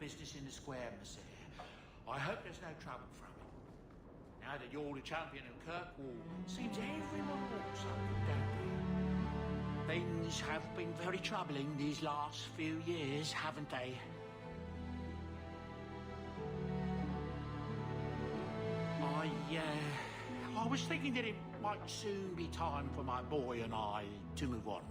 business in the square, monsieur. I hope there's no trouble from it. Now that you're the champion of Kirkwall, seems everyone wants something, don't they? Things have been very troubling these last few years, haven't they? I was thinking that it might soon be time for my boy and I to move on.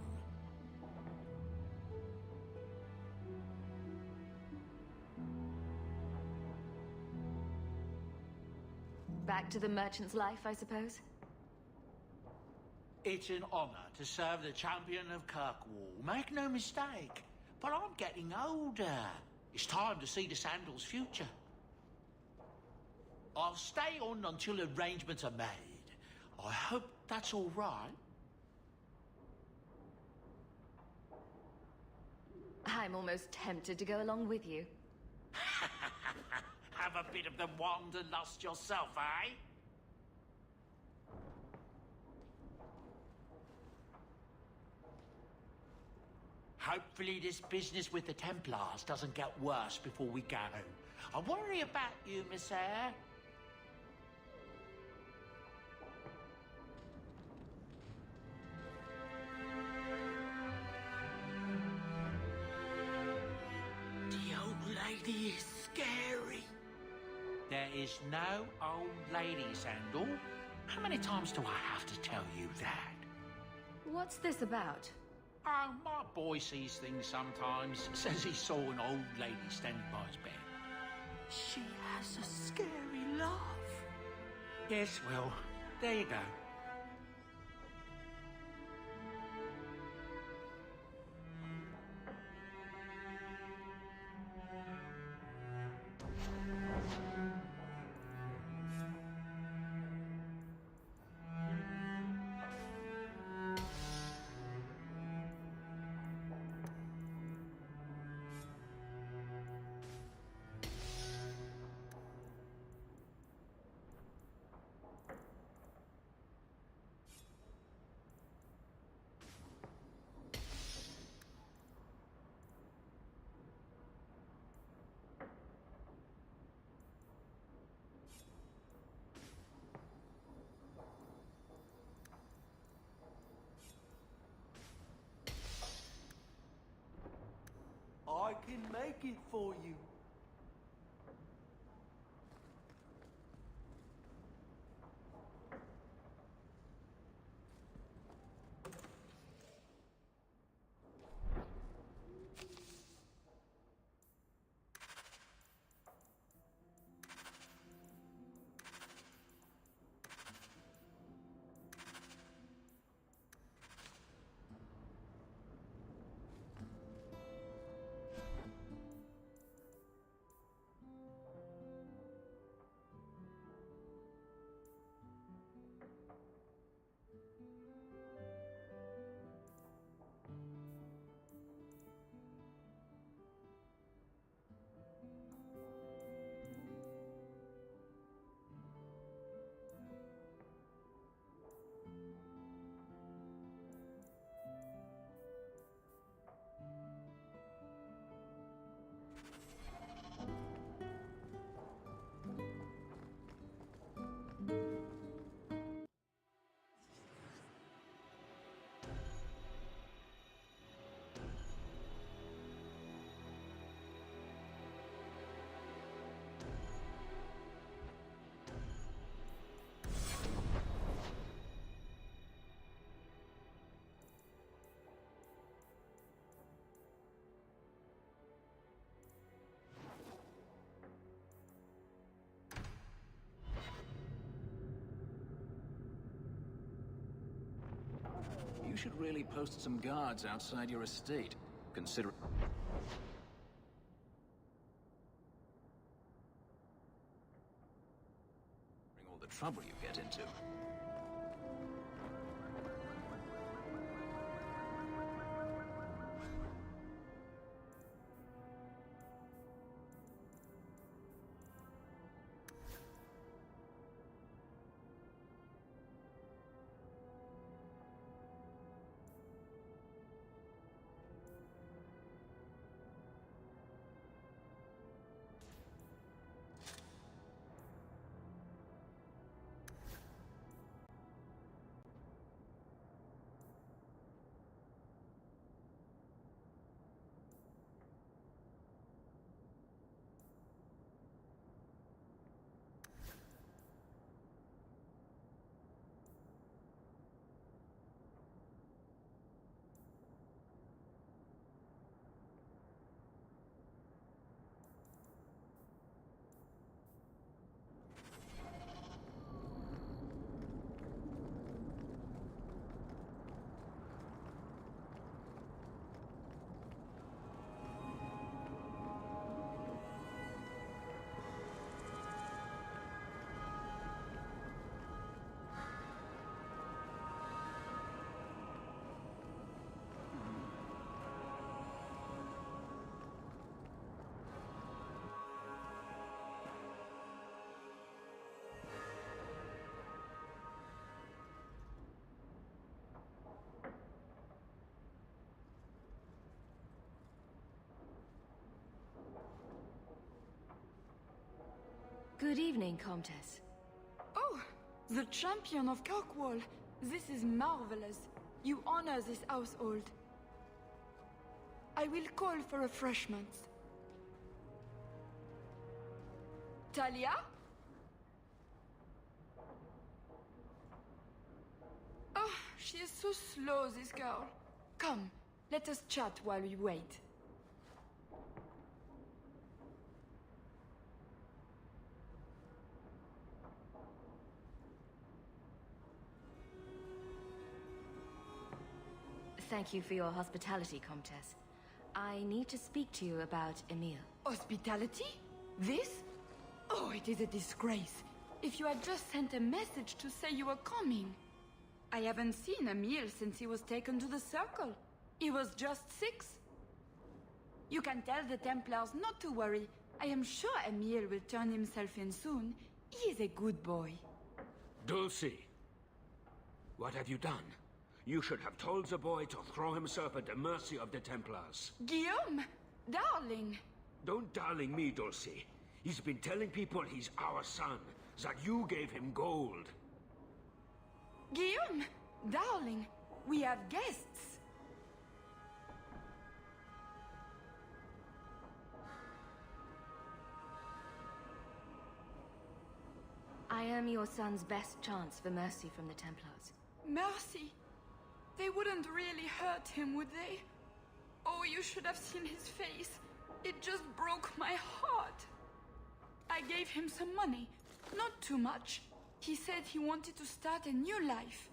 Back to the merchant's life, I suppose? It's an honour to serve the champion of Kirkwall, make no mistake. But I'm getting older. It's time to see the Sandals' future. I'll stay on until arrangements are made. I hope that's all right. I'm almost tempted to go along with you. Have a bit of the wanderlust yourself, eh? Hopefully this business with the Templars doesn't get worse before we go. I worry about you, monsieur. Lady is scary. There is no old lady, Sandal. How many times do I have to tell you that? What's this about? Oh, my boy sees things sometimes. Says he saw an old lady standing by his bed. She has a scary laugh. Yes, well, there you go. I can make it for you. You should really post some guards outside your estate. Consider... all the trouble you get into. Good evening, Comtesse. Oh, the champion of Kirkwall. This is marvelous. You honor this household. I will call for refreshments. Talia? Oh, she is so slow, this girl. Come, let us chat while we wait. Thank you for your hospitality, Comtesse. I need to speak to you about Emile. Hospitality? This? Oh, it is a disgrace. If you had just sent a message to say you were coming. I haven't seen Emile since he was taken to the Circle. He was just 6. You can tell the Templars not to worry. I am sure Emile will turn himself in soon. He is a good boy. Dulcie, what have you done? You should have told the boy to throw himself at the mercy of the Templars. Guillaume! Darling! Don't darling me, Dulcie. He's been telling people he's our son, that you gave him gold. Guillaume! Darling! We have guests! I am your son's best chance for mercy from the Templars. Mercy! They wouldn't really hurt him, would they? Oh, you should have seen his face. It just broke my heart. I gave him some money. Not too much. He said he wanted to start a new life.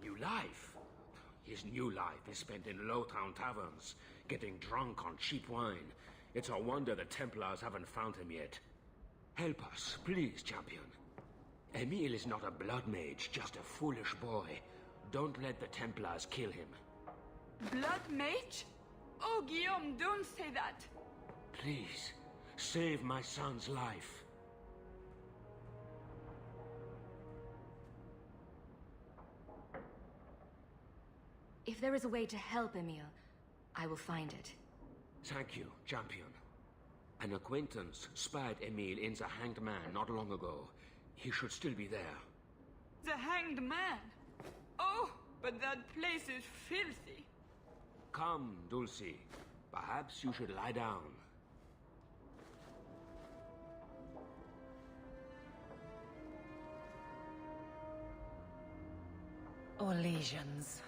New life? His new life is spent in low-town taverns, getting drunk on cheap wine. It's a wonder the Templars haven't found him yet. Help us, please, champion. Emile is not a blood mage, just a foolish boy. Don't let the Templars kill him. Blood mage? Oh, Guillaume, don't say that. Please, save my son's life. If there is a way to help Emile, I will find it. Thank you, champion. An acquaintance spied Emile in the Hanged Man not long ago. He should still be there. The Hanged Man? Oh, but that place is filthy. Come, Dulcie. Perhaps you should lie down. Or lesions.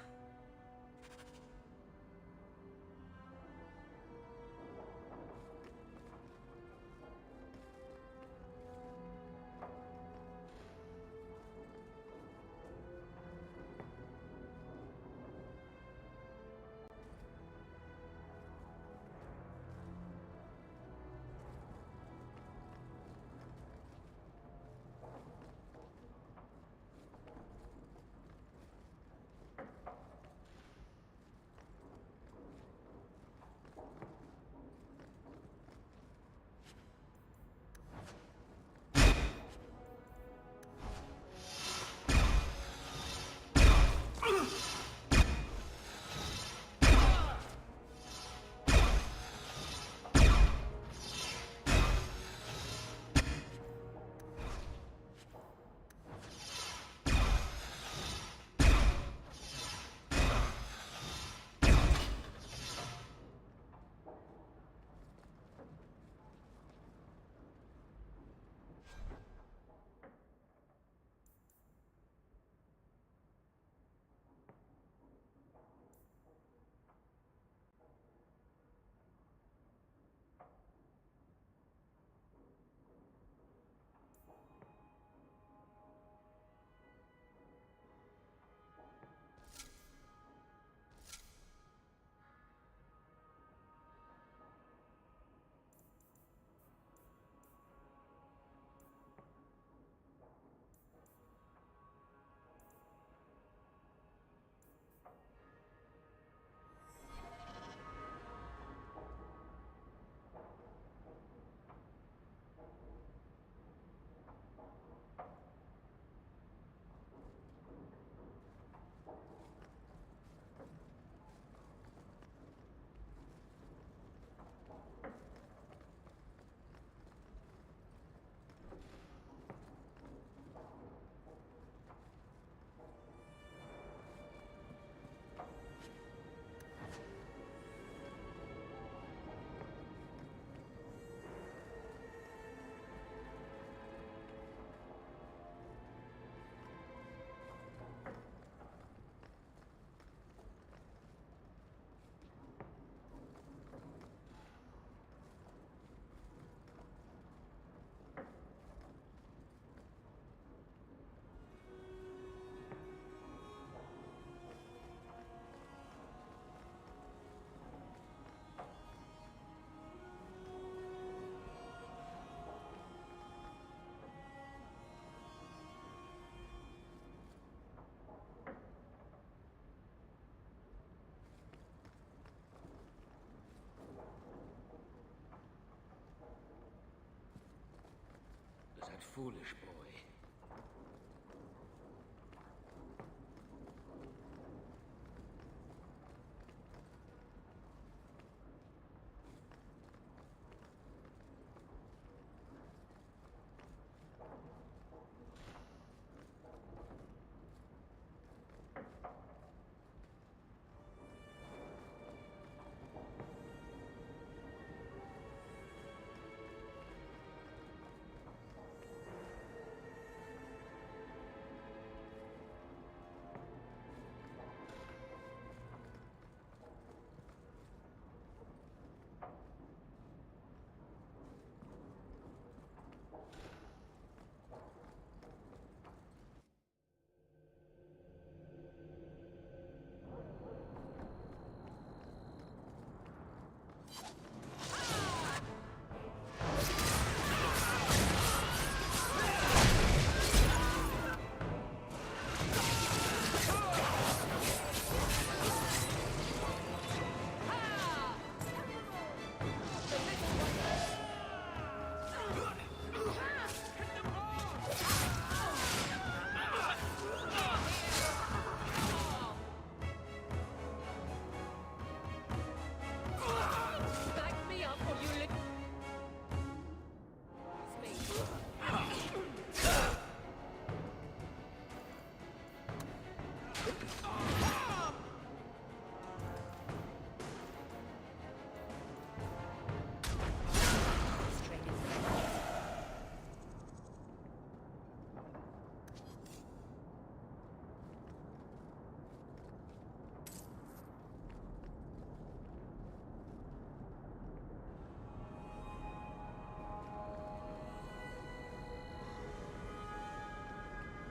foolish boy.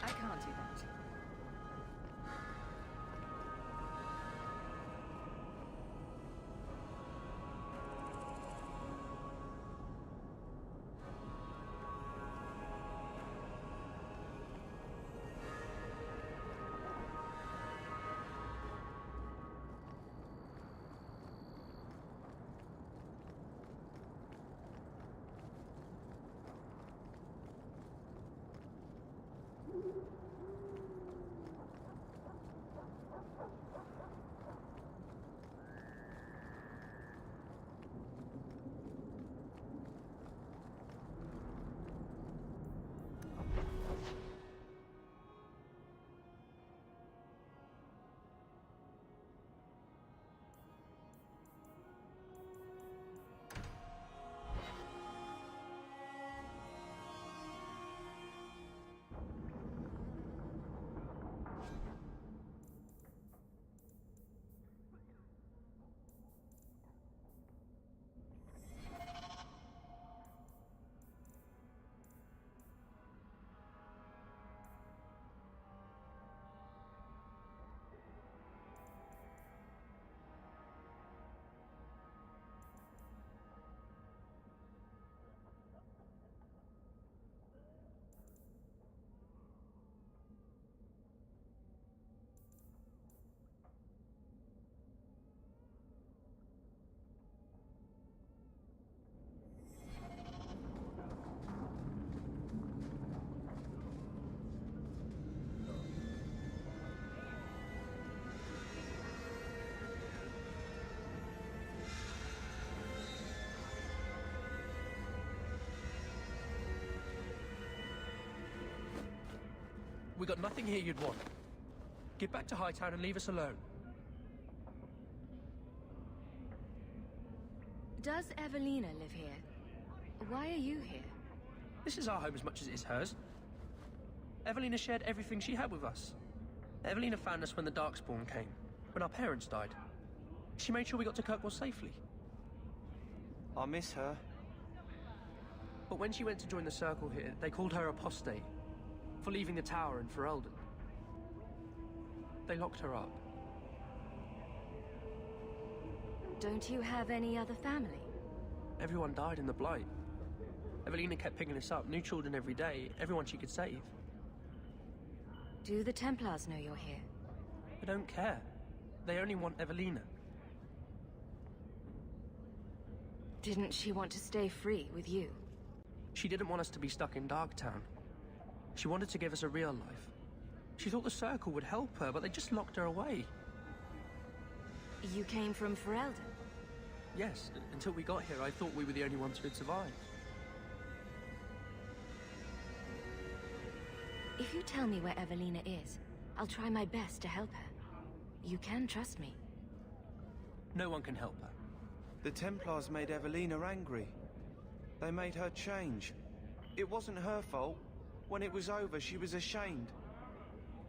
I can't do that. We got nothing here you'd want. Get back to Hightown and leave us alone. Does Evelina live here? Why are you here? This is our home as much as it is hers. Evelina shared everything she had with us. Evelina found us when the Darkspawn came, when our parents died. She made sure we got to Kirkwall safely. I miss her. But when she went to join the Circle here, they called her apostate for leaving the tower in Ferelden. They locked her up. Don't you have any other family? Everyone died in the Blight. Evelina kept picking us up, new children every day, everyone she could save. Do the Templars know you're here? They don't care. They only want Evelina. Didn't she want to stay free with you? She didn't want us to be stuck in Darktown. She wanted to give us a real life. She thought the circle would help her, but they just locked her away. You came from Ferelden? Yes, until we got here, I thought we were the only ones who'd survived. If you tell me where Evelina is, I'll try my best to help her. You can trust me. No one can help her. The Templars made Evelina angry. They made her change. It wasn't her fault. When it was over, she was ashamed.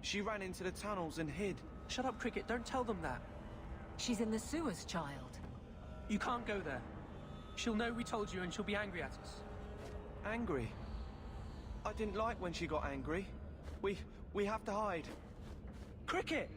She ran into the tunnels and hid. Shut up, Cricket. Don't tell them that. She's in the sewers, child. You can't go there. She'll know we told you and she'll be angry at us. Angry? I didn't like when she got angry. We have to hide. Cricket!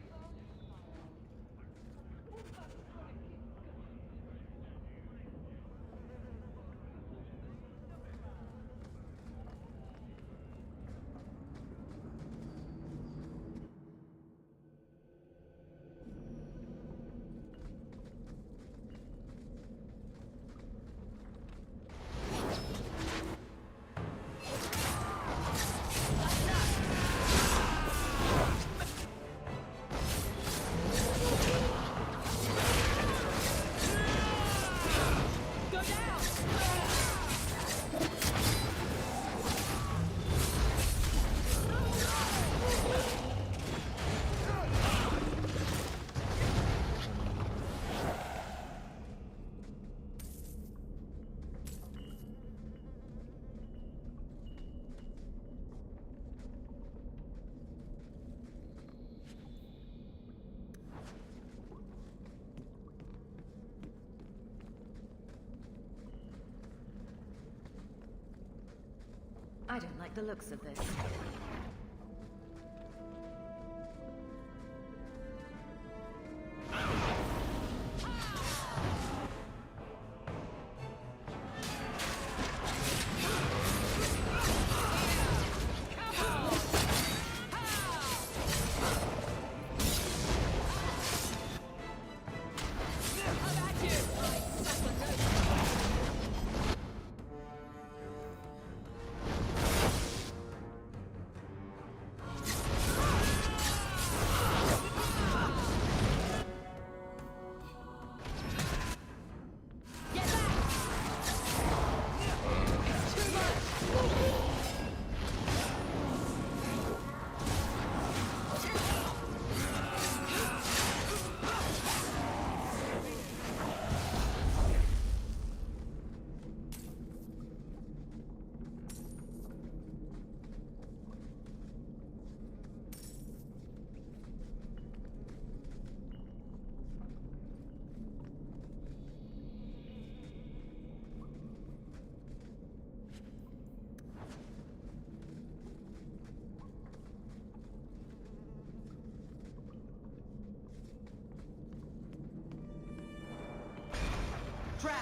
I don't like the looks of this. Trap!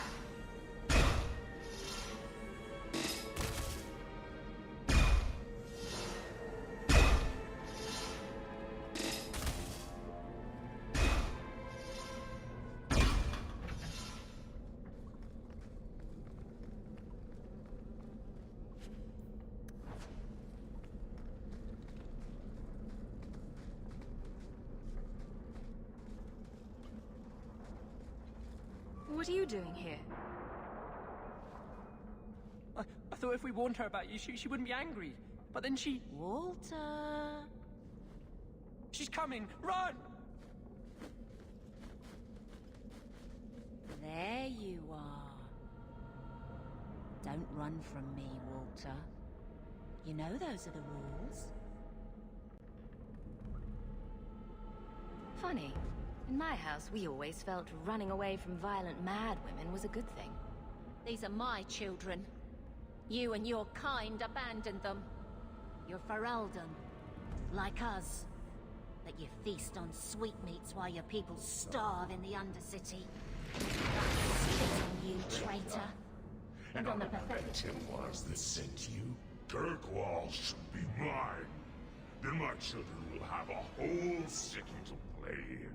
What are you doing here? I thought if we warned her about you, she wouldn't be angry. But then she... Walter... She's coming! Run! There you are. Don't run from me, Walter. You know those are the rules. Funny. In my house, we always felt running away from violent mad women was a good thing. These are my children. You and your kind abandoned them. You're Ferelden, like us. That you feast on sweetmeats while your people starve in the Undercity. Spit on you, traitor. And on the pathetic Templars that sent you, Kirkwall should be mine. Then my children will have a whole city to play in.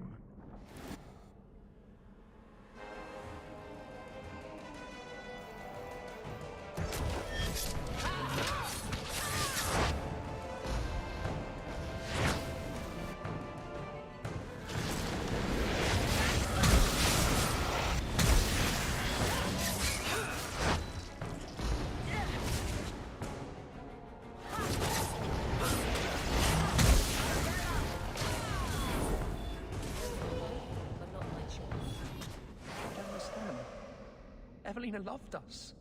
Evelina loved us.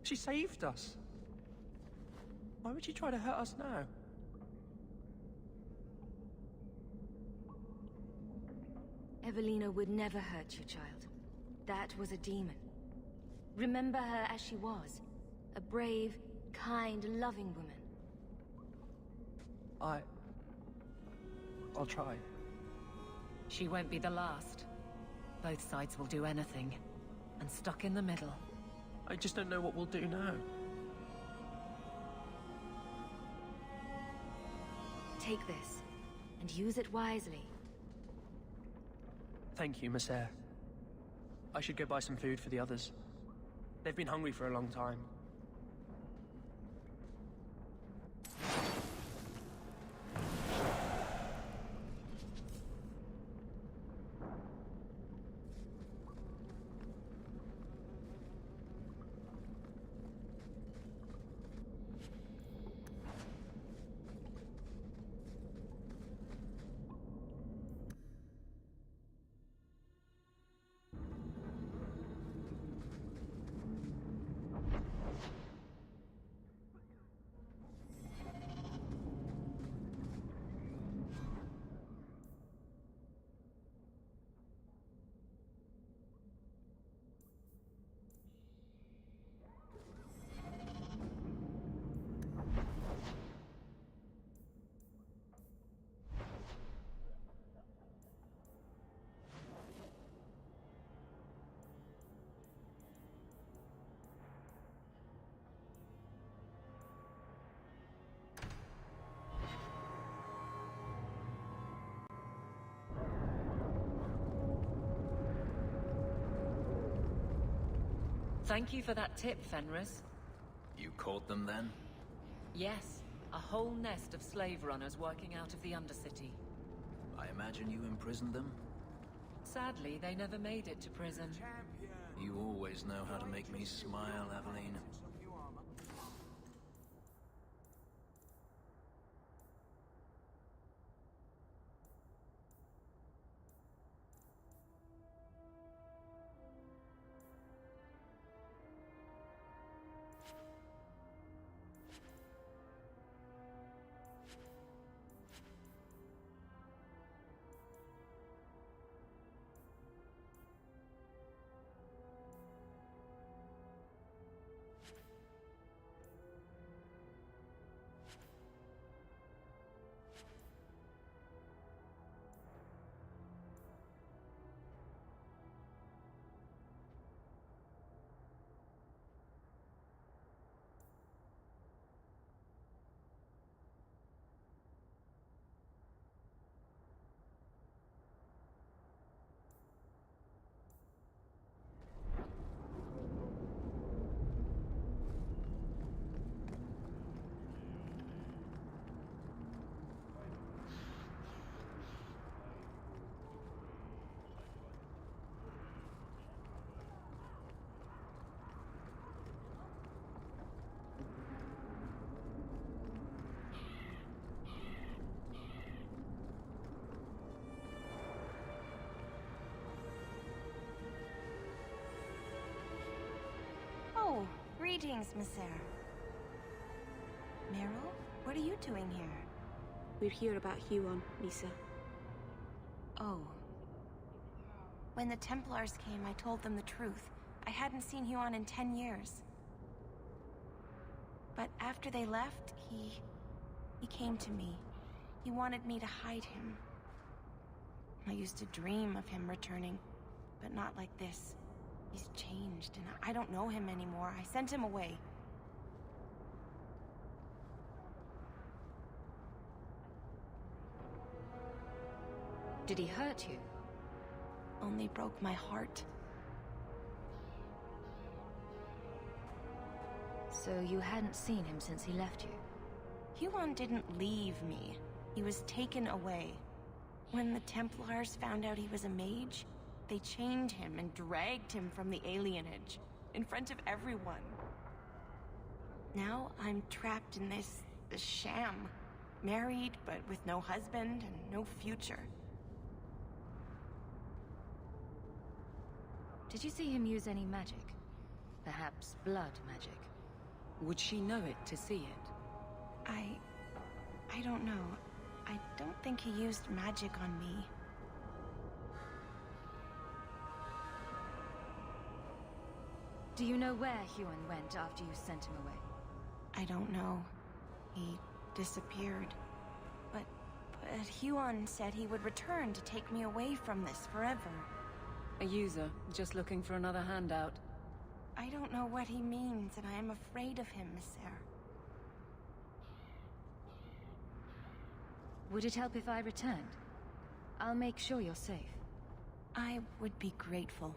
She saved us. Why would she try to hurt us now? Evelina would never hurt you, child. That was a demon. Remember her as she was. A brave, kind, loving woman. I'll try. She won't be the last. Both sides will do anything. And stuck in the middle. I just don't know what we'll do now. Take this, and use it wisely. Thank you, Miss Eyre. I should go buy some food for the others. They've been hungry for a long time. Thank you for that tip, Fenris. You caught them then? Yes, a whole nest of slave runners working out of the Undercity. I imagine you imprisoned them? Sadly, they never made it to prison. You always know how to make me smile, Evelyn. Oh, greetings, Miss Eyre. Meryl, what are you doing here? We're here about Huon, Lisa. Oh. When the Templars came, I told them the truth. I hadn't seen Huon in 10 years. But after they left, he came to me. He wanted me to hide him. I used to dream of him returning, but not like this. He's changed, and I don't know him anymore. I sent him away. Did he hurt you? Only broke my heart. So you hadn't seen him since he left you? Huon didn't leave me. He was taken away. When the Templars found out he was a mage, they chained him and dragged him from the alienage, in front of everyone. Now I'm trapped in this sham. Married, but with no husband and no future. Did you see him use any magic? Perhaps blood magic. Would she know it to see it? I don't know. I don't think he used magic on me. Do you know where Huon went after you sent him away? I don't know. He disappeared. But Huon said he would return to take me away from this forever. A user, just looking for another handout. I don't know what he means, and I am afraid of him, Miss Sarah. Would it help if I returned? I'll make sure you're safe. I would be grateful.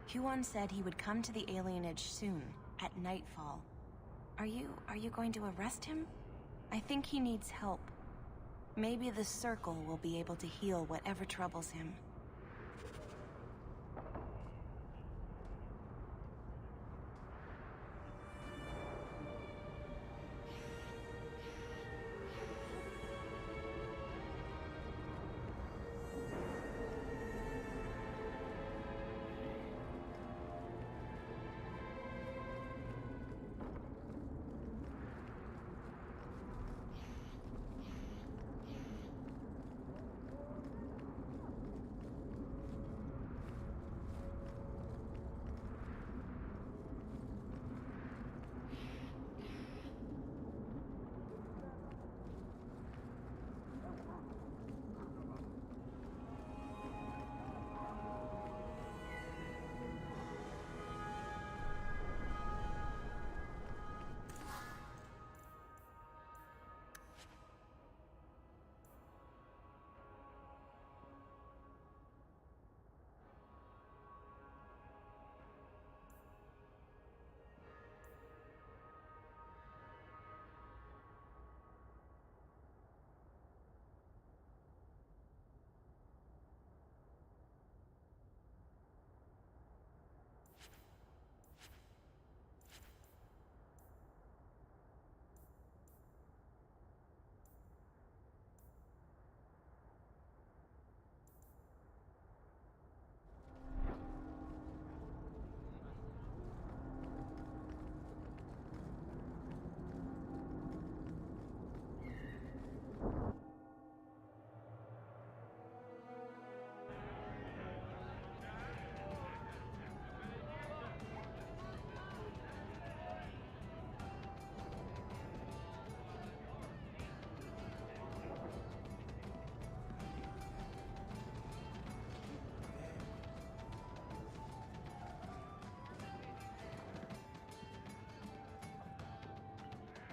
Huon said he would come to the alienage soon, at nightfall. Are you going to arrest him? I think he needs help. Maybe the Circle will be able to heal whatever troubles him.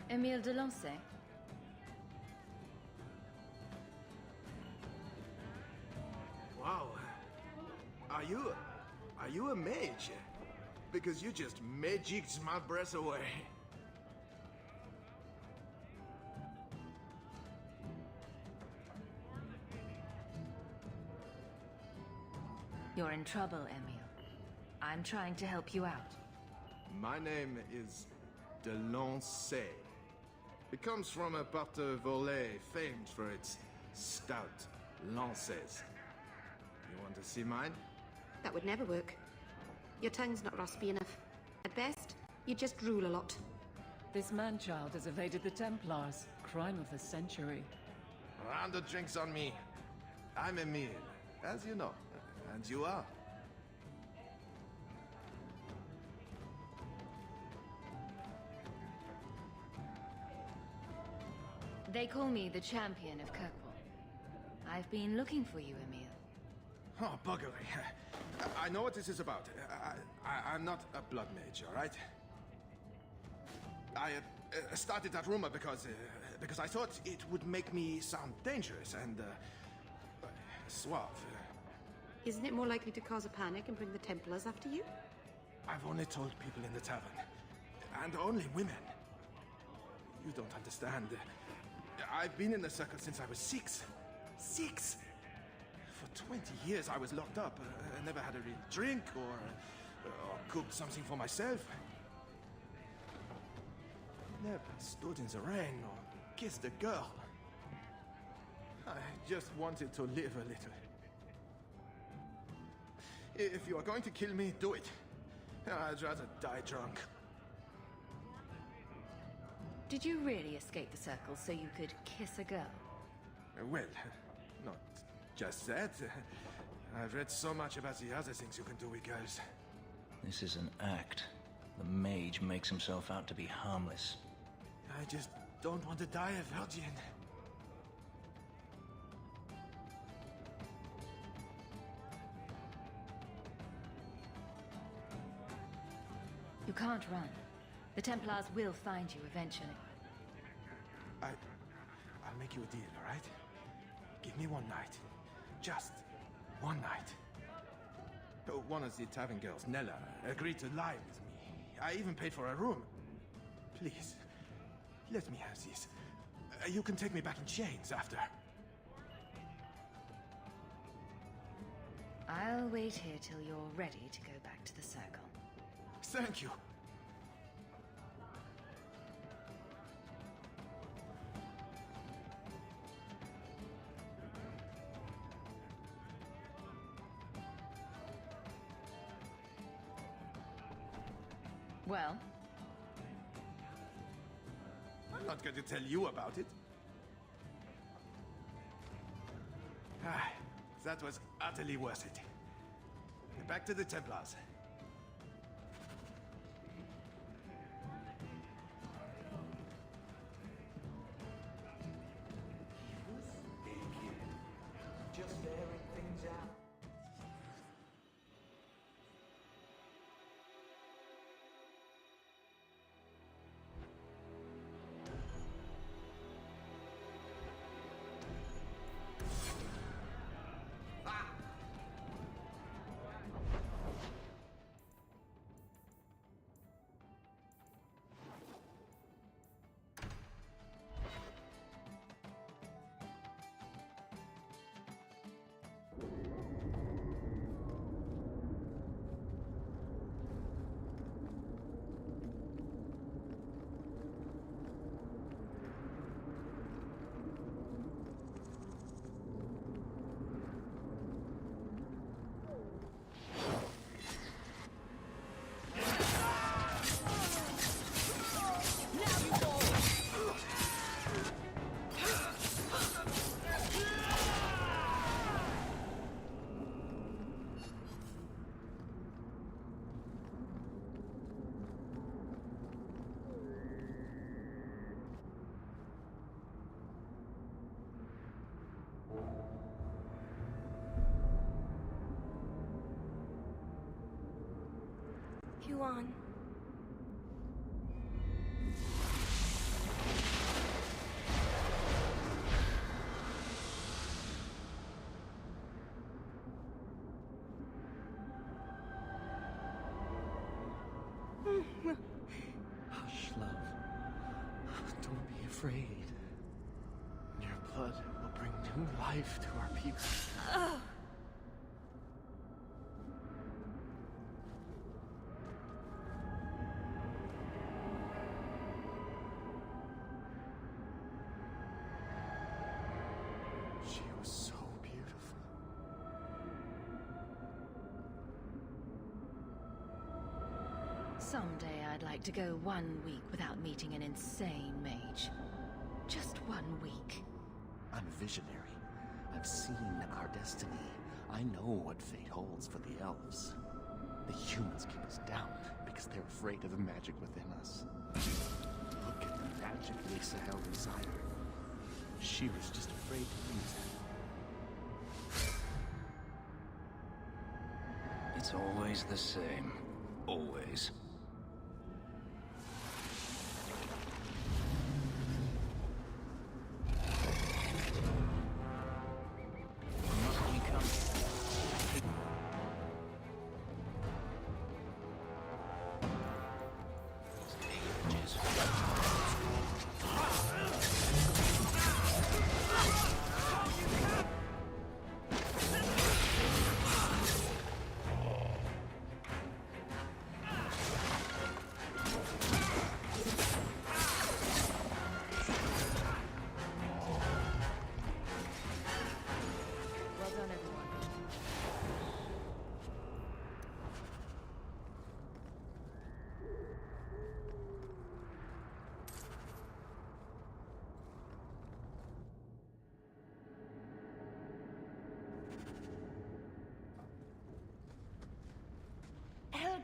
Emile de Lancey? Wow. Are you a mage? Because you just magicked my breath away. You're in trouble, Emile. I'm trying to help you out. My name is de Lancey. It comes from a Parte Volée famed for its stout lances. You want to see mine? That would never work. Your tongue's not raspy enough. At best, you just drool a lot. This man-child has evaded the Templars. Crime of the century. Round the drinks on me. I'm Emile, as you know. And you are. They call me the champion of Kirkwall. I've been looking for you, Emile. Oh, buggery. I know what this is about. I'm not a blood mage, all right? I started that rumor because I thought it would make me sound dangerous and suave. Isn't it more likely to cause a panic and bring the Templars after you? I've only told people in the tavern. And only women. You don't understand. I've been in the circle since I was 6. 6! For 20 years I was locked up. I never had a real drink or cooked something for myself. Never stood in the rain or kissed a girl. I just wanted to live a little. If you are going to kill me, do it. I'd rather die drunk. Did you really escape the circle so you could kiss a girl? Well, not just that. I've read so much about the other things you can do with girls. This is an act. The mage makes himself out to be harmless. I just don't want to die a virgin. You can't run. The Templars will find you eventually. I'll make you a deal, all right? Give me one night. Just one night. One of the tavern girls, Nella, agreed to lie with me. I even paid for a room. Please, let me have this. You can take me back in chains after. I'll wait here till you're ready to go back to the circle. Thank you. Well? I'm not going to tell you about it. That was utterly worth it. Back to the Templars. Just airing things out. Huan. Hush, love. Don't be afraid. Your blood will bring new life to our people. She was so beautiful. Someday I'd like to go 1 week without meeting an insane mage. Just 1 week. I'm a visionary. I've seen our destiny. I know what fate holds for the elves. The humans keep us down because they're afraid of the magic within us. Look at the magic Lisa held inside her. She was just afraid to use it. It's always the same. Always.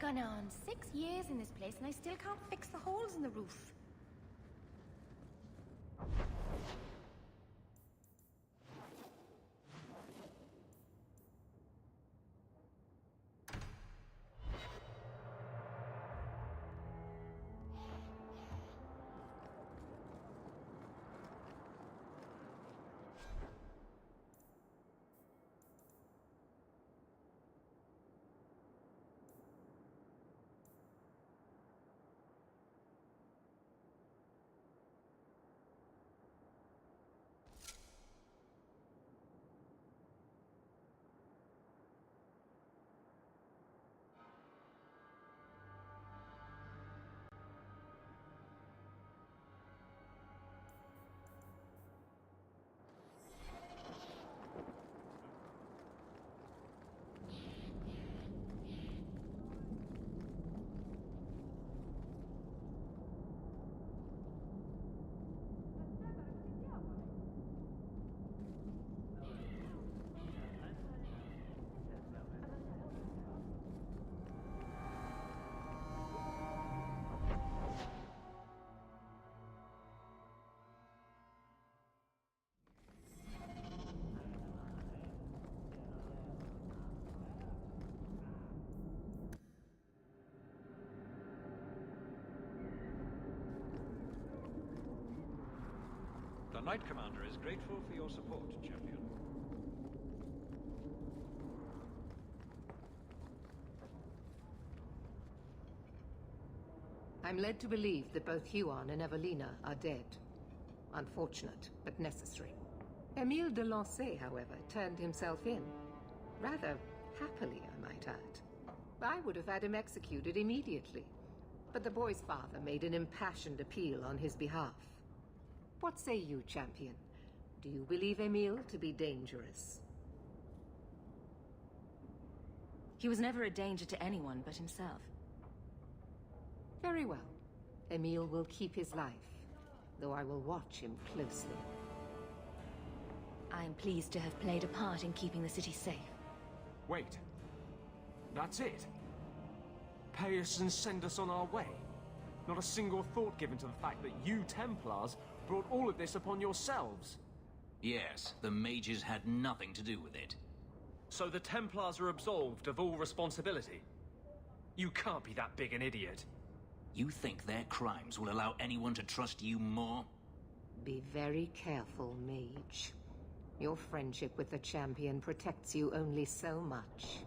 gone on 6 years in this place and I still can't fix the holes in the roof. The Knight Commander is grateful for your support, champion. I'm led to believe that both Huon and Evelina are dead. Unfortunate, but necessary. Emile de Lancey, however, turned himself in. Rather happily, I might add. I would have had him executed immediately. But the boy's father made an impassioned appeal on his behalf. What say you, champion? Do you believe Emile to be dangerous? He was never a danger to anyone but himself. Very well. Emile will keep his life, though I will watch him closely. I am pleased to have played a part in keeping the city safe. Wait. That's it? Pay us and send us on our way? Not a single thought given to the fact that you Templars brought all of this upon yourselves? Yes, the mages had nothing to do with it. So the Templars are absolved of all responsibility? You can't be that big an idiot. You think their crimes will allow anyone to trust you more? Be very careful, mage. Your friendship with the champion protects you only so much.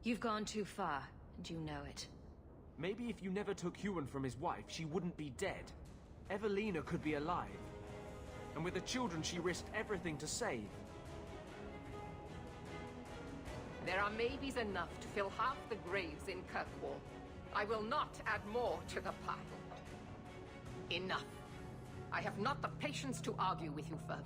You've gone too far, and you know it. Maybe if you never took Huon from his wife, she wouldn't be dead. Evelina could be alive. And with the children she risked everything to save. There are maybes enough to fill half the graves in Kirkwall. I will not add more to the pile. Enough. I have not the patience to argue with you further.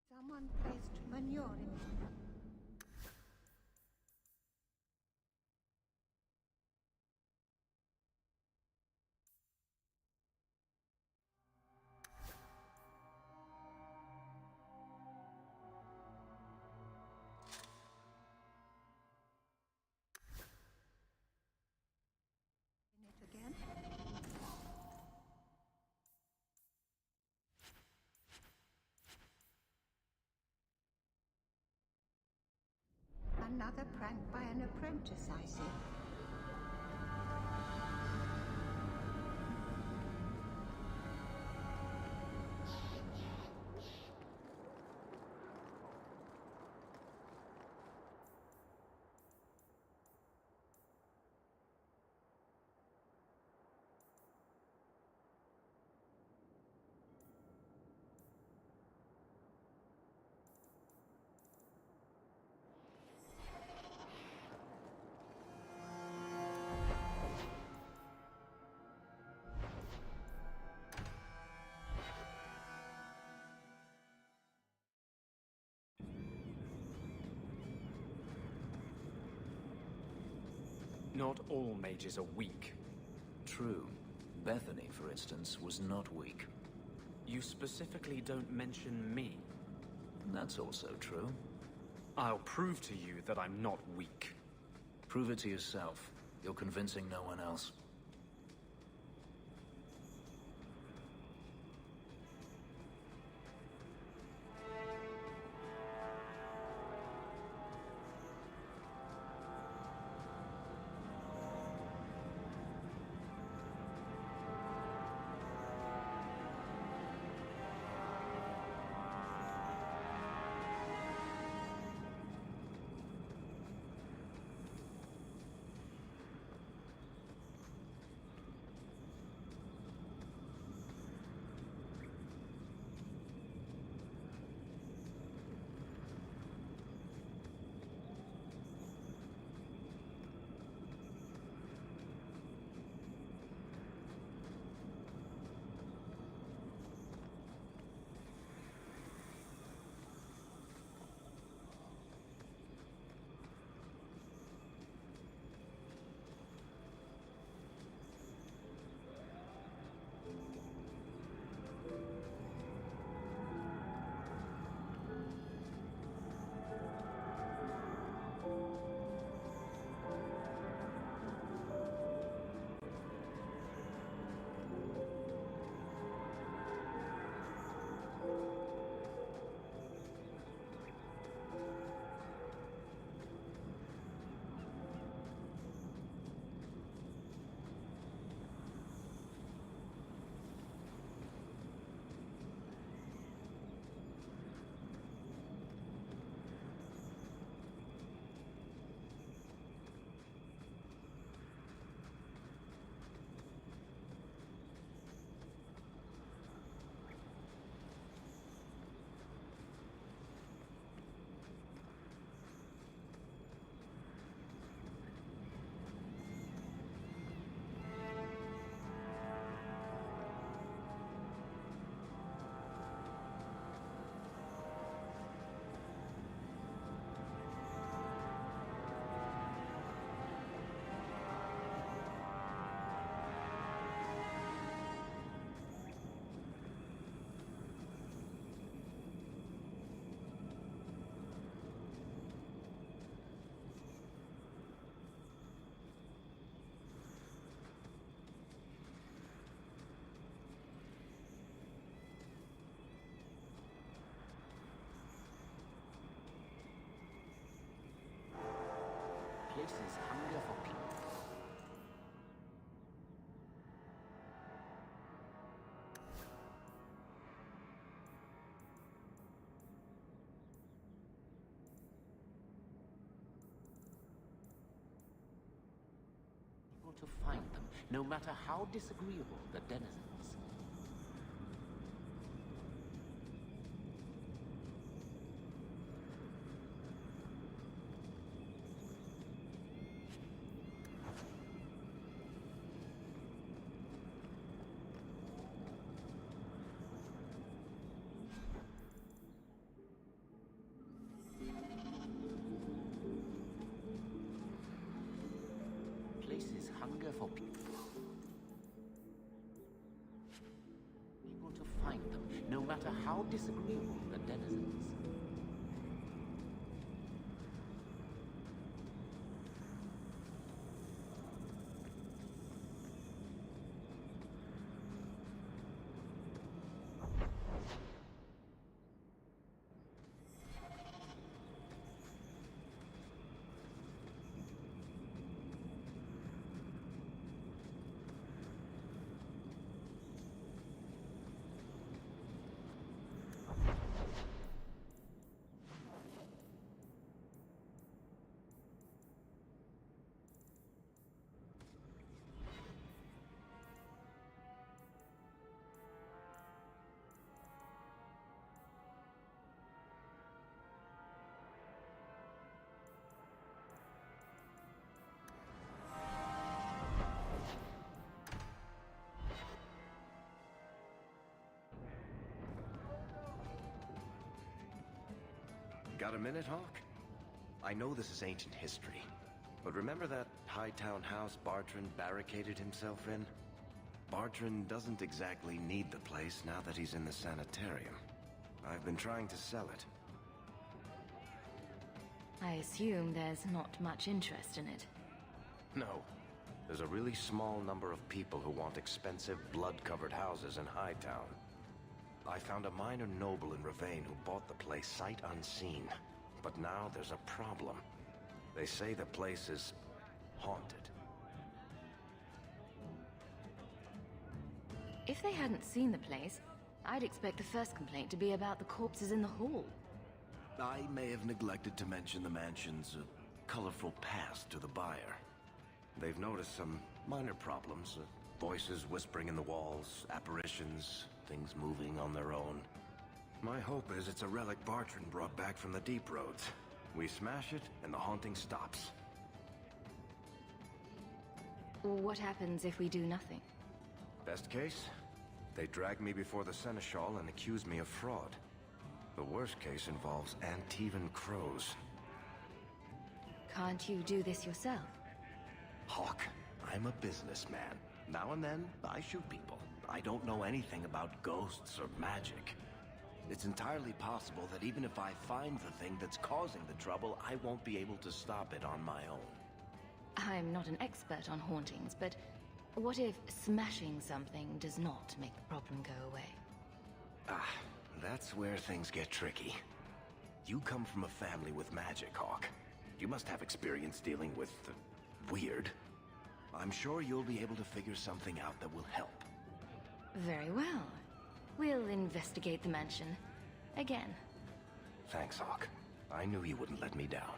Someone placed manure in it. Another prank by an apprentice, I see. Not all mages are weak. True. Bethany, for instance, was not weak. You specifically don't mention me. That's also true. I'll prove to you that I'm not weak. Prove it to yourself. You're convincing no one else. Places hunger for people. People to find them, no matter how disagreeable the denizens. Places hunger for people. People to find them, no matter how disagreeable the denizens. Got a minute, Hawk? I know this is ancient history, but remember that Hightown house Bartrand barricaded himself in? Bartrand doesn't exactly need the place now that he's in the sanitarium. I've been trying to sell it. I assume there's not much interest in it. No. There's a really small number of people who want expensive, blood-covered houses in Hightown. I found a minor noble in Ravane who bought the place sight unseen. But now there's a problem. They say the place is haunted. If they hadn't seen the place, I'd expect the first complaint to be about the corpses in the hall. I may have neglected to mention the mansion's colorful past to the buyer. They've noticed some minor problems. Voices whispering in the walls, apparitions, things moving on their own. My hope is it's a relic Bartrand brought back from the Deep Roads. We smash it, and the haunting stops. What happens if we do nothing? Best case, they drag me before the Seneschal and accuse me of fraud. The worst case involves Antivan crows. Can't you do this yourself? Hawk, I'm a businessman. Now and then, I shoot people. I don't know anything about ghosts or magic. It's entirely possible that even if I find the thing that's causing the trouble, I won't be able to stop it on my own. I'm not an expert on hauntings, but what if smashing something does not make the problem go away? Ah, that's where things get tricky. You come from a family with magic, Hawk. You must have experience dealing with the weird. I'm sure you'll be able to figure something out that will help. Very well. We'll investigate the mansion. Again. Thanks, Hawk. I knew you wouldn't let me down.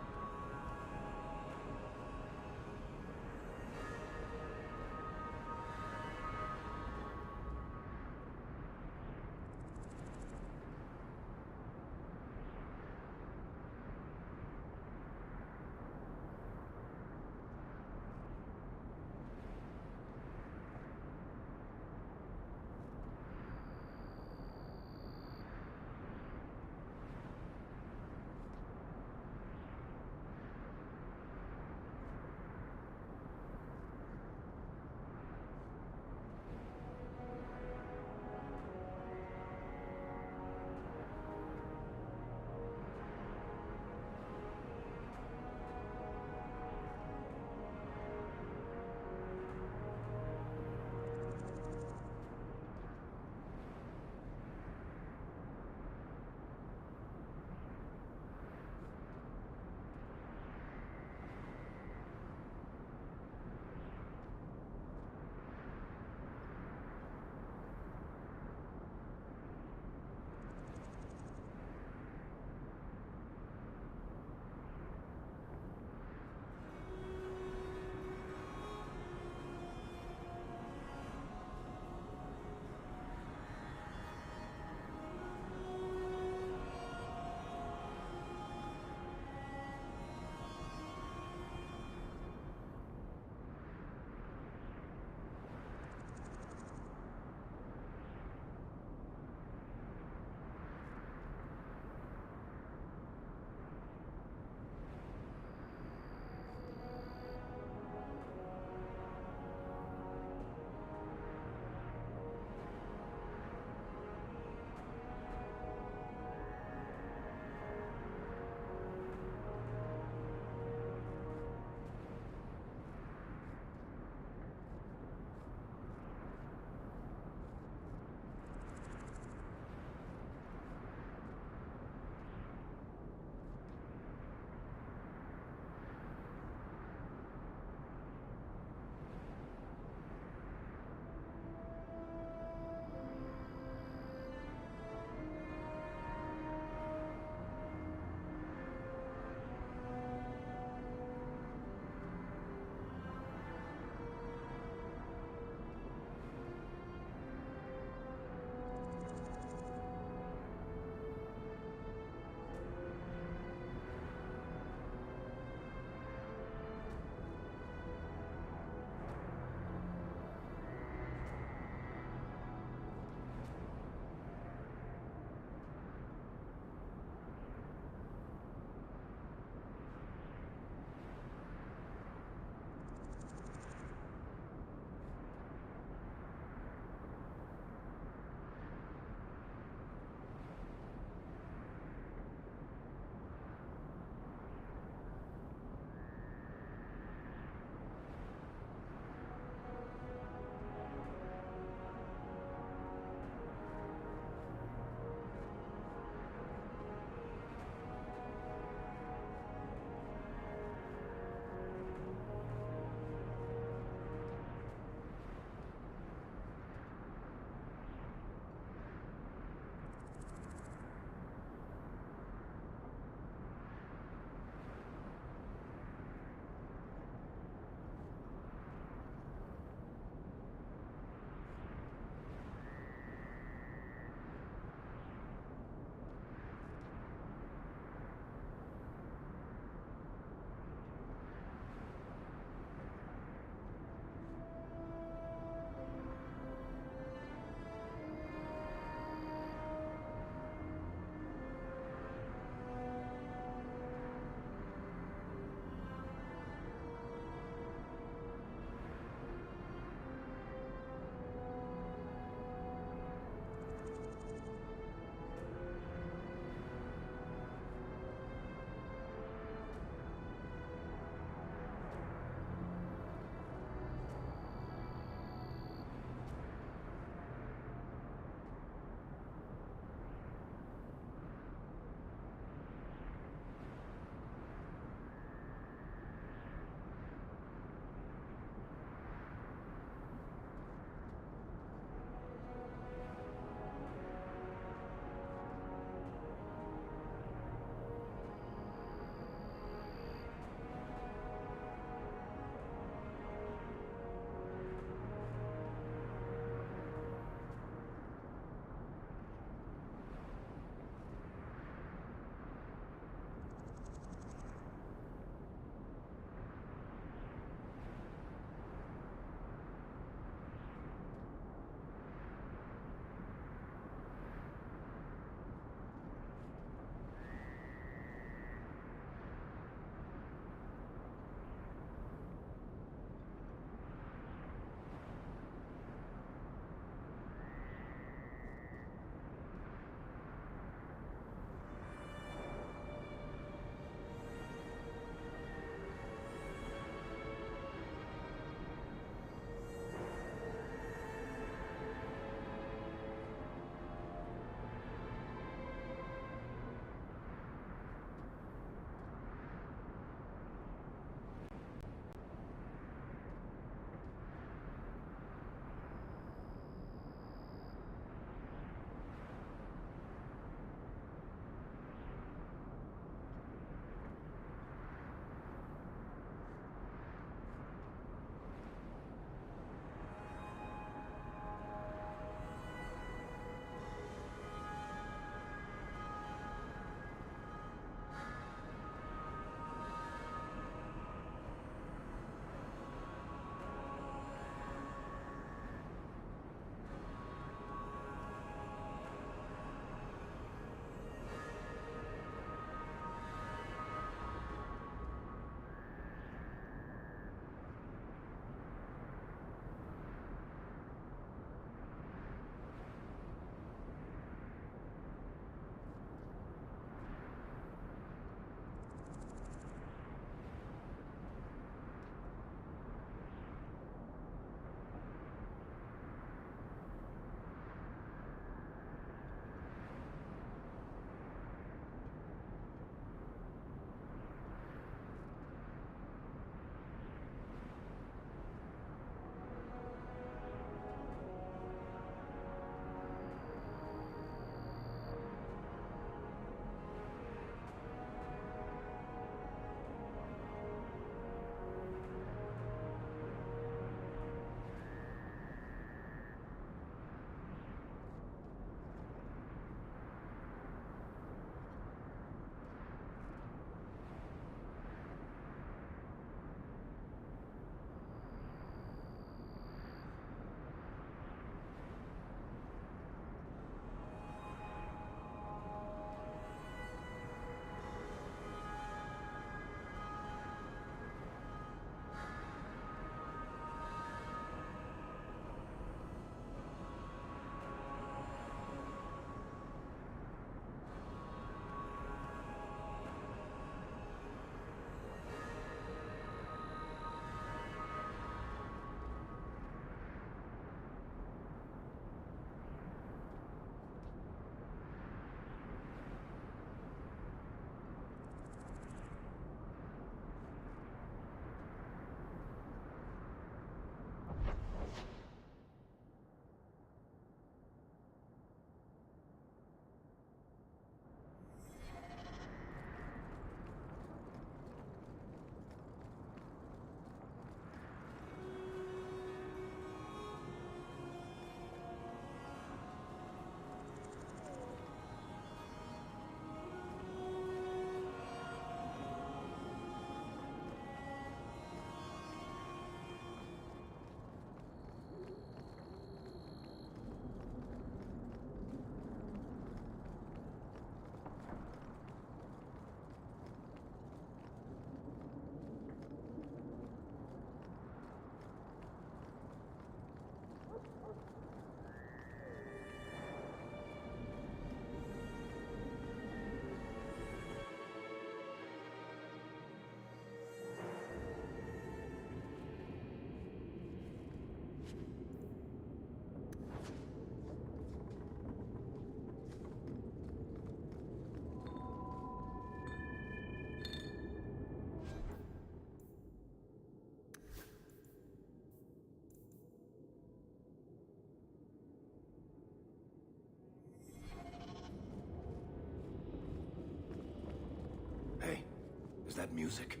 that music?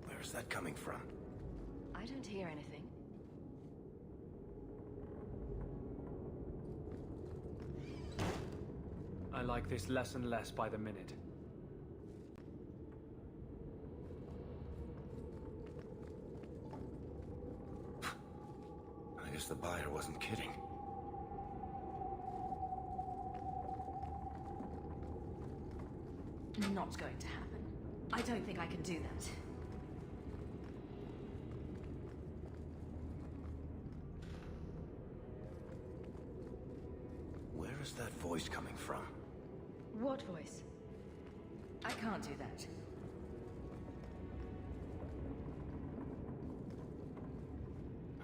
Where is that coming from? I don't hear anything. I like this less and less by the minute. I guess the buyer wasn't kidding. Not going to happen. I don't think I can do that. Where is that voice coming from? What voice? I can't do that.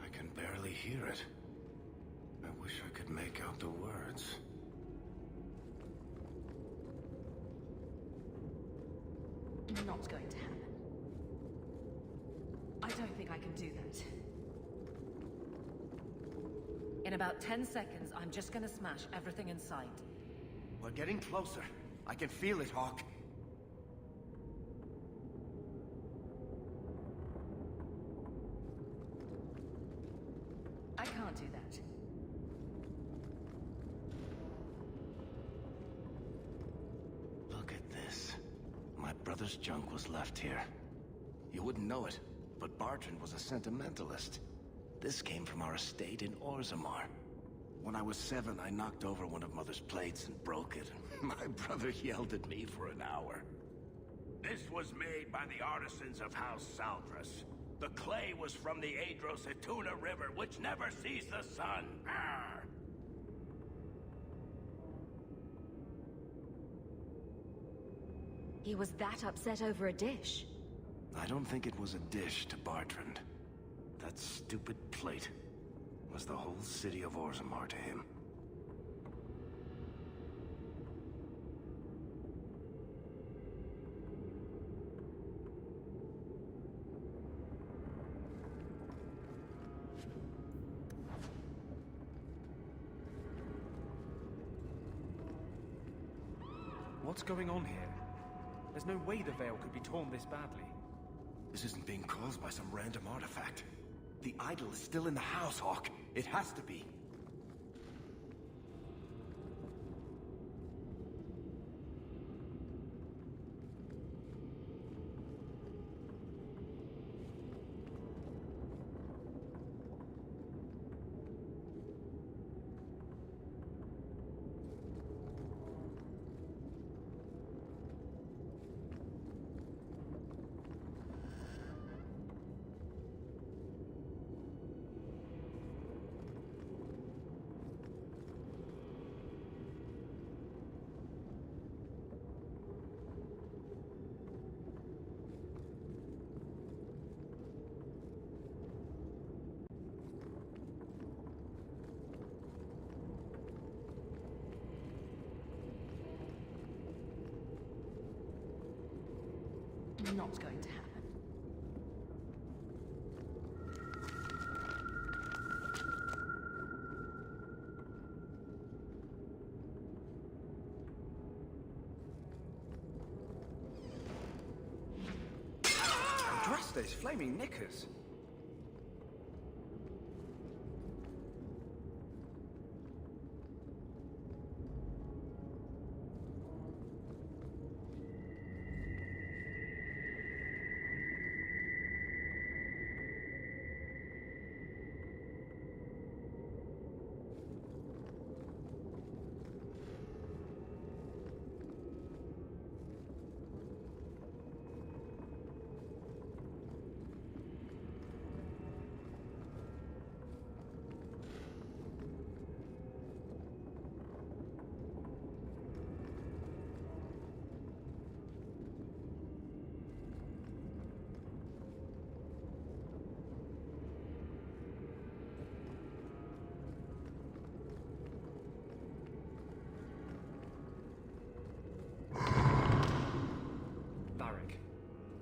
I can barely hear it. I wish I could make out the words. Not going to happen. I don't think I can do that. In about 10 seconds, I'm just gonna smash everything in sight. We're getting closer. I can feel it, Hawk. I can't do that. Look at this. My brother's junk was left here. You wouldn't know it, but Bartrand was a sentimentalist. This came from our estate in Orzammar. When I was 7, I knocked over one of Mother's plates and broke it. My brother yelled at me for an hour. This was made by the artisans of House Saldras. The clay was from the Adrosituna River, which never sees the sun. Arr! He was that upset over a dish. I don't think it was a dish to Bartrand. That stupid plate was the whole city of Orzammar to him. What's going on here? There's no way the veil could be torn this badly. This isn't being caused by some random artifact. The idol is still in the house, Hawk. It has to be. Not going to happen. Andraste's flaming knickers.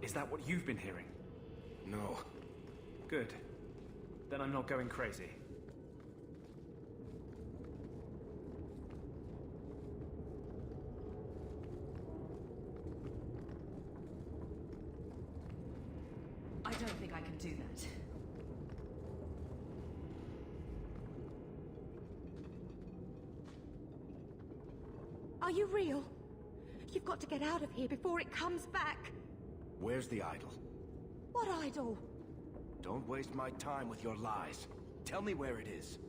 Is that what you've been hearing? No. Good. Then I'm not going crazy. don't think I can do that. Are you real? You've got to get out of here before it comes back. Where's the idol? What idol? Don't waste my time with your lies. Tell me where it is.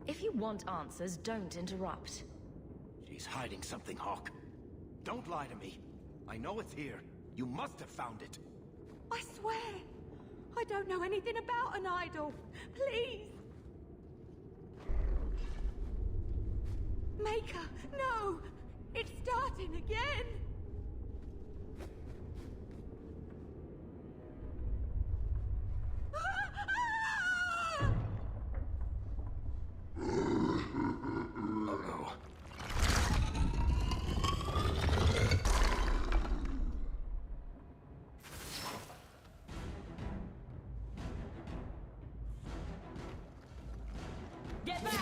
If you want answers, don't interrupt. She's hiding something, Hawk. Don't lie to me. I know it's here. You must have found it. I swear, I don't know anything about an idol. Please. Maker, no! It's starting again! Uh-oh. Get back!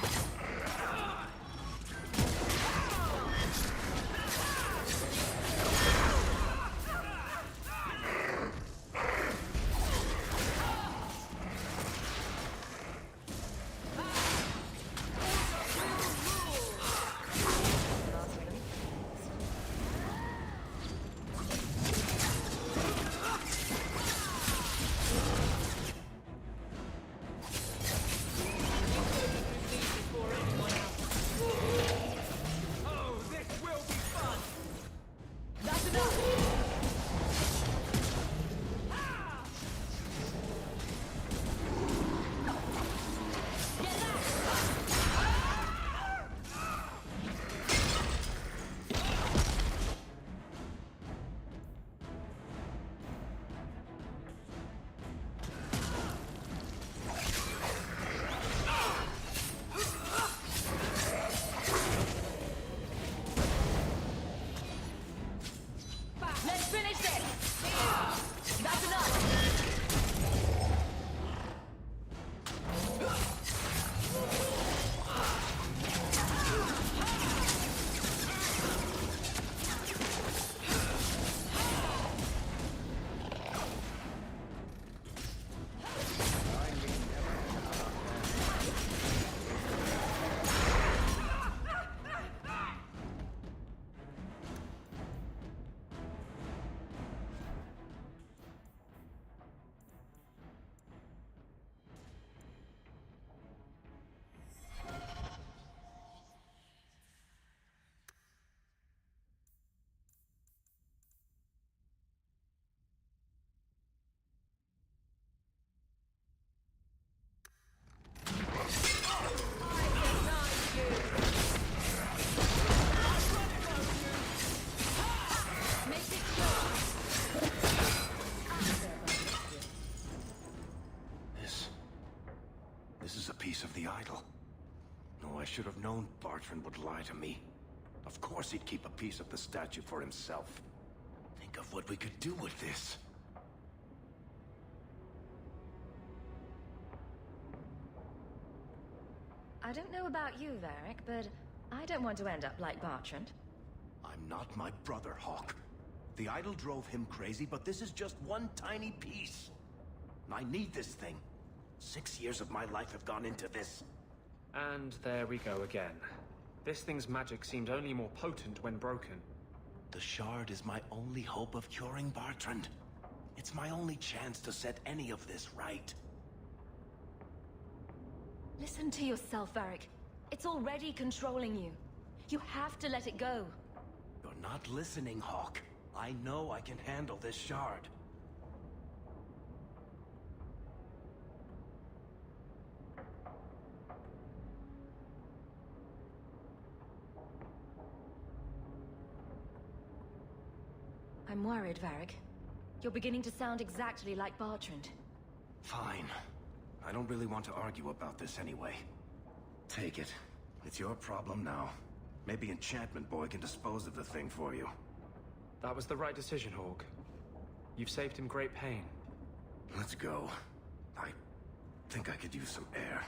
Of the idol. No, I should have known Bartrand would lie to me. Of course he'd keep a piece of the statue for himself. Think of what we could do with this. I don't know about you, Varric, but I don't want to end up like Bartrand. I'm not my brother, Hawk. The idol drove him crazy, but this is just one tiny piece. I need this thing. 6 years of my life have gone into this. And there we go again. This thing's magic seemed only more potent when broken. The shard is my only hope of curing Bartrand. It's my only chance to set any of this right. Listen to yourself, Varric. It's already controlling you. You have to let it go. You're not listening, Hawk. I know I can handle this shard. I'm worried, Varric. You're beginning to sound exactly like Bartrand. Fine. I don't really want to argue about this anyway. Take it. It's your problem now. Maybe Enchantment Boy can dispose of the thing for you. That was the right decision, Hawk. You've saved him great pain. Let's go. I think I could use some air.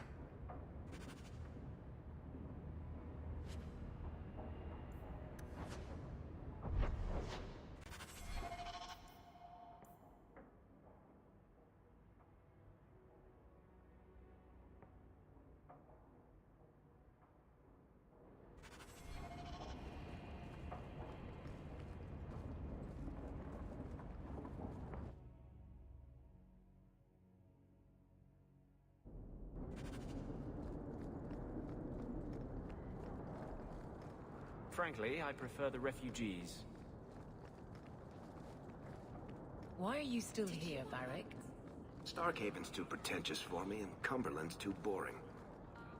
Frankly, I prefer the refugees. Why are you still here, Varric? Starkhaven's too pretentious for me, and Cumberland's too boring.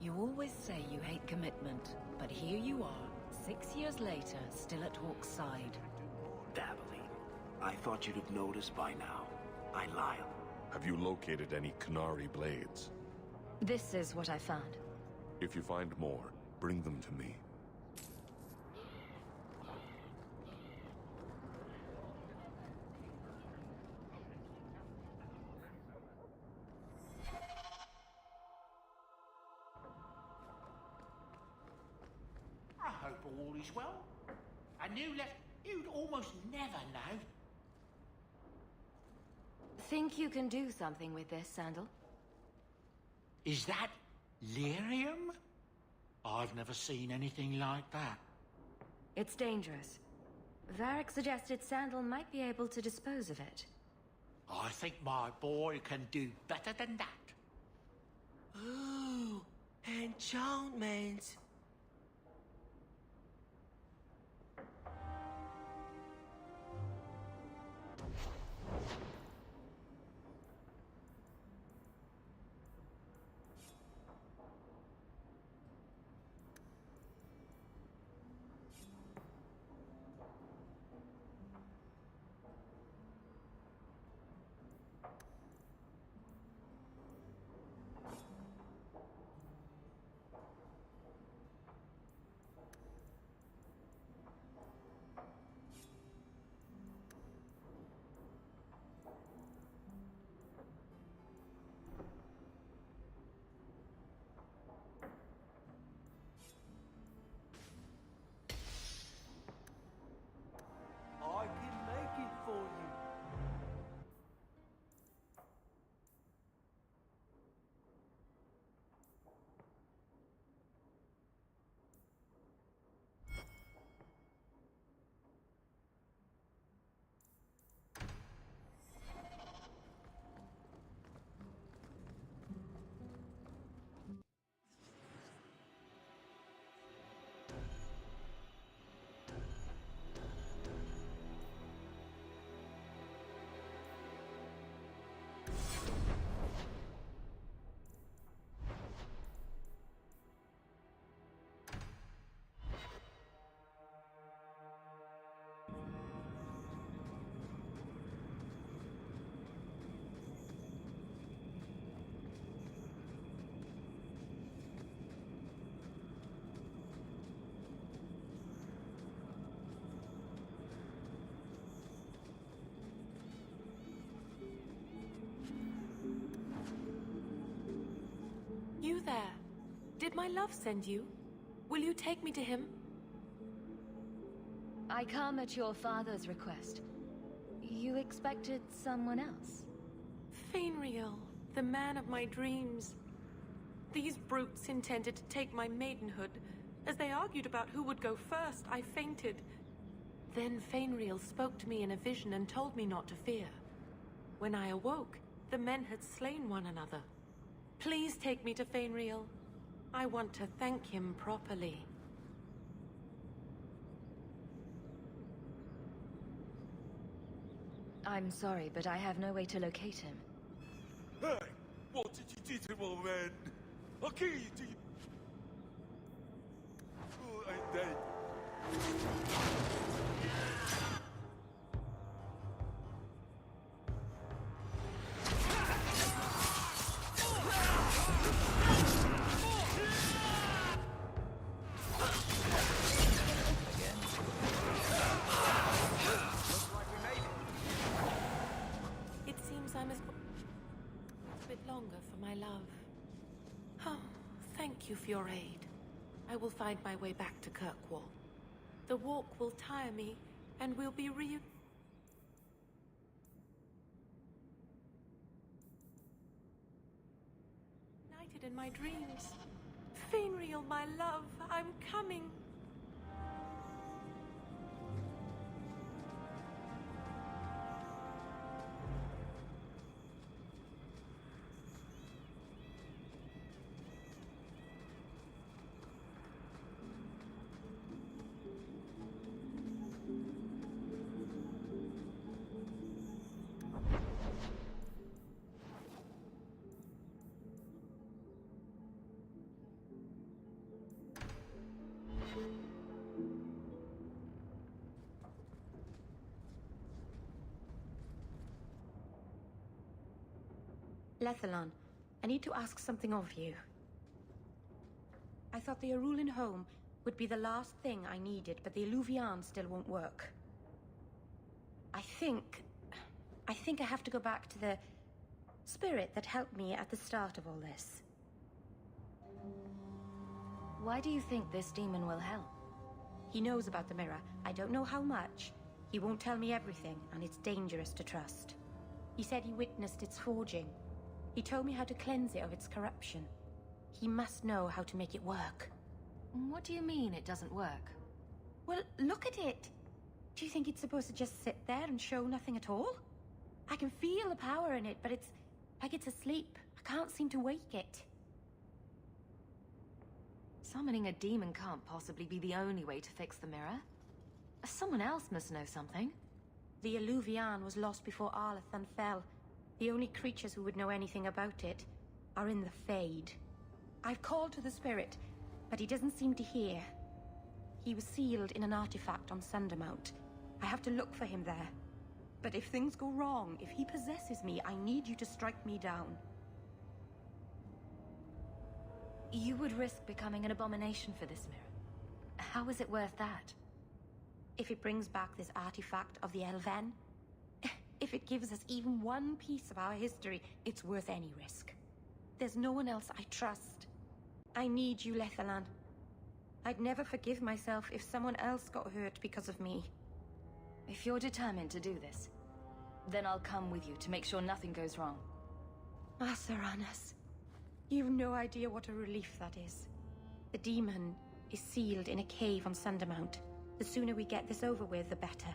You always say you hate commitment, but here you are, 6 years later, still at Hawk's side. Dabbling. I thought you'd have noticed by now. I lie. Have you located any Canary blades? This is what I found. If you find more, bring them to me. I hope all is well. I knew that you'd almost never know. Think you can do something with this, Sandal? Is that lyrium? I've never seen anything like that. It's dangerous. Varric suggested Sandal might be able to dispose of it. I think my boy can do better than that. Ooh, enchantments. I can make it for you. You there. Did my love send you? Will you take me to him? I come at your father's request. You expected someone else? Fainriel, the man of my dreams. These brutes intended to take my maidenhood. As they argued about who would go first, I fainted. Then Fainriel spoke to me in a vision and told me not to fear. When I awoke, the men had slain one another. Please take me to Fainriel. I want to thank him properly. I'm sorry, but I have no way to locate him. Hey, what did you do to my man? I'll kill you till you... Oh, I'm dead. Thank you for your aid. I will find my way back to Kirkwall. The walk will tire me, and we'll be reunited in my dreams. Fainriel, my love, I'm coming. Lethalon, I need to ask something of you. I thought the Arulin home would be the last thing I needed, but the Illuvian still won't work. I think I have to go back to the spirit that helped me at the start of all this. Why do you think this demon will help? He knows about the mirror. I don't know how much. He won't tell me everything, and it's dangerous to trust. He said he witnessed its forging. He told me how to cleanse it of its corruption. He must know how to make it work. What do you mean it doesn't work? Well, look at it! Do you think it's supposed to just sit there and show nothing at all? I can feel the power in it, but it's like it's asleep. I can't seem to wake it. Summoning a demon can't possibly be the only way to fix the mirror. Someone else must know something. The Illuvian was lost before Arlathan fell. The only creatures who would know anything about it are in the Fade. I've called to the spirit, but he doesn't seem to hear. He was sealed in an artifact on Sundermount. I have to look for him there. But if things go wrong, if he possesses me, I need you to strike me down. You would risk becoming an abomination for this mirror. How is it worth that? If it brings back this artifact of the Elven, if it gives us even one piece of our history, it's worth any risk. There's no one else I trust. I need you, Lethalon. I'd never forgive myself if someone else got hurt because of me. If you're determined to do this, then I'll come with you to make sure nothing goes wrong. Asaranas, you've no idea what a relief that is. The demon is sealed in a cave on Sundermount. The sooner we get this over with, the better.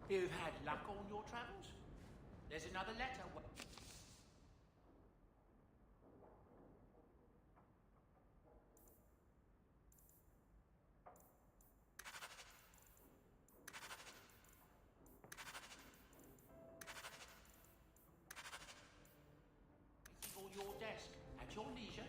You've had luck on your travels? There's another letter. On your desk, at your leisure.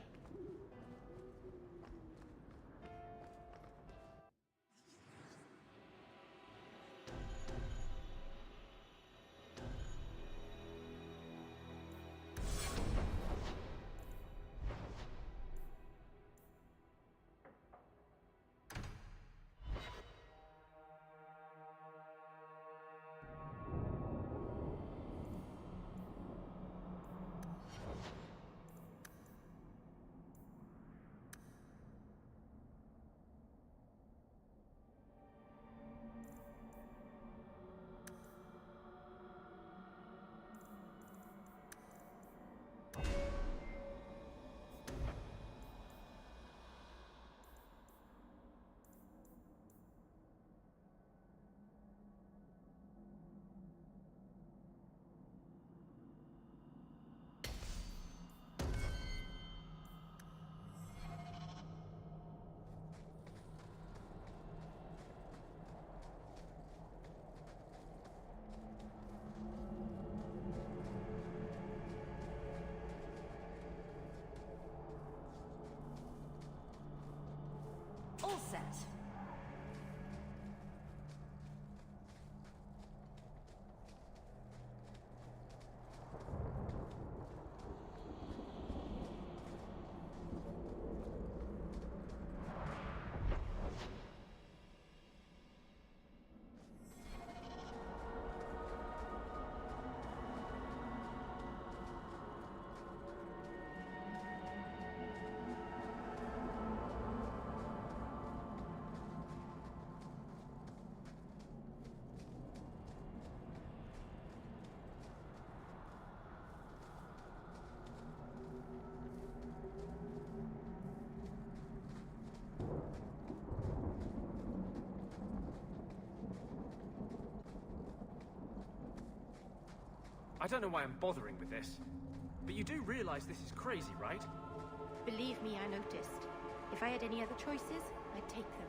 I don't know why I'm bothering with this, but you do realize this is crazy, right? Believe me, I noticed. If I had any other choices, I'd take them.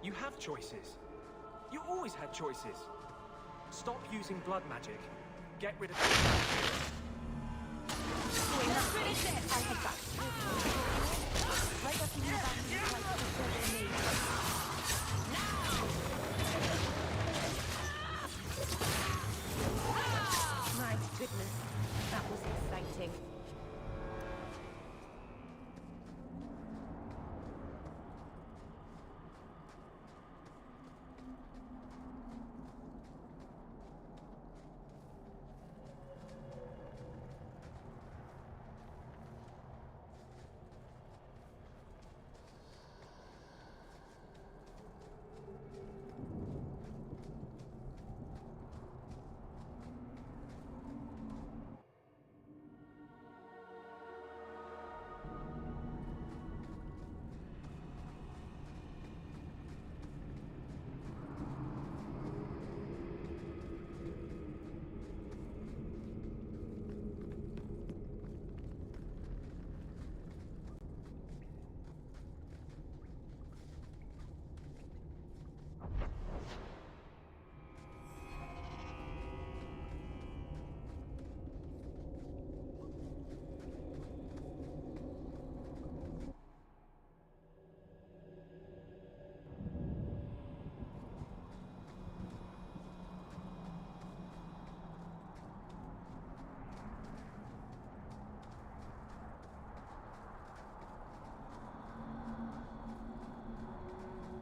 You have choices. You always had choices. Stop using blood magic. Get rid of it. I'll head back. Right up to you back in the flight to further me. My goodness, that was exciting.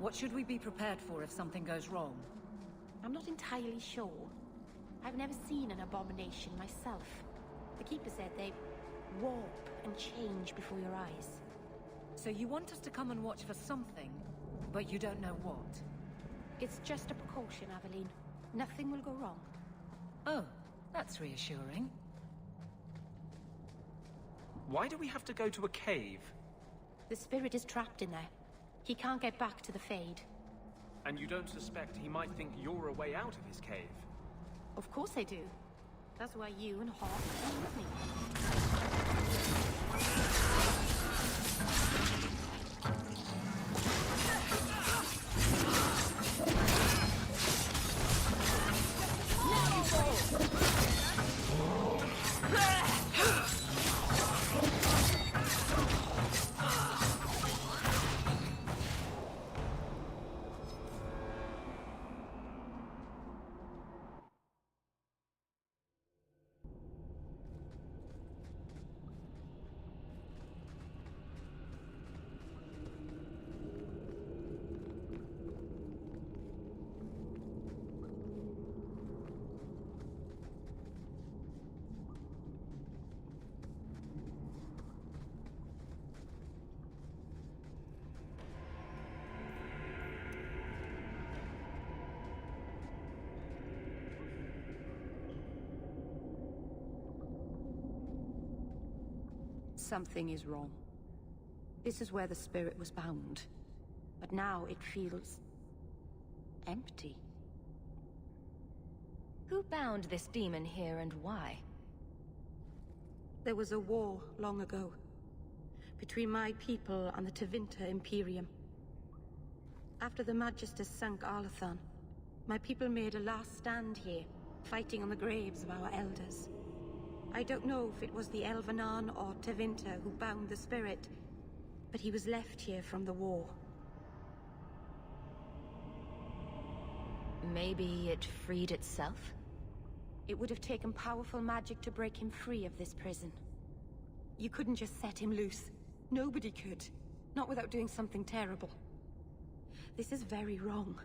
What should we be prepared for if something goes wrong? I'm not entirely sure. I've never seen an abomination myself. The Keeper said they warp and change before your eyes. So you want us to come and watch for something, but you don't know what? It's just a precaution, Aveline. Nothing will go wrong. Oh, that's reassuring. Why do we have to go to a cave? The spirit is trapped in there. He can't get back to the Fade. And you don't suspect he might think you're a way out of his cave? Of course I do. That's why you and Hawk came with me. Something is wrong. This is where the spirit was bound. But now it feels empty. Who bound this demon here and why? There was a war long ago between my people and the Tevinter Imperium. After the Magisters sank Arlathan, my people made a last stand here, fighting on the graves of our elders. I don't know if it was the Elvenan or Tevinter who bound the spirit, but he was left here from the war. Maybe it freed itself? It would have taken powerful magic to break him free of this prison. You couldn't just set him loose. Nobody could. Not without doing something terrible. This is very wrong.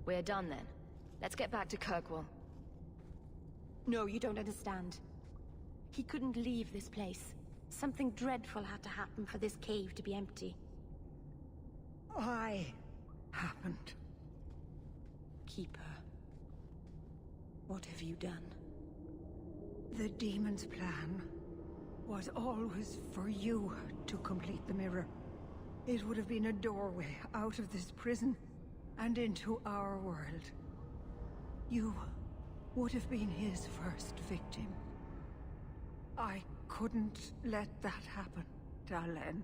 We're done then. Let's get back to Kirkwall. No, you don't understand. He couldn't leave this place. Something dreadful had to happen for this cave to be empty. Why happened? Keeper. What have you done? The demon's plan was always for you to complete the mirror. It would have been a doorway out of this prison and into our world. You would have been his first victim. I couldn't let that happen, Dalen.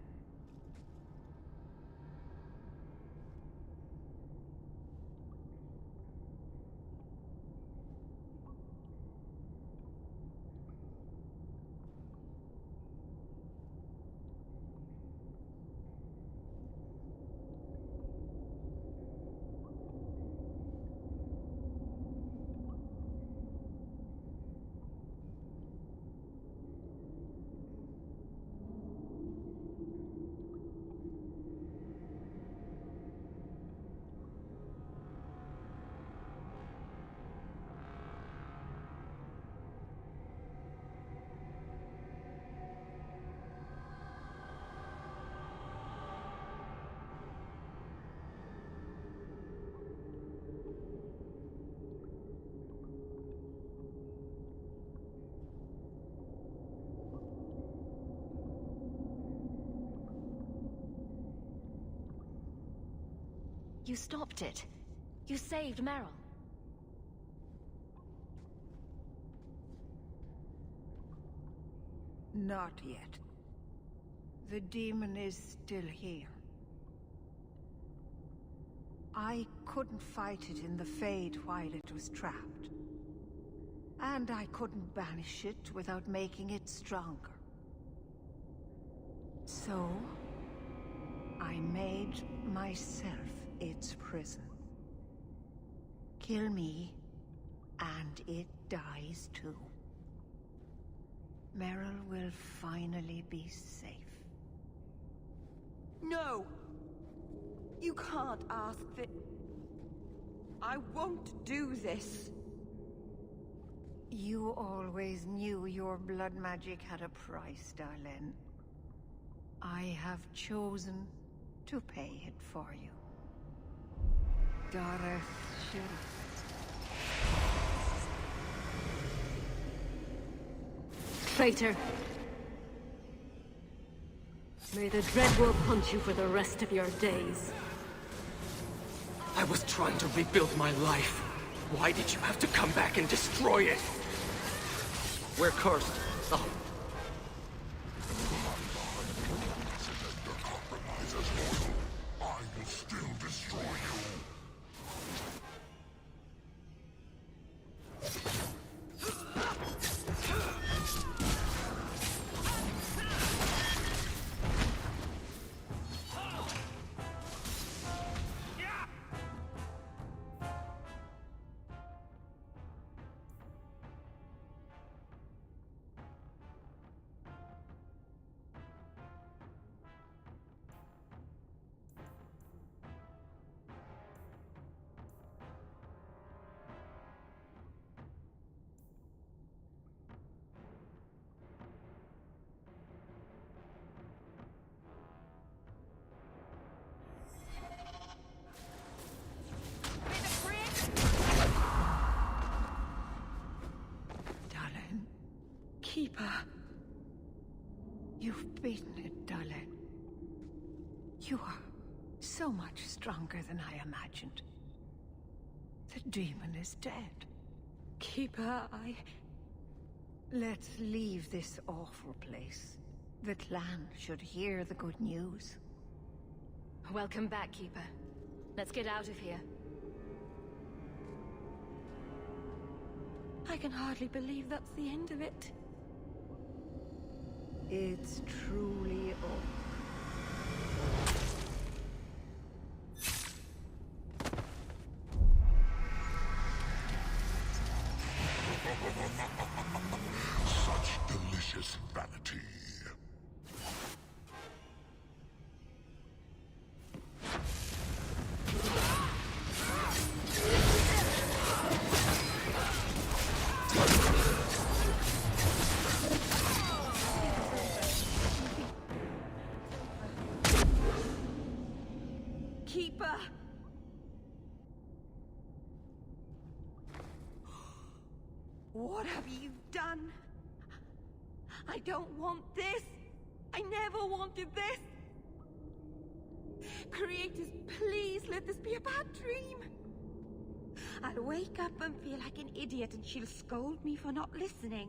You stopped it. You saved Meryl. Not yet. The demon is still here. I couldn't fight it in the Fade while it was trapped. And I couldn't banish it without making it stronger. So, I made myself its prison. Kill me, and it dies too. Meryl will finally be safe. No! You can't ask that. I won't do this. You always knew your blood magic had a price, Darlene. I have chosen to pay it for you. Dara Traitor! May the Dreadwolf hunt you for the rest of your days. I was trying to rebuild my life. Why did you have to come back and destroy it? We're cursed. Oh. I will still destroy you. Keeper. You've beaten it, Darlene. You are so much stronger than I imagined. The demon is dead. Keeper, Let's leave this awful place. The clan should hear the good news. Welcome back, Keeper. Let's get out of here. I can hardly believe that's the end of it. It's truly over. Such delicious vanity. What have you done? I don't want this. I never wanted this. Creators, please let this be a bad dream. I'll wake up and feel like an idiot and she'll scold me for not listening.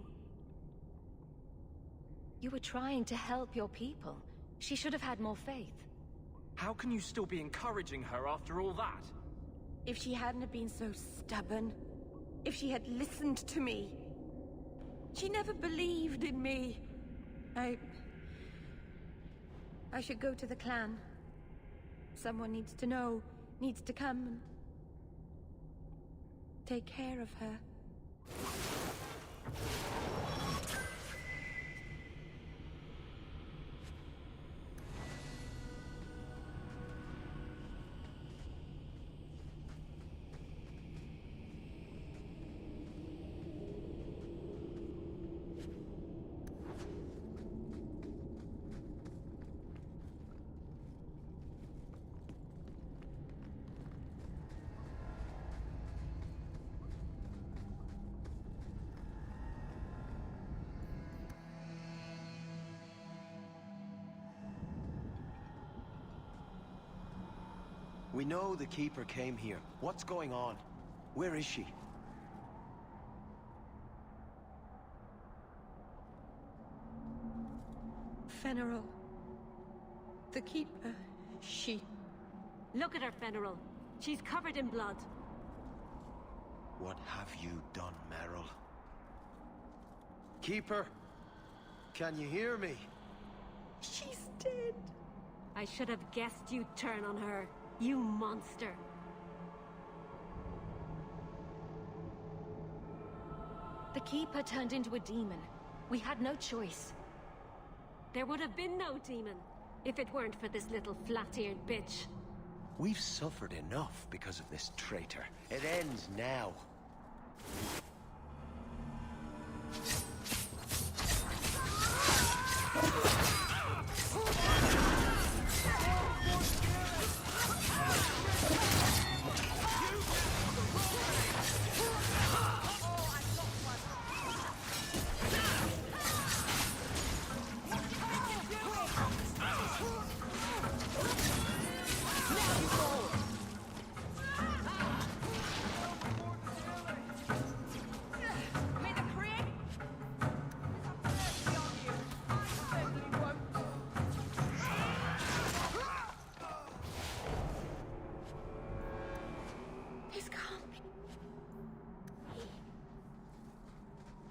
You were trying to help your people. She should have had more faith. How can you still be encouraging her after all that? If she hadn't have been so stubborn, if she had listened to me. She never believed in me. I should go to the clan. Someone needs to know, needs to come and take care of her. We know the Keeper came here. What's going on? Where is she? Fenrir. The Keeper. She... Look at her, Fenrir. She's covered in blood. What have you done, Meryl? Keeper? Can you hear me? She's dead. I should have guessed you'd turn on her. You monster. The Keeper turned into a demon. We had no choice. There would have been no demon if it weren't for this little flat-eared bitch. We've suffered enough because of this traitor. It ends now.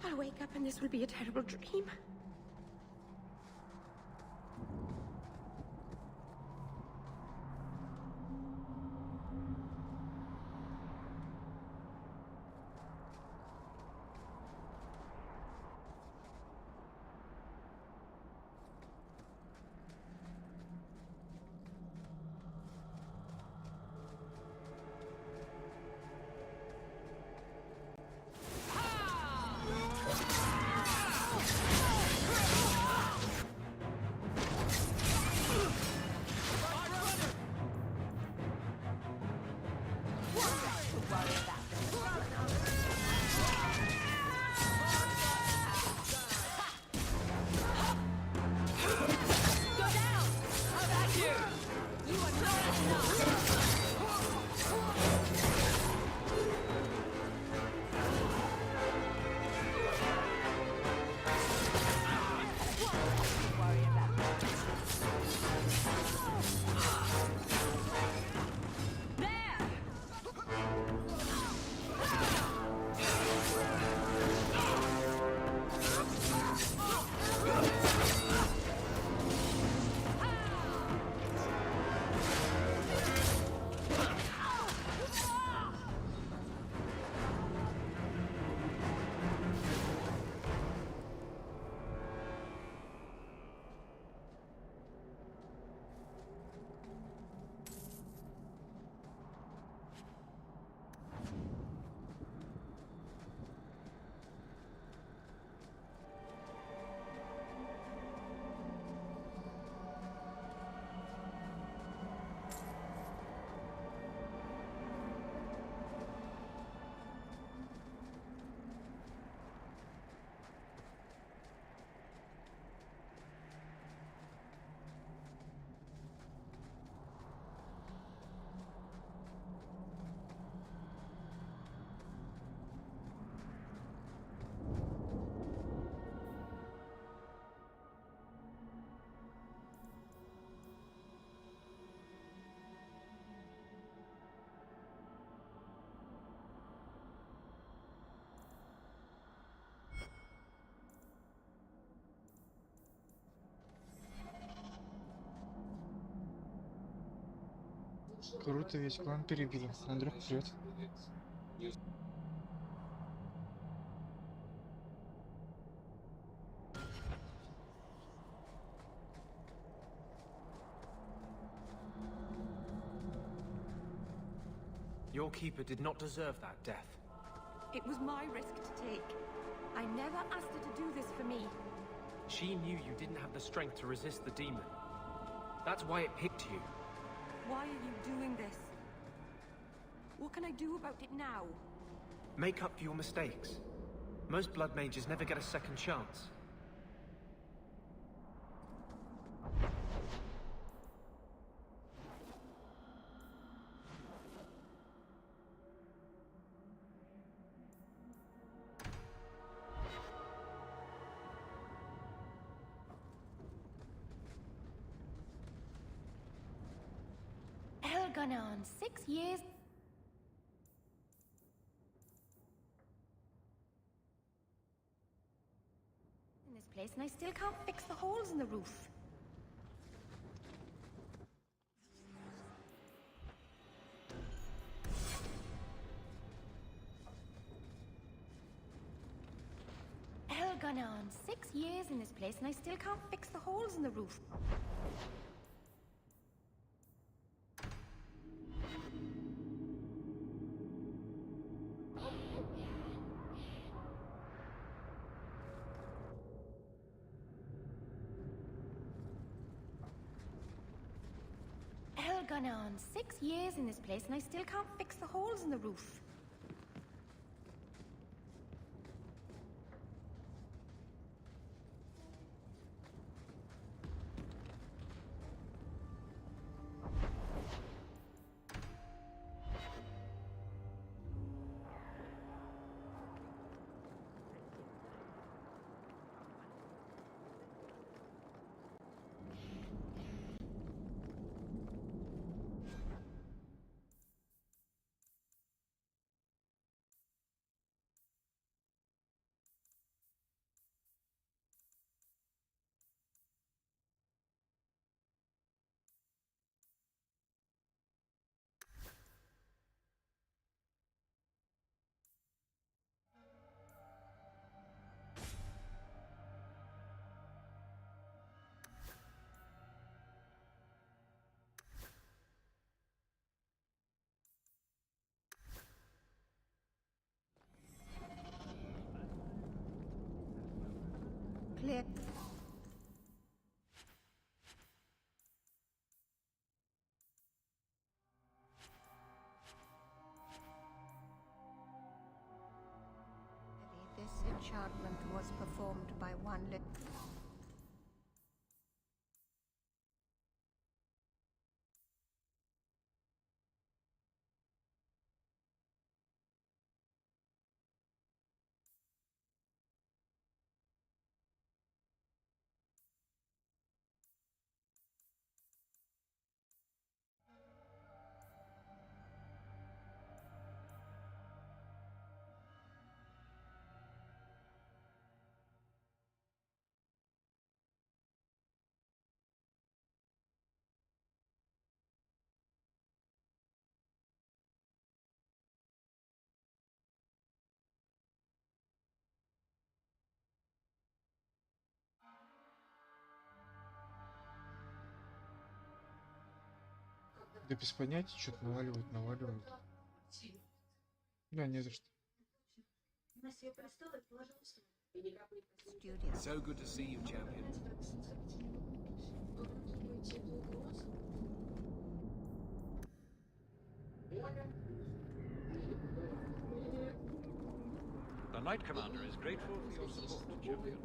I'll wake up and this will be a terrible dream. Круто, весь клан перебили. Андрюх, вперед. Your keeper did not deserve that death. It was my risk to take. I never asked her to do this for me. She knew you didn't have the strength to resist the demon. That's why it picked you. Why are you doing this? What can I do about it now? Make up for your mistakes. Most blood mages never get a second chance. Gone on 6 years. In this place, and I still can't fix the holes in the roof. Gone on 6 years in this place, and I still can't fix the holes in the roof. Gone on 6 years in this place, and I still can't fix the holes in the roof. Clear. This enchantment was performed by one little... Да без понятия, что-то наваливают. Да, не за что. So good to see you, champion. The Knight Commander is grateful for your support, champion.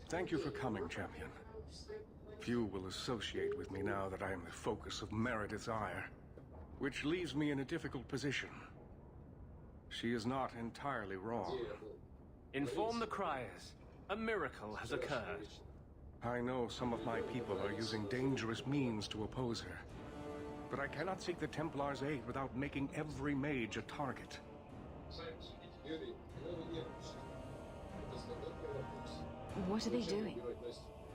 Thank you for coming, champion. Few will associate with me now that I am the focus of Meredith's ire, which leaves me in a difficult position. She is not entirely wrong. Inform the criers. A miracle has occurred. I know some of my people are using dangerous means to oppose her, but I cannot seek the Templars' aid without making every mage a target. What are they doing?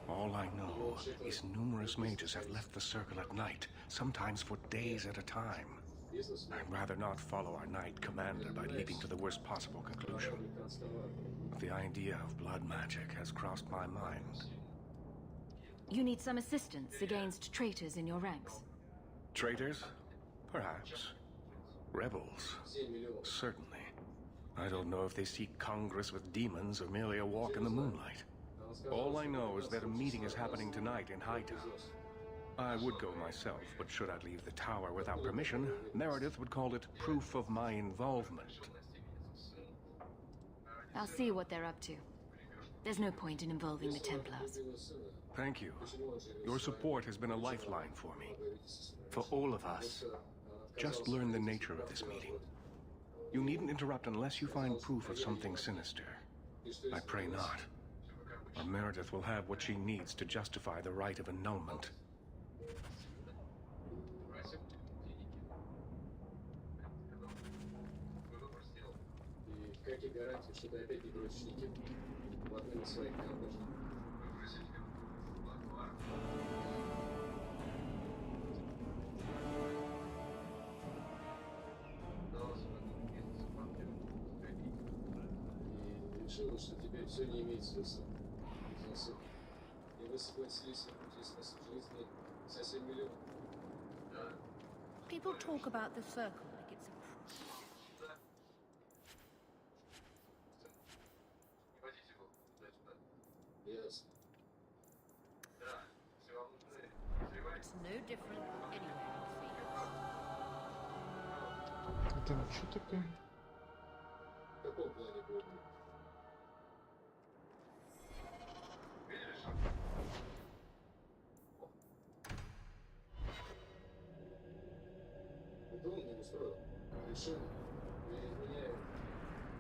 All I know is numerous mages have left the circle at night, sometimes for days at a time. I'd rather not follow our knight commander by leaping to the worst possible conclusion. But the idea of blood magic has crossed my mind. You need some assistance against traitors in your ranks. Traitors? Perhaps. Rebels? Certainly. I don't know if they seek congress with demons or merely a walk in the moonlight. All I know is that a meeting is happening tonight in Hightown. I would go myself, but should I leave the tower without permission, Meredith would call it proof of my involvement. I'll see what they're up to. There's no point in involving the Templars. Thank you. Your support has been a lifeline for me. For all of us. Just learn the nature of this meeting. You needn't interrupt unless you find proof of something sinister. I pray not. Or Meredith will have what she needs to justify the right of annulment. Решила, что теперь все не имеет смысла. И вы согласились вернуть из нас в жизни за 7 миллионов. People talk about the circle like it's a... Ясно. It's no different anywhere in Phoenix. А там что такое? В каком плане будет? Это он не устроил. Решил. Я изменяю.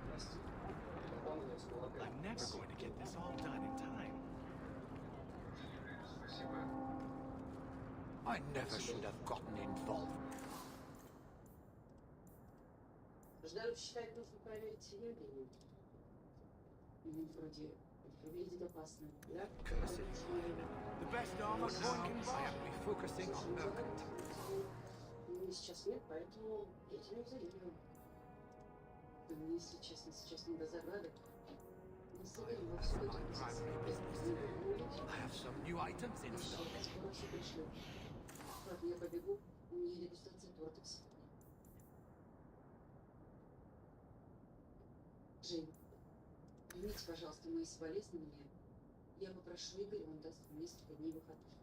Прости. Попал меня вспомогать. I'm never going to get this all done in time. I never should have gotten involved. Ждалов считает, нужно проверить Сергея. Вроде выглядит опасно, да? The best armor one can buy. I will be focusing on mercantile. Мне сейчас нет, поэтому я тебя изолирую. Но, если честно, сейчас не до загадок. Мы соберем во всю эту I have some new items in stock. Скоро все пришлю. Ладно, я побегу. У меня дегустация тортов сегодня. Жень, примите, пожалуйста, мои соболезнования. Я попрошу Игоря, он даст мне несколько дней выходных.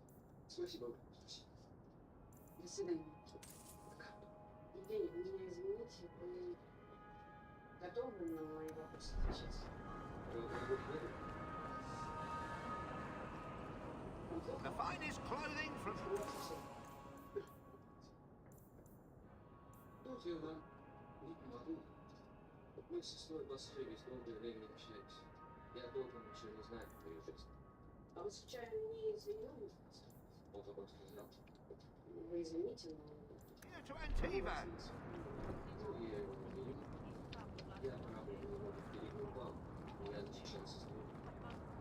Спасибо. Спасибо. До свидания. Евгений, вы меня извините, вы готовы на мои вопросы отвечать? The finest clothing from... Тут я вам не помогу. Мы с сестрой Басфеевой долгое время не общались. Я толком ничего не знаю про ее жизнь. А вы случайно не извинились? Он тобой сказал. Вы извините, но... To Antiva! Ну, я его не виню. Я поработал его в перегруппал, и я защищал сестру.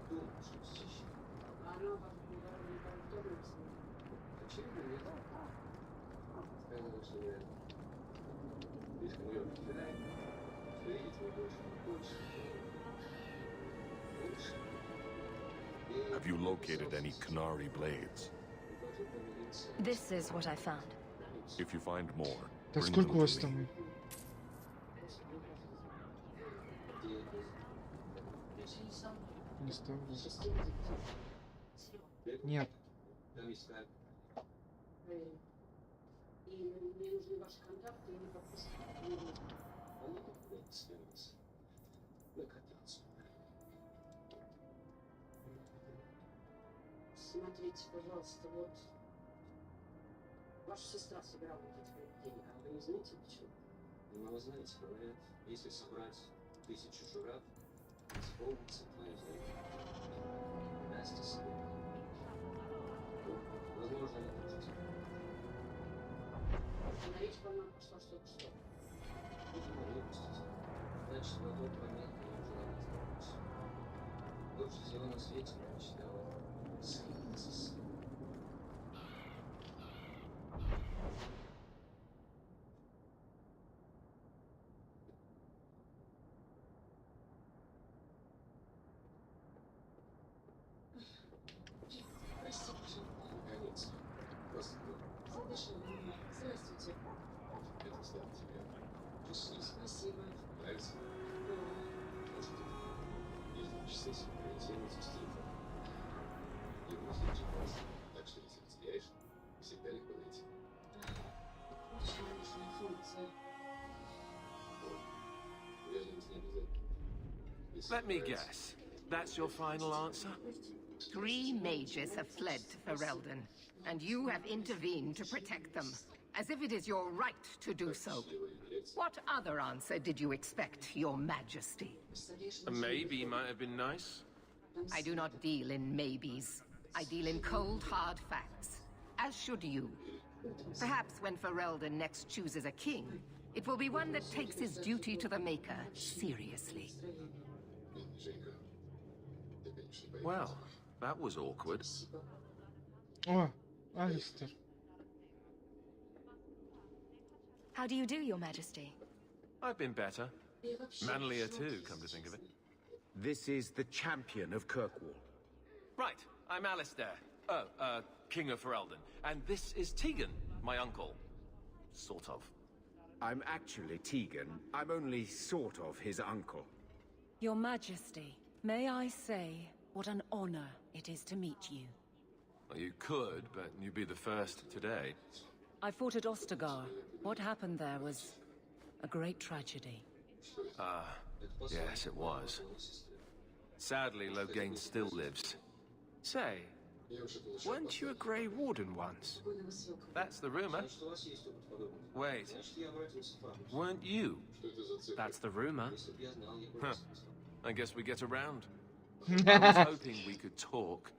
Думал, что защищал. А она вас не повторится? Очевидно, нет. Сказала, что я слишком ее разделяю, что видеть его больше не хочет. Больше. Have you located any Canary blades? This is what I found. If you find more, Да bring сколько у them вас to там? me. Не ставлю. Нет. И мне нужны ваши контакты или подписки. Смотрите, пожалуйста, вот ваша сестра собирала эти деньги, а вы не знаете почему? Ну, вы знаете, говорят, если собрать 1000 журат, исполнится твое здоровье. Настя себе. Возможно, не можете. На речь по нам пошла что-то. Видимо, выпустить. Значит, на тот момент я уже не остановлюсь. Лучше всего на свете прочитала. Союз. Прости, пожалуйста, наконец. Просто здравствуйте. Это Ставьте. Спасибо. Нравится? Может, часы синхронизируются с телефоном. Я просто GeForce, так что если потеряешь, всегда легко найти. Очень важная функция. Вежливость не обязательно. Let me guess. That's your final answer? 3 mages have fled to Ferelden, and you have intervened to protect them, as if it is your right to do so. What other answer did you expect, your majesty? A maybe might have been nice. I do not deal in maybes. I deal in cold, hard facts, as should you. Perhaps when Ferelden next chooses a king, it will be one that takes his duty to the Maker seriously. Well, that was awkward. О, Алистер. How do you do, your majesty? I've been better. Manlier too, come to think of it. This is the champion of Kirkwall. Right, I'm Alistair. King of Ferelden. And this is Tegan, my uncle. Sort of. I'm actually Tegan. I'm only sort of his uncle. Your Majesty, may I say what an honor it is to meet you. Well, you could, but you'd be the first today. I fought at Ostergar. What happened there was a great tragedy. Yes, it was. Sadly, Loghain still lives. Say, weren't you a Grey Warden once? That's the rumor. Wait, weren't you? That's the rumor. Huh. I guess we get around. I was hoping we could talk.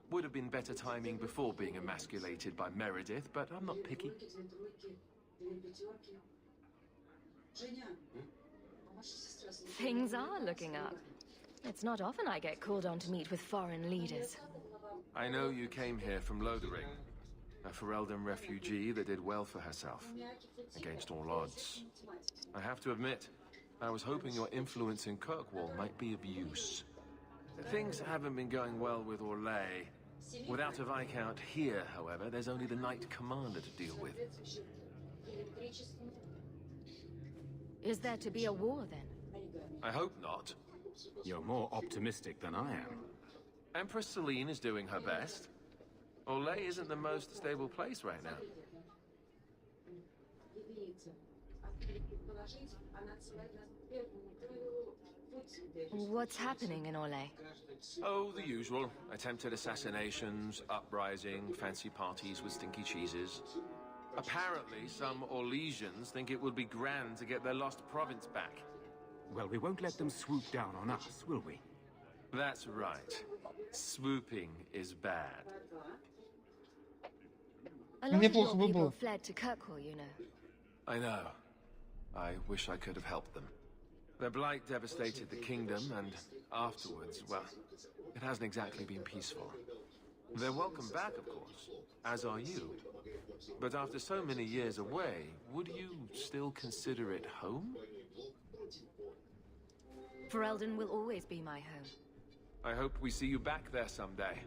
Would have been better timing before being emasculated by Meredith, but I'm not picky. Things are looking up. It's not often I get called on to meet with foreign leaders. I know you came here from Lodering, a Ferelden refugee that did well for herself, against all odds. I have to admit, I was hoping your influence in Kirkwall might be of use. Things haven't been going well with Orlais. Without a Viscount here, however, there's only the Knight Commander to deal with. Is there to be a war, then? I hope not. You're more optimistic than I am. Empress Celine is doing her best. Orlais isn't the most stable place right now. What's happening in Orlais? Oh, the usual. Attempted assassinations, uprising, fancy parties with stinky cheeses. Apparently, some Orlesians think it would be grand to get their lost province back. Well, we won't let them swoop down on us, will we? That's right. Swooping is bad. A lot of your people fled to Kirkwall, you know. I know. I wish I could have helped them. Their blight devastated the kingdom, and afterwards, well, it hasn't exactly been peaceful. They're welcome back, of course, as are you. But after so many years away, would you still consider it home? Ferelden will always be my home. I hope we see you back there someday.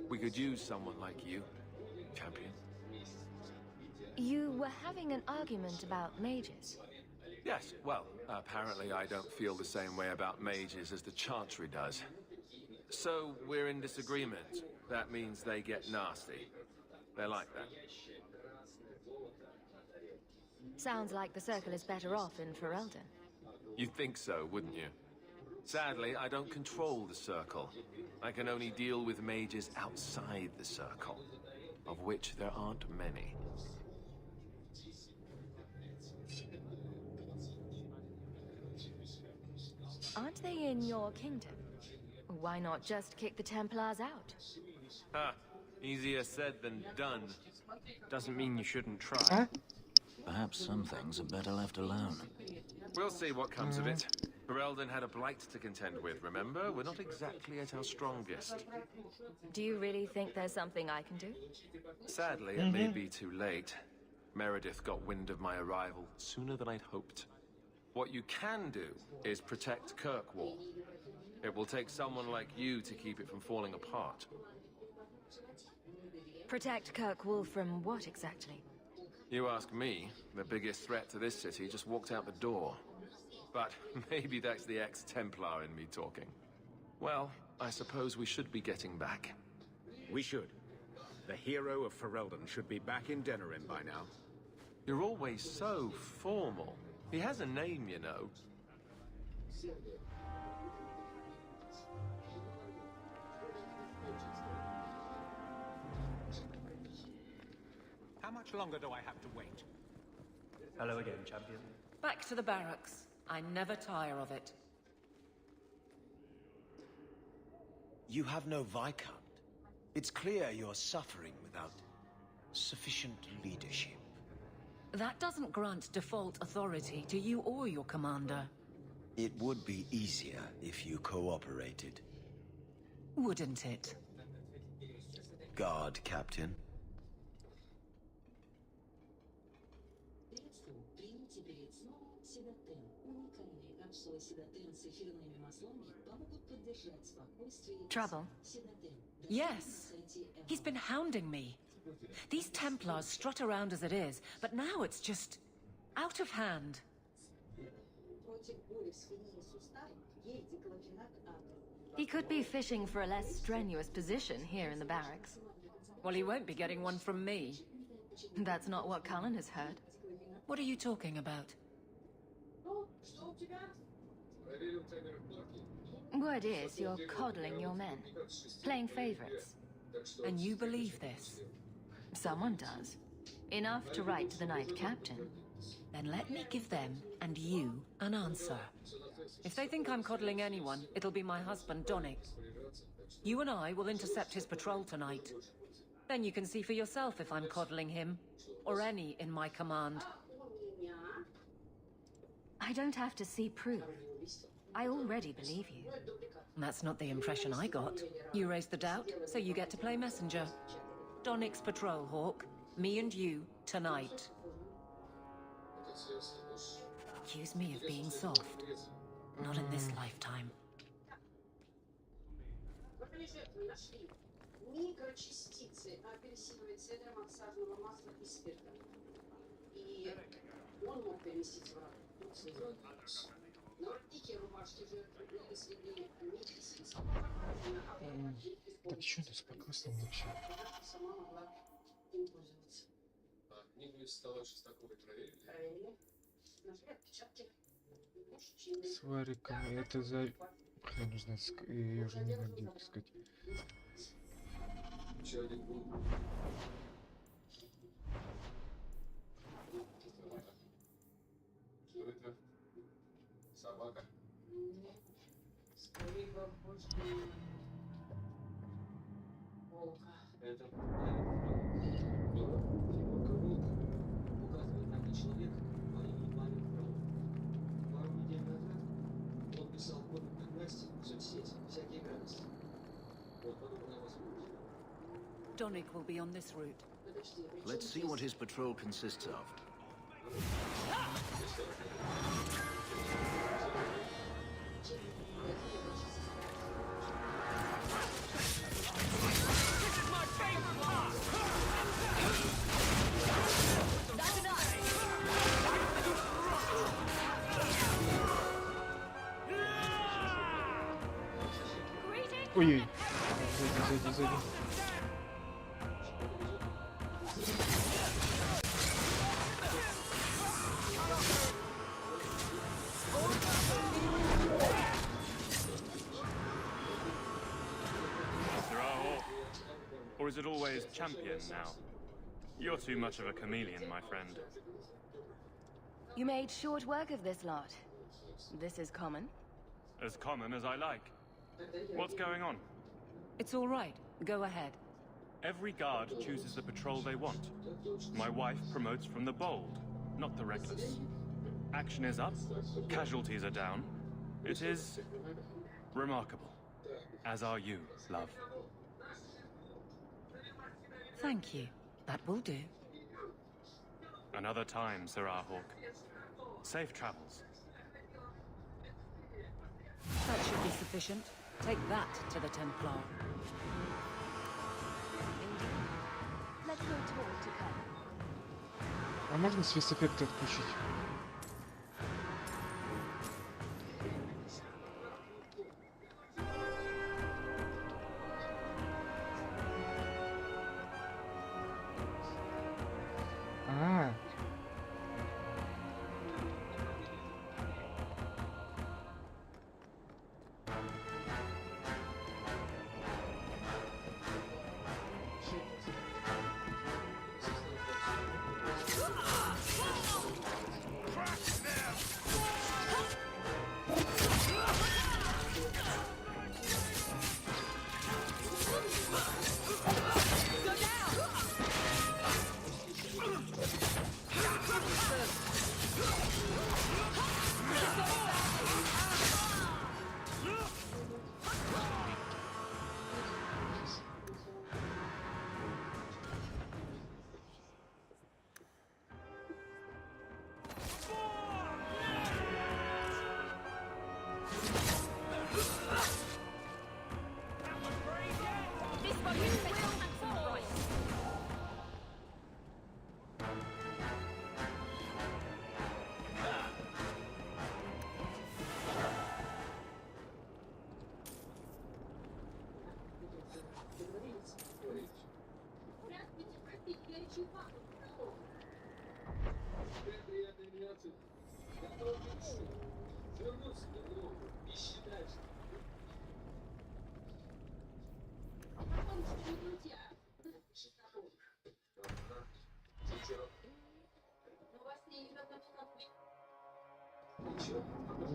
We could use someone like you, champion. You were having an argument about mages. Yes, well, apparently I don't feel the same way about mages as the Chantry does. So, we're in disagreement. That means they get nasty. They're like that. Sounds like the Circle is better off in Ferelden. You'd think so, wouldn't you? Sadly, I don't control the Circle. I can only deal with mages outside the Circle, of which there aren't many. Aren't they in your kingdom? Why not just kick the Templars out? Ha! Easier said than done. Doesn't mean you shouldn't try. Perhaps some things are better left alone. We'll see what comes of it. Ferelden had a blight to contend with, remember? We're not exactly at our strongest. Do you really think there's something I can do? Sadly, it may be too late. Meredith got wind of my arrival sooner than I'd hoped. What you can do is protect Kirkwall. It will take someone like you to keep it from falling apart. Protect Kirkwall from what exactly? You ask me, the biggest threat to this city just walked out the door. But maybe that's the ex-Templar in me talking. Well, I suppose we should be getting back. We should. The hero of Ferelden should be back in Denerim by now. You're always so formal. He has a name, you know. How much longer do I have to wait? Hello again, champion. Back to the barracks. I never tire of it. You have no Viscount. It's clear you're suffering without sufficient leadership. That doesn't grant default authority to you or your commander. It would be easier if you cooperated. Wouldn't it? Guard, Captain. Trouble? Yes. He's been hounding me. These Templars strut around as it is, but now it's just out of hand. He could be fishing for a less strenuous position here in the barracks. Well, he won't be getting one from me. That's not what Cullen has heard. What are you talking about? Word is you're coddling your men, playing favorites. And you believe this? Someone does. Enough to write to the Knight Captain. Then let me give them, and you, an answer. If they think I'm coddling anyone, it'll be my husband, Donnic. You and I will intercept his patrol tonight. Then you can see for yourself if I'm coddling him, or any in my command. I don't have to see proof. I already believe you. That's not the impression I got. You raised the doubt, so you get to play messenger. Donnic's patrol hawk, me and you, tonight. Accuse me of being soft. Not in this lifetime. Микрочастицы апельсиновой цедры массажного масла и спирта. И он мог переместить враг. На воротнике рубашки жертвы были следы медицинских. Так что это по красным вообще? Сама могла им пользоваться. Книгу из стола Шестаковой проверили? Проверили. Нашли отпечатки. С вариком. Это за... Я не знаю, я уже не знаю, где сказать. Еще один был. Что это? Собака? Скорее больше волка. Это фигурка волка. Указывает на мне человек по имени Марин Фрол. Пару недель назад он писал подпись власти в соцсети, всякие гадости. Вот подобная возможность. Donnic will be on this route. Let's see what his patrol consists of. Ой-ой. Сзади. Or is it always champion now? You're too much of a chameleon, my friend. You made short work of this lot. This is common. As common as I like. What's going on? It's all right. Go ahead. Every guard chooses the patrol they want. My wife promotes from the bold, not the reckless. Action is up, casualties are down. It is remarkable, as are you, love. Thank you. That will do. Another time, Sir Hawk. Safe travels. That should be sufficient. Take that to the Templar. Let's go talk to Colonel. А можно спецэффекты отключить?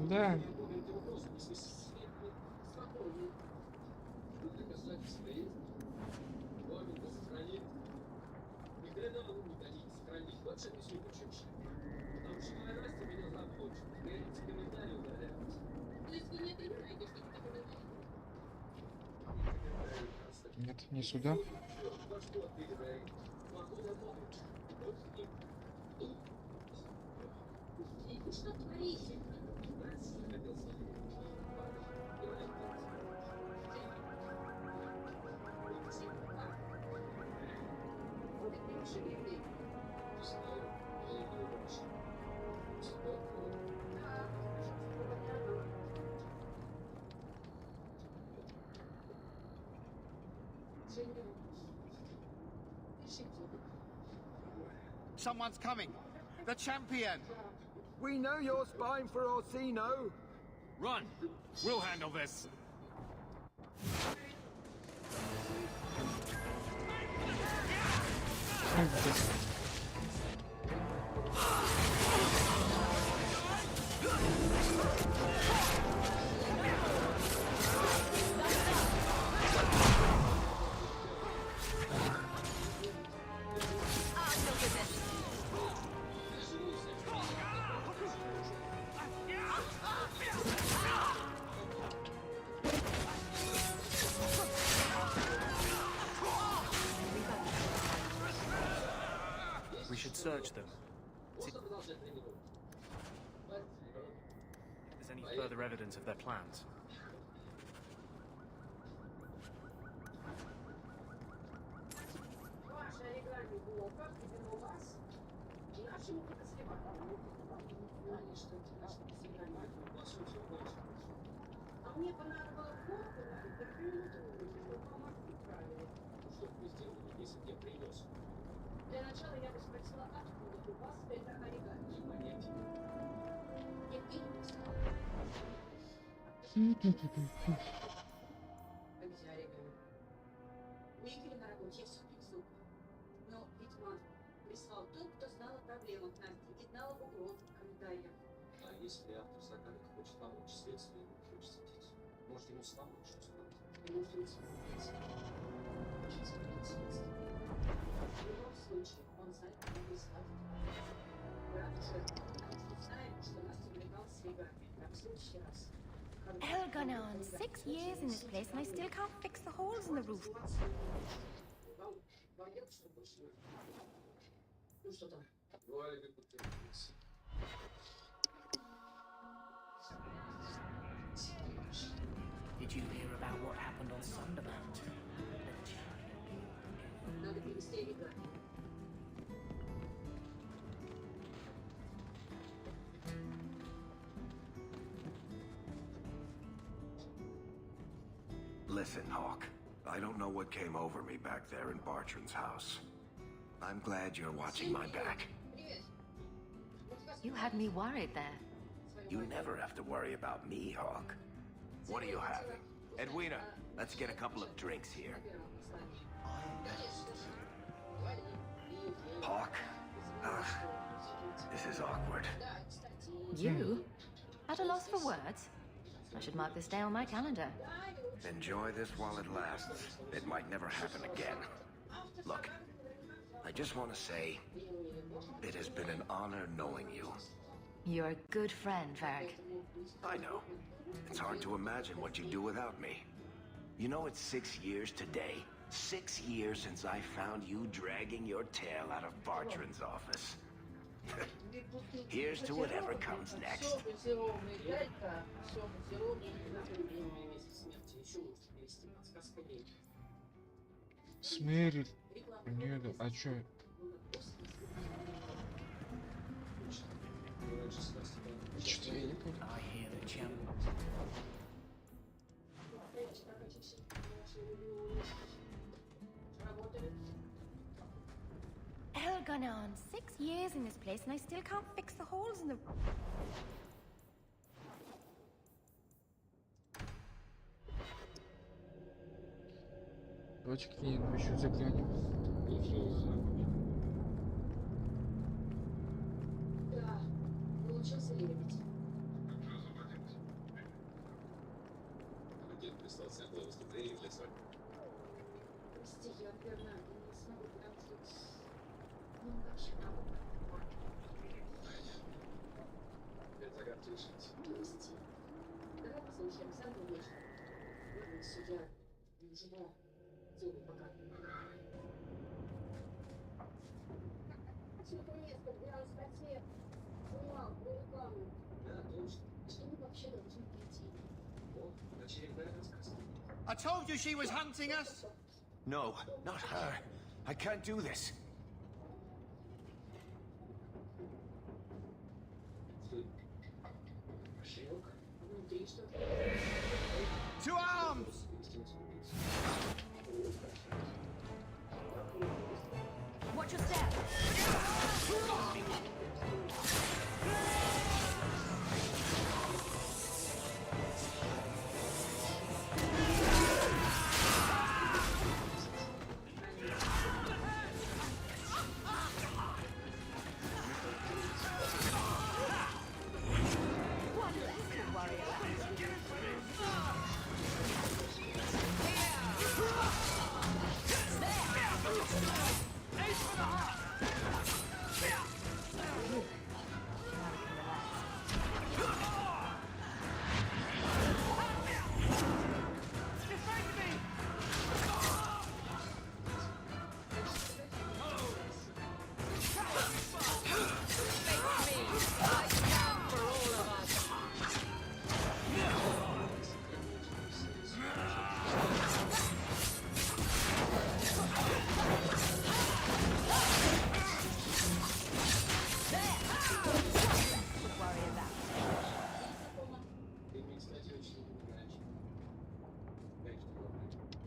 Да. Нет, не сюда. Что творите? Someone's coming. The champion. We know you're spying for Orsino. Run. We'll handle this. We should search them. See if there's any further evidence of their plans. Мне понадобилось кофе, так минуту вы помогли правильно. Что бы сделали, если бы я принес? Для начала я бы спросила, откуда у вас это оригами? Не понятия. Я переписала. А где оригами? У Игоря на работе я все фиксую. Но ведьмак прислал тот, кто знал о проблемах Насти и знал об угрозах комментариях. А если автор заказа хочет помочь следствию, хочется дети? Может, ему самому что сказать? Может, ему самому хочется видеть следствие. В любом случае, он знает, как его искать. Брат уже знает, что Настя увлекалась с играми. Так, в следующий раз. Hell gone on 6 years in this place and I still can't fix the holes in the roof. Ну что там? Did you hear about what happened on Sundermount? Надо перевести игры. Listen, Hawk. I don't know what came over me back there in Bartran's house. I'm glad you're watching my back. You had me worried there. You never have to worry about me, Hawk. What are you having? Edwina, let's get a couple of drinks here. Hawk? This is awkward. You? At a loss for words? I should mark this day on my calendar. Enjoy this while it lasts. It might never happen again. Look, I just want to say, it has been an honor knowing you. You're a good friend, Varg. I know. It's hard to imagine what you do without me. You know, it's 6 years today. 6 years since I found you dragging your tail out of Bartran's office. Here's to whatever comes next. Смерит. Нет, а чё? Что-то я не понял. I hear the champ. Hell gone on 6 years in this place and I still can't fix the holes in the... Давайте какие-нибудь еще заглянем. Да, получился лебедь. Прости, я верно не смогу, потому что... Ну, вообще, Прости. Давай послушаем самый вечер. Ладно, судья. Ничего. Зовут пока. Все это место, где он спасет. Финал, рекламу. Да, точно. Что мы вообще должны прийти? Вот, очередная рассказ. I told you she was hunting us! No, not her. I can't do this. To arms! Watch your step!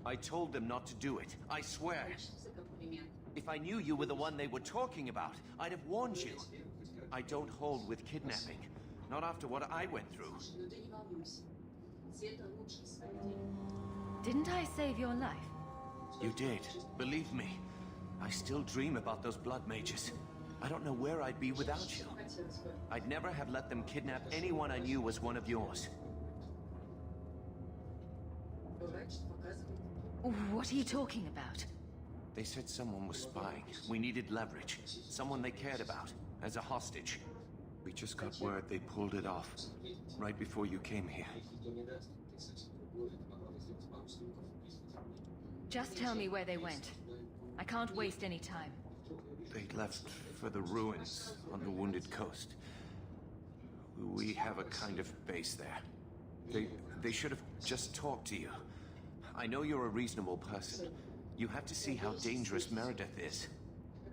I told them not to do it. I swear. If I knew you were the one they were talking about, I'd have warned you. I don't hold with kidnapping. Not after what I went through. Didn't I save your life? You did. Believe me. I still dream about those blood mages. I don't know where I'd be without you. I'd never have let them kidnap anyone I knew was one of yours. What are you talking about? They said someone was spying. We needed leverage. Someone they cared about. As a hostage. We just got word they pulled it off, right before you came here. Just tell me where they went. I can't waste any time. They left for the ruins on the Wounded Coast. We have a kind of base there. They should have just talked to you. I know you're a reasonable person. You have to see how dangerous Meredith is.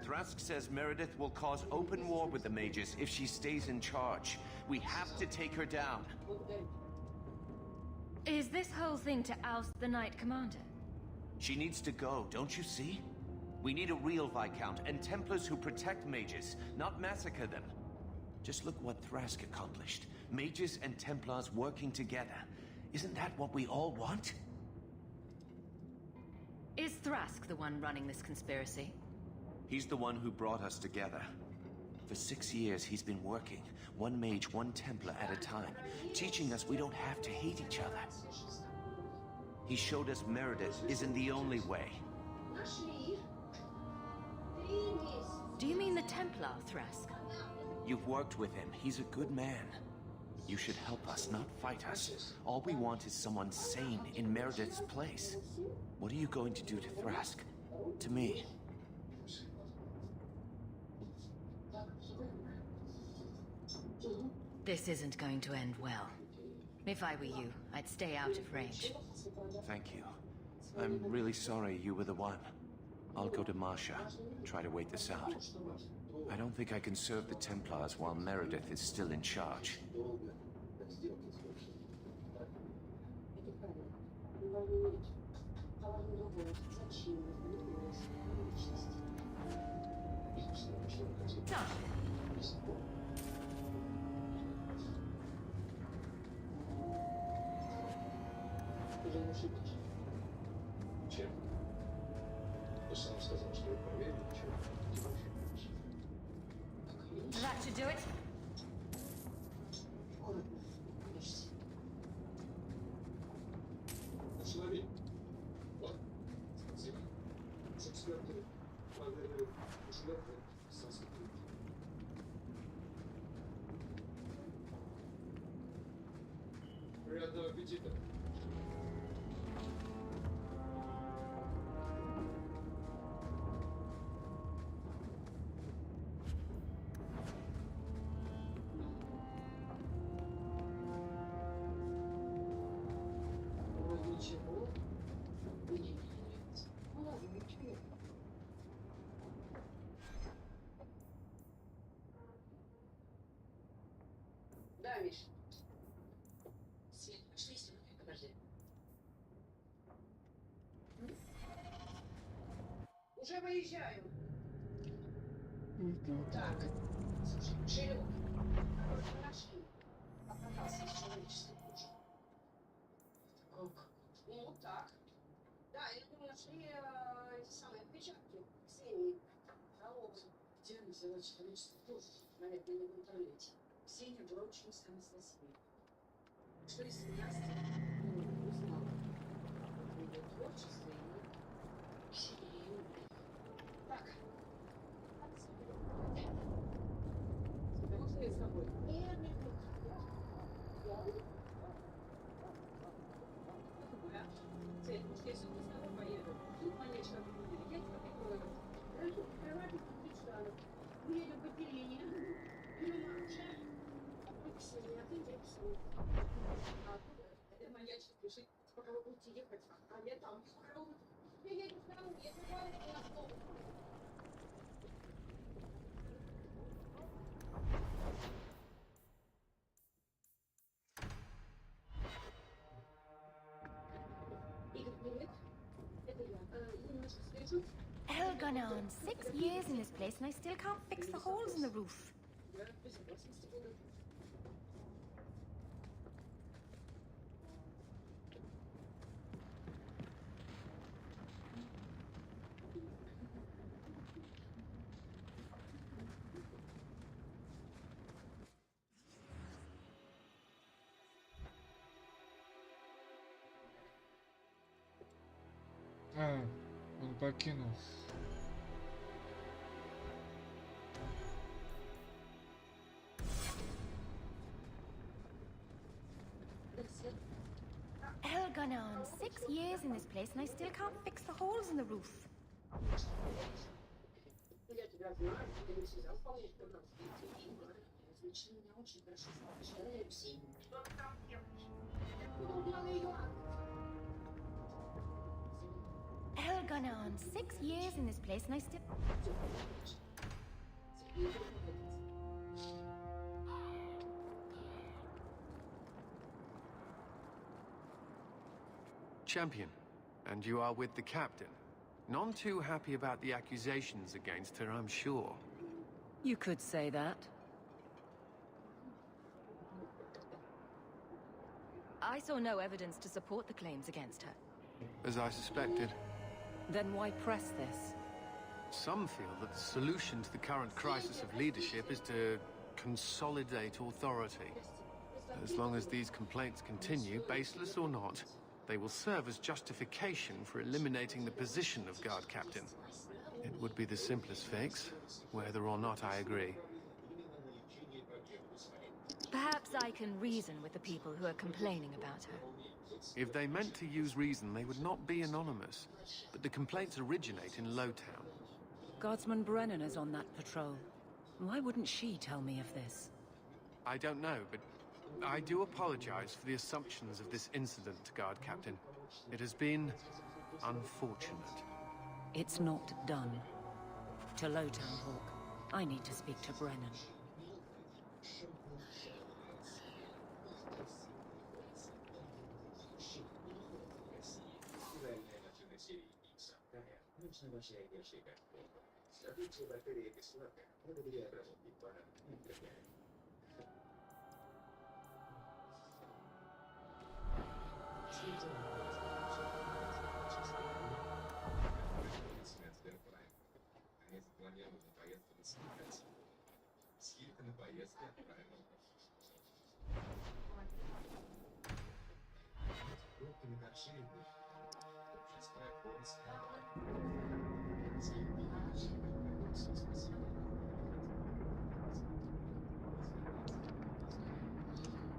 Thrask says Meredith will cause open war with the mages if she stays in charge. We have to take her down. Is this whole thing to oust the Knight Commander? She needs to go, don't you see? We need a real Viscount and Templars who protect mages, not massacre them. Just look what Thrask accomplished. Mages and Templars working together. Isn't that what we all want? Is Thrask the one running this conspiracy? He's the one who brought us together. For 6 years, he's been working, one mage, one Templar at a time, teaching us we don't have to hate each other. He showed us Meredith isn't the only way. Do you mean the Templar, Thrask? You've worked with him. He's a good man. You should help us, not fight us. All we want is someone sane in Meredith's place. What are you going to do to Thrask? To me? This isn't going to end well. If I were you, I'd stay out of range. Thank you. I'm really sorry you were the one. I'll go to Marsha, try to wait this out. I don't think I can serve the Templars while Meredith is still in charge. Чем? Ты сам сказал, что вы проверили, чем ты ошибаешься. That should do it. Установи. Вот. Спасибо. Эксперты проверили шлепы со скрипом. Приятного аппетита. Да, Миш. Свет, пошли с ним, подожди. Уже выезжаю. Так, слушай, кошелек. Хороший. Покатался из человеческой кожи. Ну, так. Да, и мы нашли эти самые отпечатки Ксении. Залогы. Где она взяла человеческую кожу? Наверное, не в интернете. Ксения была ученица Анастасии. Что если Настя узнала про ее творчество и Ксения ее убила? Так. Зовут ли с тобой? Нет, нет, нет. Цель, может, я сегодня с тобой поеду? Тут манечка будет. Я тебя прикрою. Хорошо, прикрывайте, мечтала. Мы едем в отделение. Ксения, ты где Ксения? А это маньячка спешит, пока вы будете ехать, а я там. Я еду в дорогу, я бываю на автобус. Игорь, привет. Это я. Немножко свежу. Elgonon, 6 years in this place and I still can't fix the holes in the roof. Я в безопасности буду. А, он покинул. gone on 6 years in this place and I still can't fix the holes in the roof. Я тебя знаю, ты не всегда вполне канадские игры. Различные меня очень хорошо знают. Что ты там делаешь? Откуда узнала ее Hell gone on 6 years in this place and I still... Champion, and you are with the captain. None too happy about the accusations against her, I'm sure. You could say that. I saw no evidence to support the claims against her. As I suspected. Then why press this? Some feel that the solution to the current crisis of leadership is to consolidate authority. As long as these complaints continue, baseless or not, they will serve as justification for eliminating the position of guard captain. It would be the simplest fix, whether or not I agree. Perhaps I can reason with the people who are complaining about her. If they meant to use reason, they would not be anonymous. But the complaints originate in Lowtown. Guardsman Brennan is on that patrol. Why wouldn't she tell me of this? I don't know, but I do apologize for the assumptions of this incident, Guard Captain. It has been unfortunate. It's not done. To Lowtown, Hawk. I need to speak to Brennan.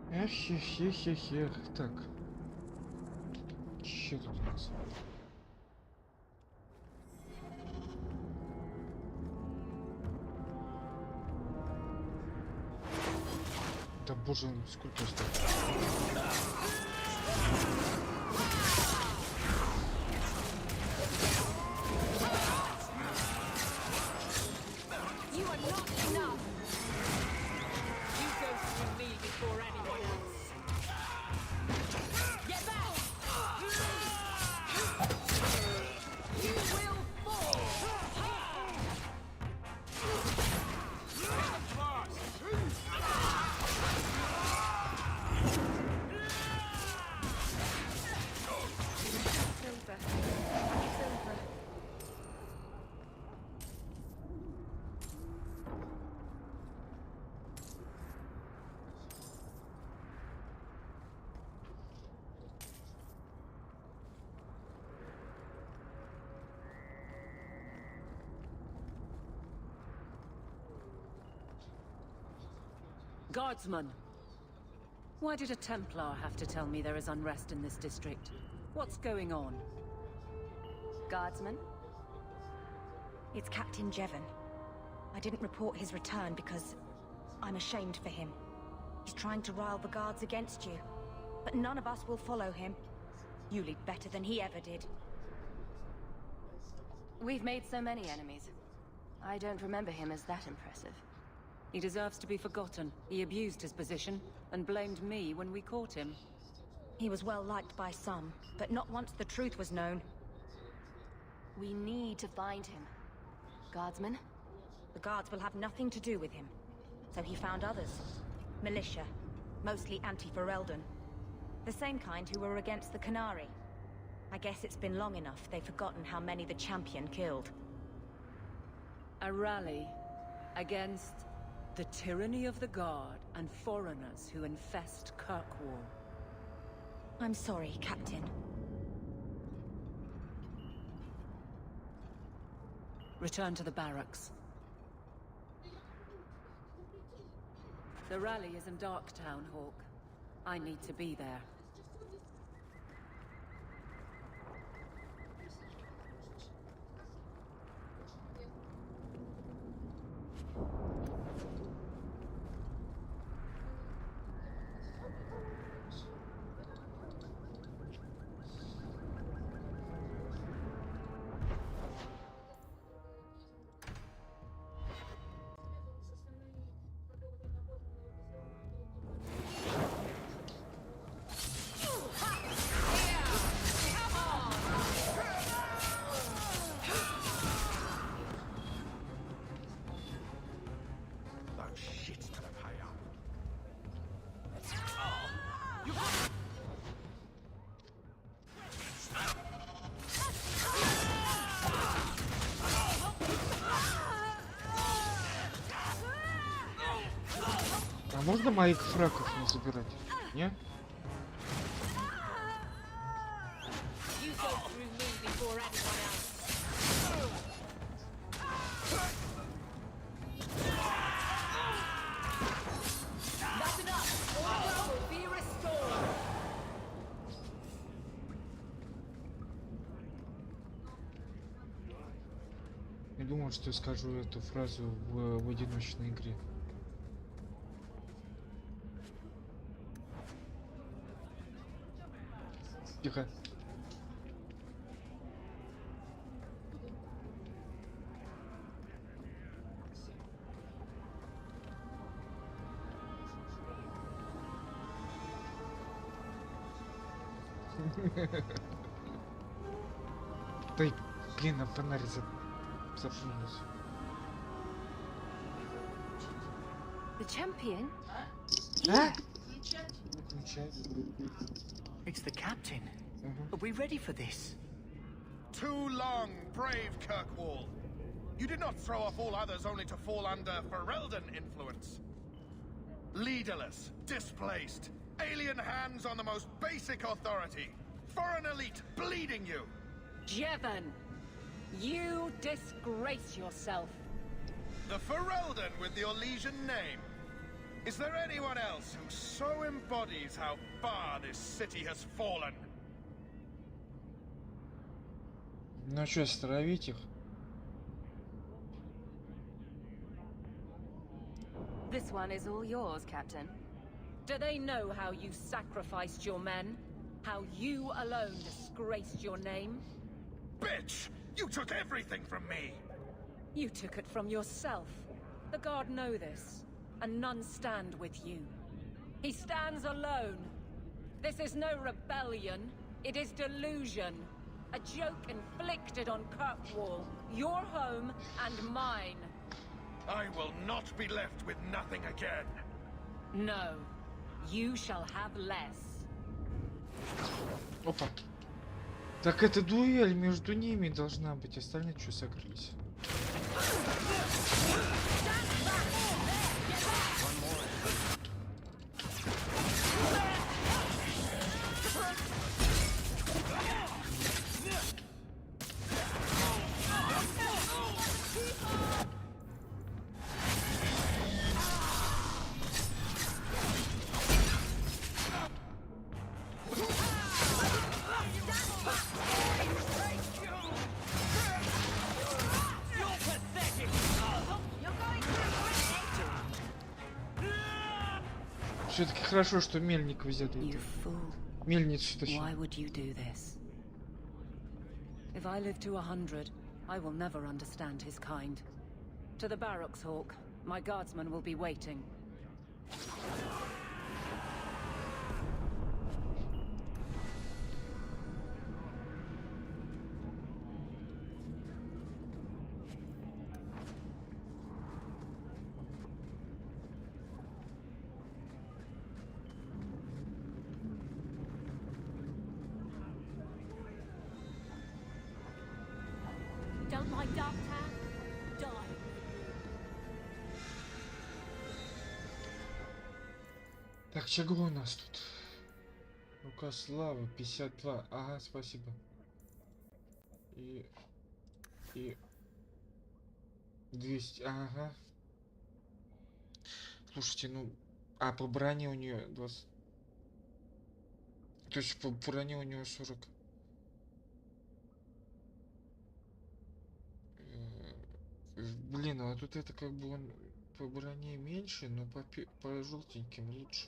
Эх. Так. Что тут у нас? Да боже, сколько осталось? Guardsman! Why did a Templar have to tell me there is unrest in this district? What's going on? Guardsman? It's Captain Jevon. I didn't report his return because I'm ashamed for him. He's trying to rile the guards against you. But none of us will follow him. You lead better than he ever did. We've made so many enemies. I don't remember him as that impressive. He deserves to be forgotten. He abused his position and blamed me when we caught him. He was well liked by some, but not once the truth was known. We need to find him. Guardsman? The guards will have nothing to do with him. So he found others. Militia. Mostly anti-Ferelden. The same kind who were against the Canary. I guess it's been long enough they've forgotten how many the champion killed. A rally against the tyranny of the Guard and foreigners who infest Kirkwall. I'm sorry, Captain. Return to the barracks. The rally is in Darktown, Hawk. I need to be there. А можно моих фраков не забирать? Не? Не думал, что я скажу эту фразу в одиночной игре. Тихо. Дай, блин, на фонарь запнулся. The champion? А? It's the captain. Are we ready for this? Too long, brave Kirkwall. You did not throw off all others only to fall under Ferelden influence. Leaderless, displaced, alien hands on the most basic authority. Foreign elite bleeding you. Jevon, you disgrace yourself. The Ferelden with the Orlesian name. Is there anyone else who so embodies how far this city has fallen? Ну что, стравить их? This one is all yours, Captain. Do they know how you sacrificed your men? How you alone disgraced your name? Bitch! You took everything from me! You took it from yourself. The Guard know this, and none stand with you. He stands alone. This is no rebellion, it is delusion. A joke inflicted on Kirkwall, your home and mine. I will not be left with nothing again. No, you shall have less. Опа. Так это дуэль между ними должна быть, остальные что согрелись? Все-таки хорошо, что мельник взяли. Мельницу точнее. Why would you do this? If I live to 100, I will never understand his kind. To the barracks, Hawk. My guardsmen will be waiting. Don't like Doctor? Die. Так, чего у нас тут? Рука славы 52. Ага, спасибо. И 200. Ага. Слушайте, ну, а по броне у нее 20. То есть по броне у нее 40. Блин, а тут это как бы он по броне меньше, но по желтеньким лучше.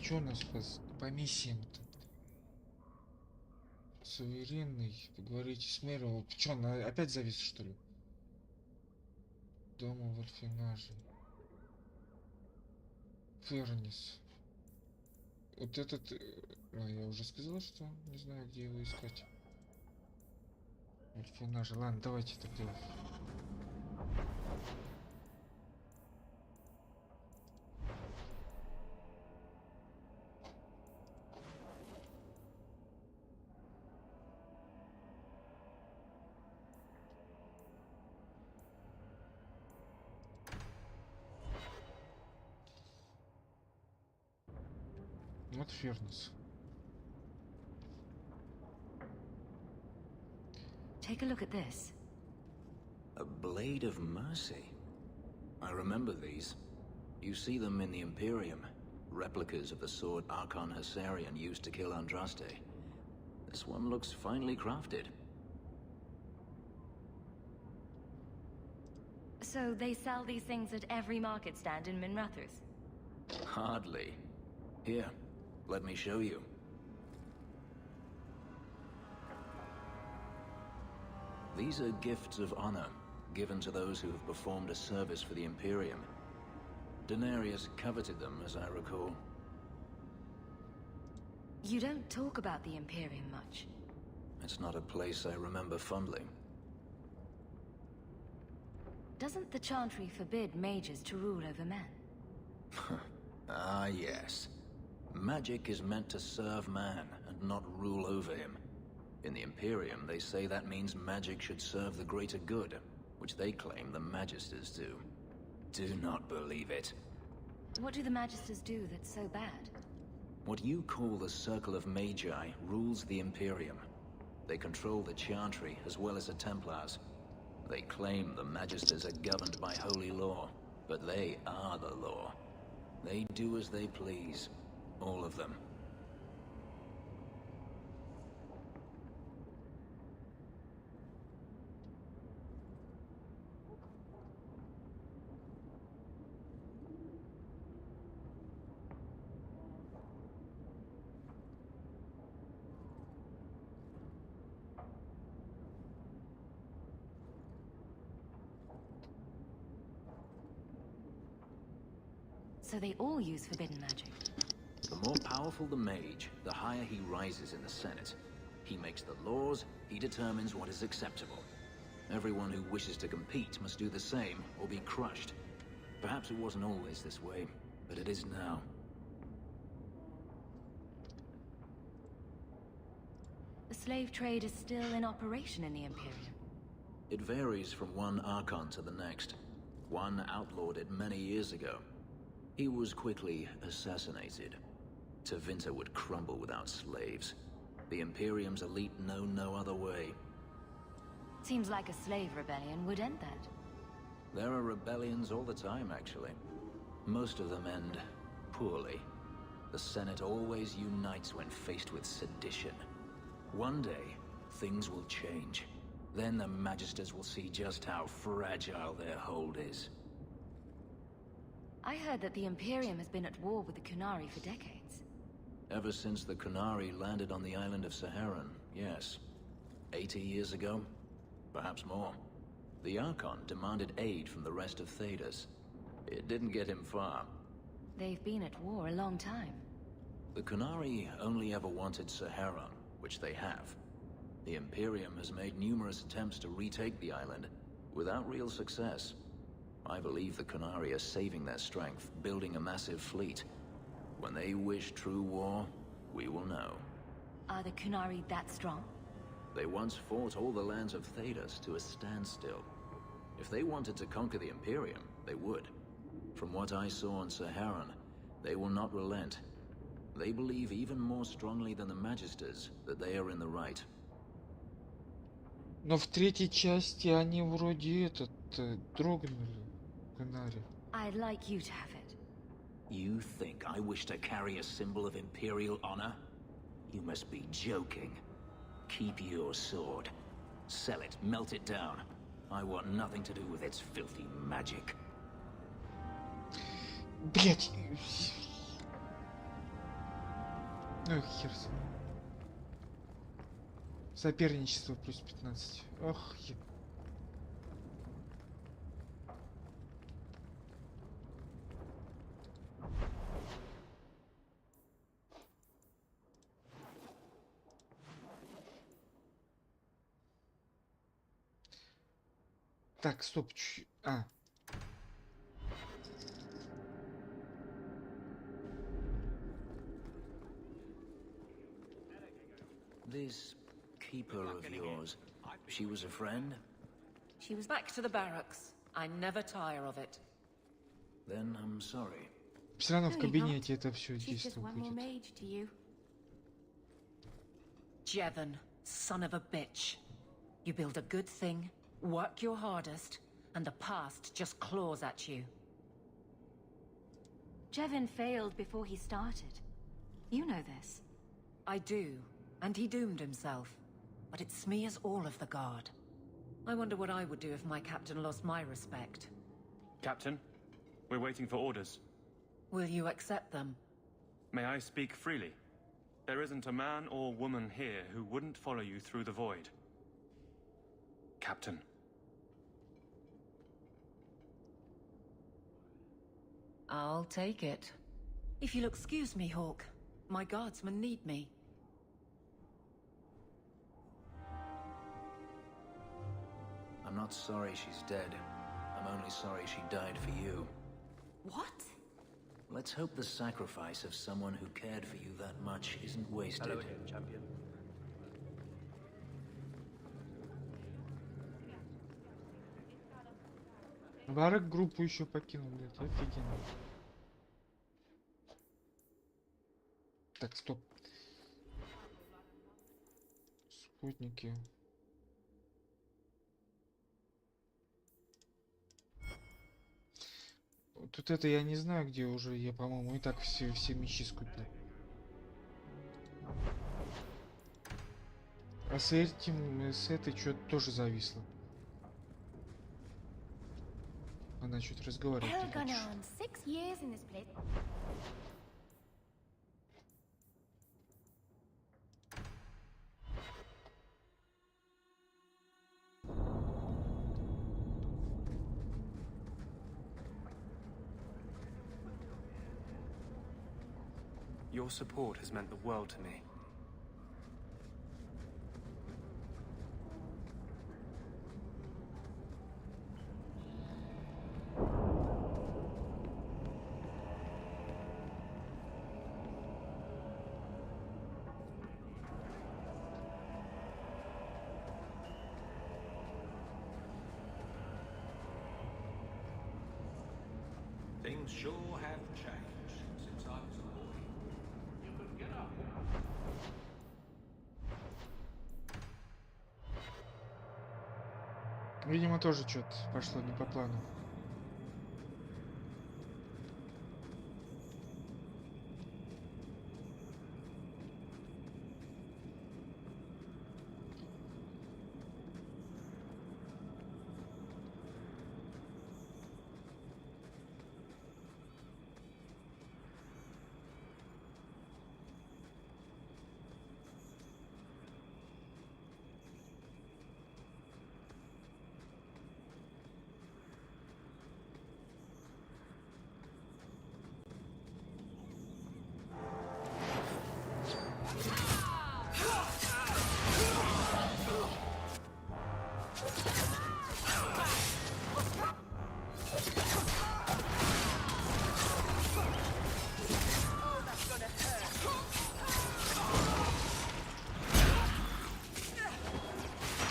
Что у нас по миссиям-то? Суверенный, поговорите с мэром. Что, она опять завис, что ли? Дома в Альфинаже. Фернис. Вот этот... я уже сказал, что не знаю, где его искать. Альфинаже. Ладно, давайте тогда. Вот Фернис. Take a look at this. A blade of mercy. I remember these. You see them in the Imperium. Replicas of the sword Archon Hessarian used to kill Andraste. This one looks finely crafted. So they sell these things at every market stand in Minrathous? Hardly. Here, let me show you. These are gifts of honor, given to those who have performed a service for the Imperium. Denarius coveted them, as I recall. You don't talk about the Imperium much. It's not a place I remember fondly. Doesn't the Chantry forbid mages to rule over men? Ah, yes. Magic is meant to serve man and not rule over him. In the Imperium, they say that means magic should serve the greater good, which they claim the Magisters do. Do not believe it. What do the Magisters do that's so bad? What you call the Circle of Magi rules the Imperium. They control the Chantry as well as the Templars. They claim the Magisters are governed by holy law, but they are the law. They do as they please. All of them. So they all use forbidden magic? The more powerful the mage, the higher he rises in the Senate. He makes the laws, he determines what is acceptable. Everyone who wishes to compete must do the same, or be crushed. Perhaps it wasn't always this way, but it is now. The slave trade is still in operation in the Imperium? It varies from one Archon to the next. One outlawed it many years ago. He was quickly assassinated. Tevinter would crumble without slaves. The Imperium's elite know no other way. Seems like a slave rebellion would end that. There are rebellions all the time, actually. Most of them end poorly. The Senate always unites when faced with sedition. One day, things will change. Then the Magisters will see just how fragile their hold is. I heard that the Imperium has been at war with the Qunari for decades. Ever since the Qunari landed on the island of Saharan, yes. 80 years ago? Perhaps more. The Archon demanded aid from the rest of Thedas. It didn't get him far. They've been at war a long time. The Qunari only ever wanted Saharan, which they have. The Imperium has made numerous attempts to retake the island, without real success. I believe the Qunari are saving their strength, building a massive fleet. When they wish true war, we will know. Are the Qunari that strong? They once fought all the lands of Thedas to a standstill. If they wanted to conquer the Imperium, they would. From what I saw on Saharan, they will not relent. They believe even more strongly than the Magisters that they are in the right. Но в третьей части они вроде дрогнули в канале. I'd like you to have it. You think I wish to carry a symbol of Imperial honor? You must be joking. Keep your sword. Sell it, melt it down. I want nothing to do with its filthy magic. Блять. Ну хер с ним. Соперничество плюс 15. Ох, я... Так, стоп, This keeper of yours, she was a friend? She was back to the barracks. I never tire of it. Then I'm sorry. Все равно в кабинете это все действовать будет. Jevon, son of a bitch. You build a good thing, work your hardest, and the past just claws at you. Jevon failed before he started. You know this. I do, and he doomed himself. But it smears all of the guard. I wonder what I would do if my captain lost my respect. Captain, we're waiting for orders. Will you accept them? May I speak freely? There isn't a man or woman here who wouldn't follow you through the void. Captain. I'll take it. If you'll excuse me, Hawk. My guardsmen need me. I'm not sorry she's dead. I'm only sorry she died for you. What? Let's hope the sacrifice of someone who cared for you that much isn't wasted. Hello again, champion. Варок группу еще покинул, блядь, офигенно. Так, стоп. Спутники. Тут это я не знаю, где уже. Я, по-моему, и так все мечи скупил. А с этим, с этой что-то тоже зависло. Она что-то разговаривает. Your support has meant the world to me. Things sure have changed since I was a boy. You could get up. Видимо, тоже что-то пошло не по плану.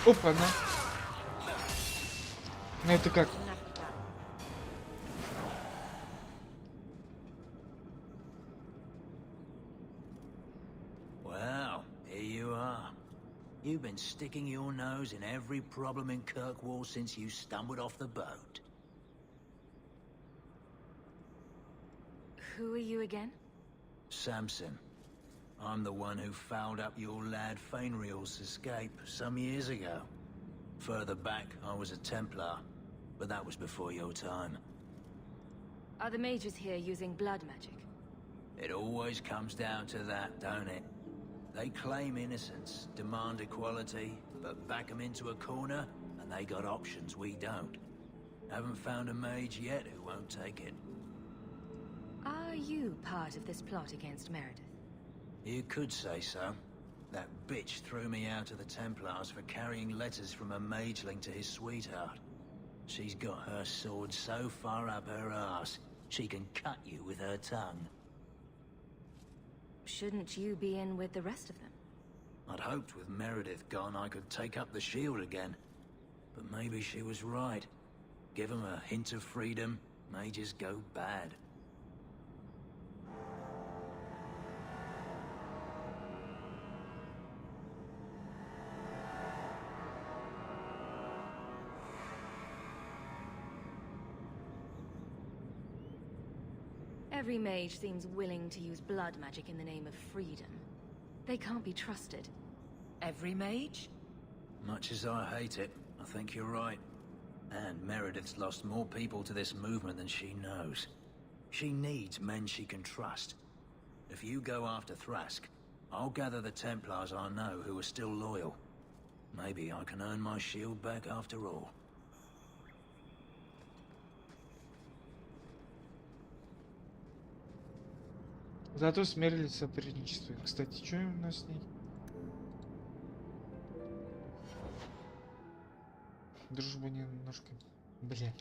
Опа, на. Ну это как? Well, here you are. You've been sticking your nose in every problem in Kirkwall since you stumbled off the boat. Who are you again? Samson. I'm the one who fouled up your lad Fainriel's escape some years ago. Further back, I was a Templar, but that was before your time. Are the mages here using blood magic? It always comes down to that, don't it? They claim innocence, demand equality, but back them into a corner, and they got options we don't. Haven't found a mage yet who won't take it. Are you part of this plot against Meredith? You could say so. That bitch threw me out of the Templars for carrying letters from a mageling to his sweetheart. She's got her sword so far up her arse, she can cut you with her tongue. Shouldn't you be in with the rest of them? I'd hoped with Meredith gone I could take up the shield again. But maybe she was right. Give them a hint of freedom, mages go bad. Every mage seems willing to use blood magic in the name of freedom. They can't be trusted. Every mage? Much as I hate it, I think you're right. And Meredith's lost more people to this movement than she knows. She needs men she can trust. If you go after Thrask, I'll gather the Templars I know who are still loyal. Maybe I can earn my shield back after all. Зато смерили соперничество. Кстати, что у нас с ней? Дружба немножко... Бля.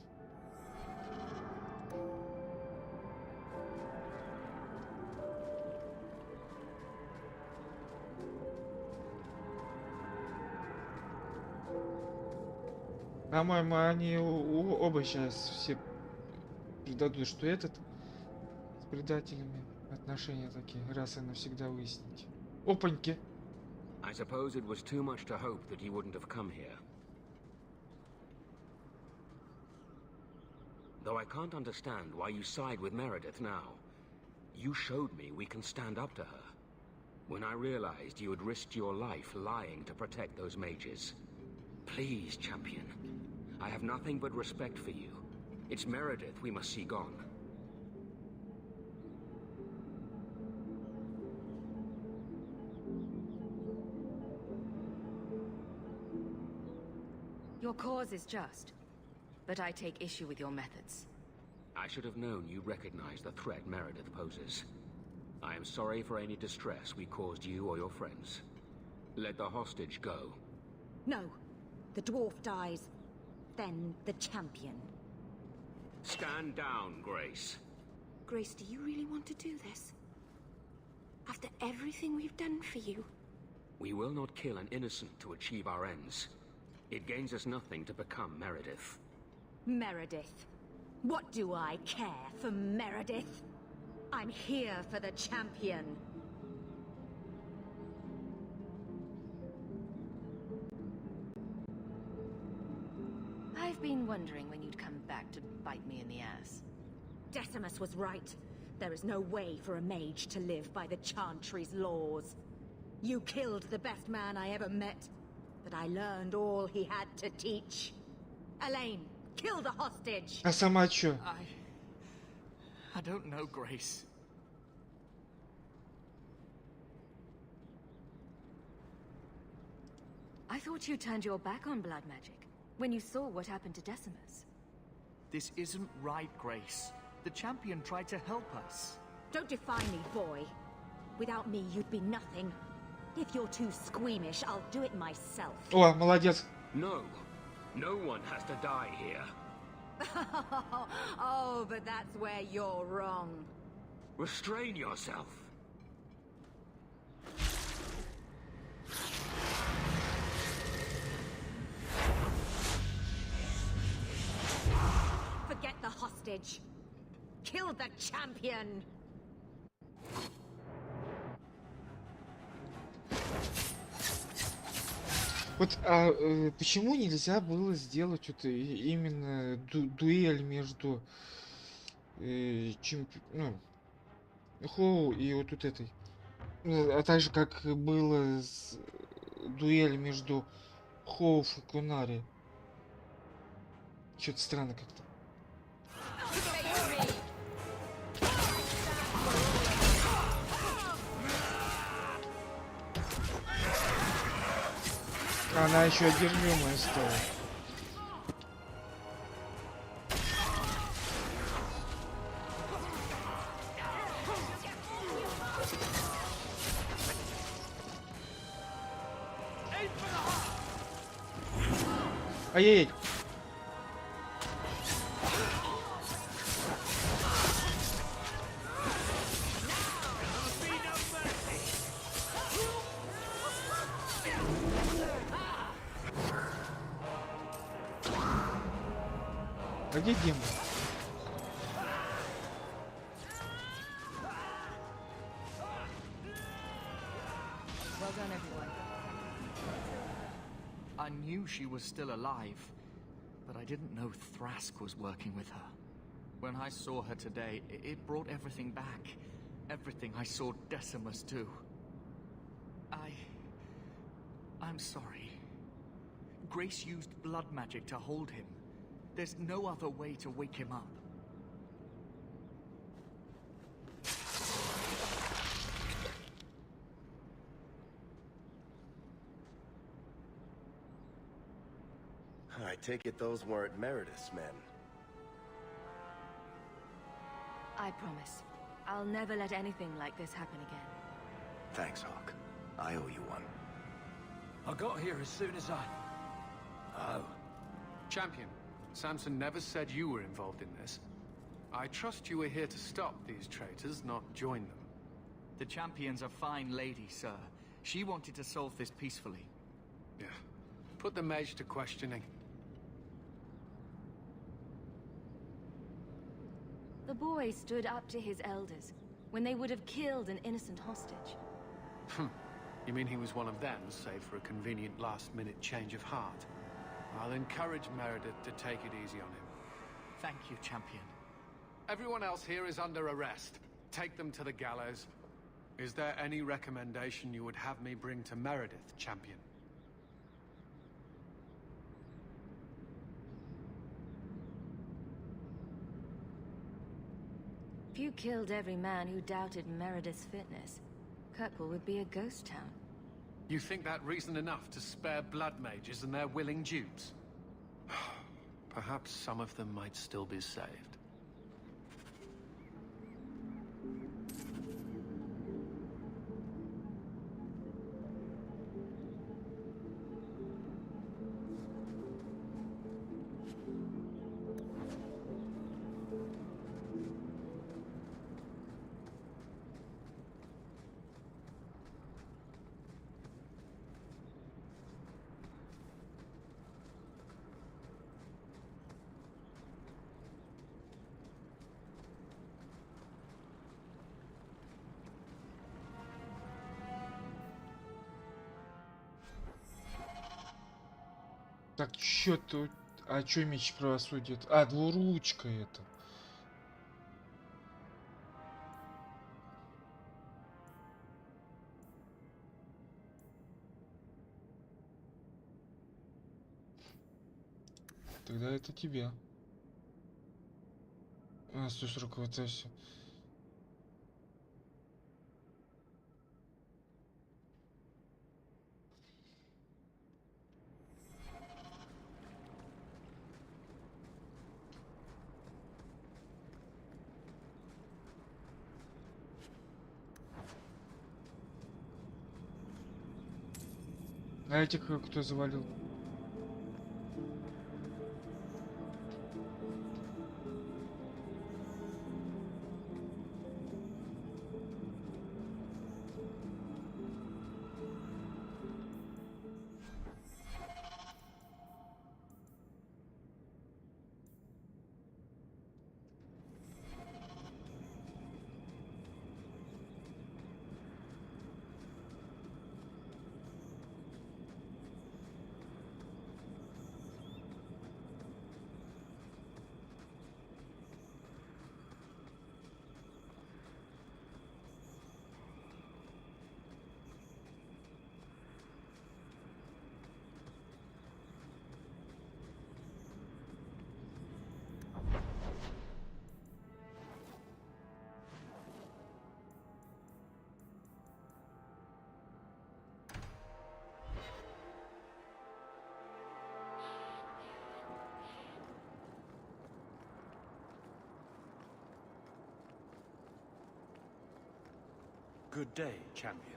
По-моему, они оба сейчас все предадут, что этот с предателями отношения такие, раз и навсегда выяснить. Опаньки! I suppose it was too much to hope that you wouldn't have come here. Though I can't understand why you side with Meredith now. You showed me we can stand up to her. When I realized you had risked your life lying to protect those mages. Please, champion. I have nothing but respect for you. It's Meredith we must see gone. Your cause is just, but I take issue with your methods. I should have known you recognized the threat Meredith poses. I am sorry for any distress we caused you or your friends. Let the hostage go. No. The dwarf dies. Then the champion. Stand down, Grace. Grace, do you really want to do this? After everything we've done for you? We will not kill an innocent to achieve our ends. It gains us nothing to become Meredith. Meredith? What do I care for Meredith? I'm here for the champion. I've been wondering when you'd come back to bite me in the ass. Decimus was right. There is no way for a mage to live by the Chantry's laws. You killed the best man I ever met, but I learned all he had to teach. Elaine, kill the hostage! А сама чё? I don't know, Grace. I thought you turned your back on blood magic when you saw what happened to Decimus. This isn't right, Grace. The champion tried to help us. Don't define me, boy. Without me, you'd be nothing. If you're too squeamish, I'll do it myself. О, молодец. No. No one has to die here. Oh, but that's where you're wrong. Restrain yourself. Forget the hostage. Kill the champion. Вот, почему нельзя было сделать вот именно дуэль между ну, Хоу и вот тут этой, а также как было дуэль между Хоу и Кунари. Что-то странно как-то. Она еще одержимая стала. Ай-яй-яй. А где демон? Well done, everyone. I knew she was still alive, but I didn't know Thrask was working with her. When I saw her today, it brought everything back. Everything I saw Decimus do. I'm sorry. Grace used blood magic to hold him. There's no other way to wake him up. I take it those weren't Meredith's men. I promise. I'll never let anything like this happen again. Thanks, Hawk. I owe you one. I got here as soon as I... Oh. Champion, Samson never said you were involved in this. I trust you were here to stop these traitors, not join them. The Champion's a fine lady, sir. She wanted to solve this peacefully. Yeah. Put the mage to questioning. The boy stood up to his elders when they would have killed an innocent hostage. You mean he was one of them, save for a convenient last-minute change of heart? I'll encourage Meredith to take it easy on him. Thank you, Champion. Everyone else here is under arrest. Take them to the gallows. Is there any recommendation you would have me bring to Meredith, Champion? If you killed every man who doubted Meredith's fitness, Kirkwall would be a ghost town. You think that reason enough to spare blood mages and their willing dupes? Perhaps some of them might still be saved. Так, чё тут... А чё меч правосудия? А, двуручка это. Тогда это тебя. 140 вот это все. А этих кто завалил? Good day, champion.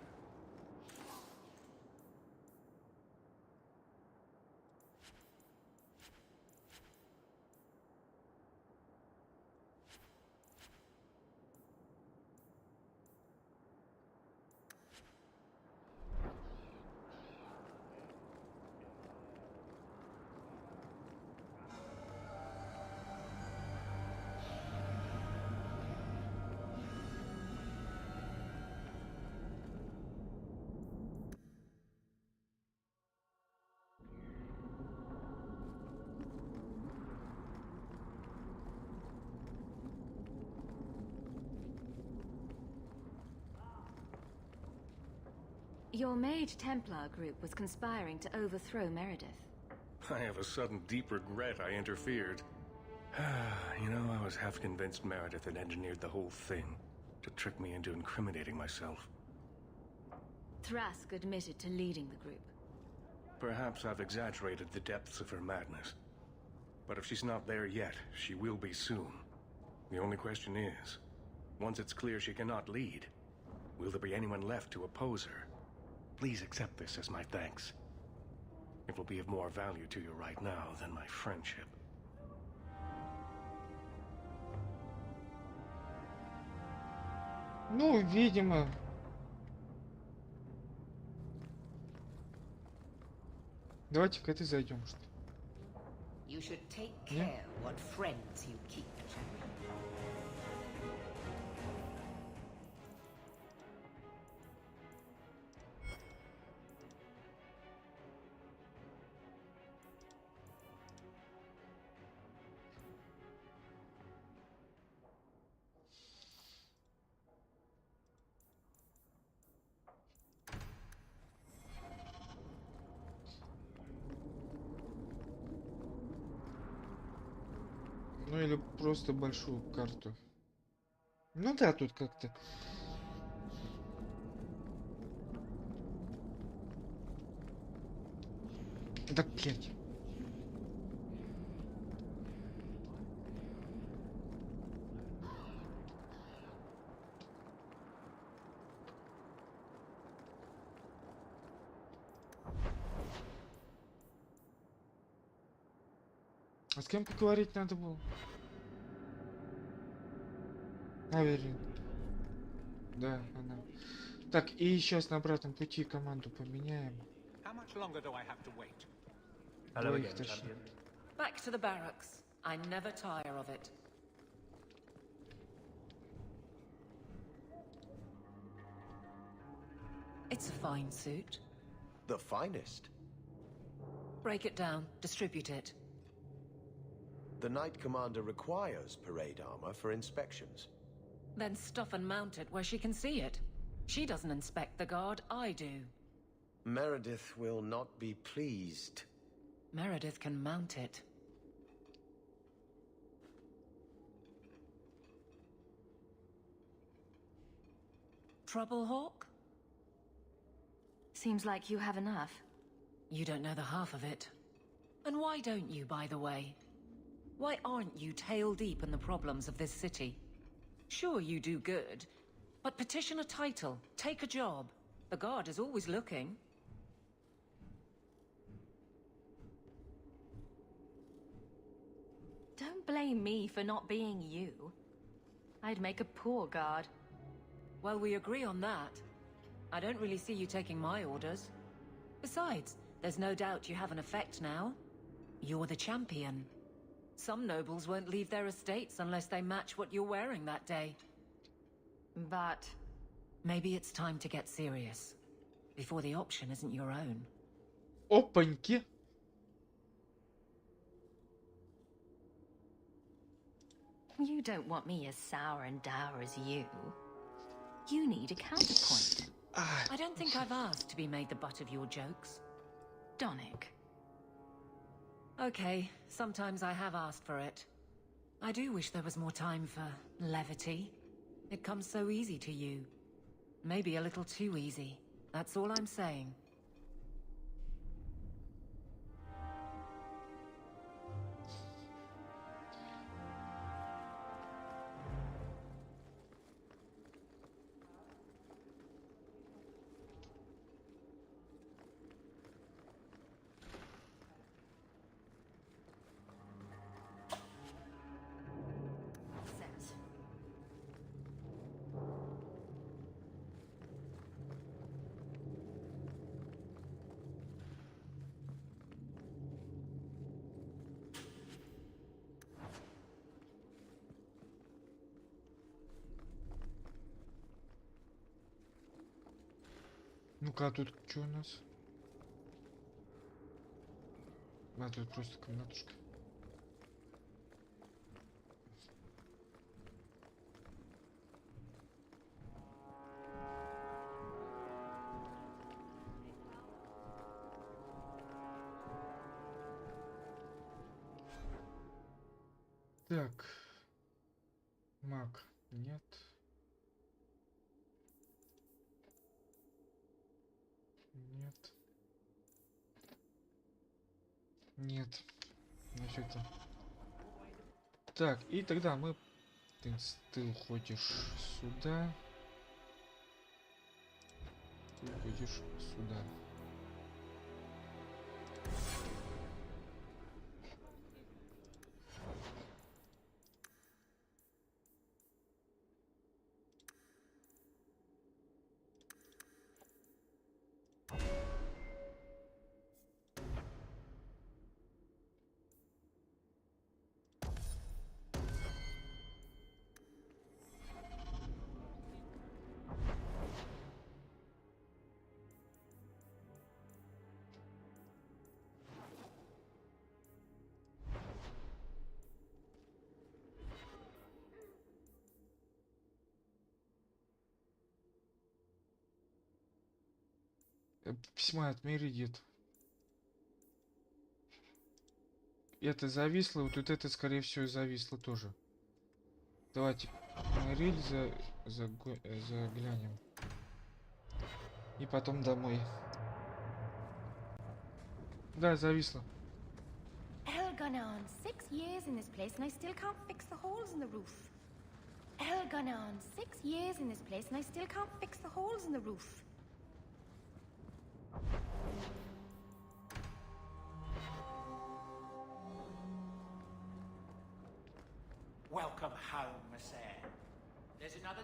Your Mage Templar group was conspiring to overthrow Meredith. I have a sudden deep regret I interfered. You know, I was half convinced Meredith had engineered the whole thing to trick me into incriminating myself. Thrask admitted to leading the group. Perhaps I've exaggerated the depths of her madness. But if she's not there yet, she will be soon. The only question is, once it's clear she cannot lead, will there be anyone left to oppose her? Please accept this as my thanks. It will be of more value to you right now than my friendship. Ну, видимо. Давайте к этой зайдем, что ли. You should take care what friends you keep, champion. Ну или просто большую карту. Ну да, тут как-то. Да, блядь. А с кем поговорить надо было? Наверное. Да, она. Так, и сейчас на обратном пути команду поменяем. Hello again, champion. Back to the barracks. I never tire of it. It's a fine suit. The finest. Break it down, distribute it. The Knight Commander requires parade armor for inspections. Then stuff and mount it where she can see it. She doesn't inspect the guard, I do. Meredith will not be pleased. Meredith can mount it. Trouble, Hawk? Seems like you have enough. You don't know the half of it. And why don't you, by the way? Why aren't you tail deep in the problems of this city? Sure, you do good, but petition a title, take a job. The guard is always looking. Don't blame me for not being you. I'd make a poor guard. Well, we agree on that. I don't really see you taking my orders. Besides, there's no doubt you have an effect now. You're the champion. Some nobles won't leave their estates unless they match what you're wearing that day. But... maybe it's time to get serious. Before the option isn't your own. Опаньки. You don't want me as sour and dour as you. You need a counterpoint. I don't think I've asked to be made the butt of your jokes. Donick. Okay, sometimes I have asked for it. I do wish there was more time for levity. It comes so easy to you. Maybe a little too easy. That's all I'm saying. Ну-ка, а тут что у нас? А тут просто комнатушка. Так. Маг. Нет. Нет. Нет. Значит, так, и тогда мы... Ты уходишь сюда. Ты уходишь сюда. Письма от Мередит. Это зависло, вот это, скорее всего, зависло тоже. Давайте Мериль заглянем. И потом домой. Да, зависло. Elganon, 6 years in this place and I still can't fix the holes in the roof. Elganon, 6 years in this place and I still can't fix the holes in the roof. Welcome home, Monsieur. There's another...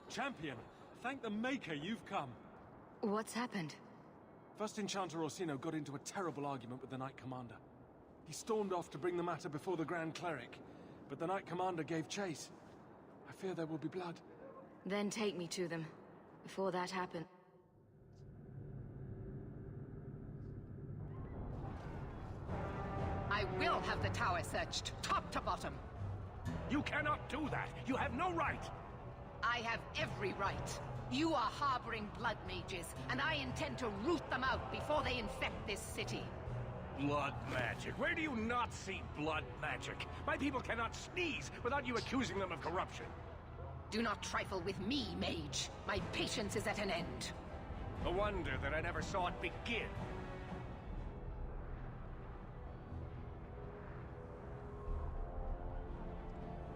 Champion, thank the Maker you've come. What's happened? First Enchanter Orsino got into a terrible argument with the Knight Commander. He stormed off to bring the matter before the Grand Cleric, but the Knight Commander gave chase. I fear there will be blood. Then take me to them. Before that happened. I will have the tower searched, top to bottom. You cannot do that. You have no right. I have every right. You are harboring blood mages, and I intend to root them out before they infect this city. Blood magic? Where do you not see blood magic? My people cannot sneeze without you accusing them of corruption. Do not trifle with me, mage. My patience is at an end. A wonder that I never saw it begin.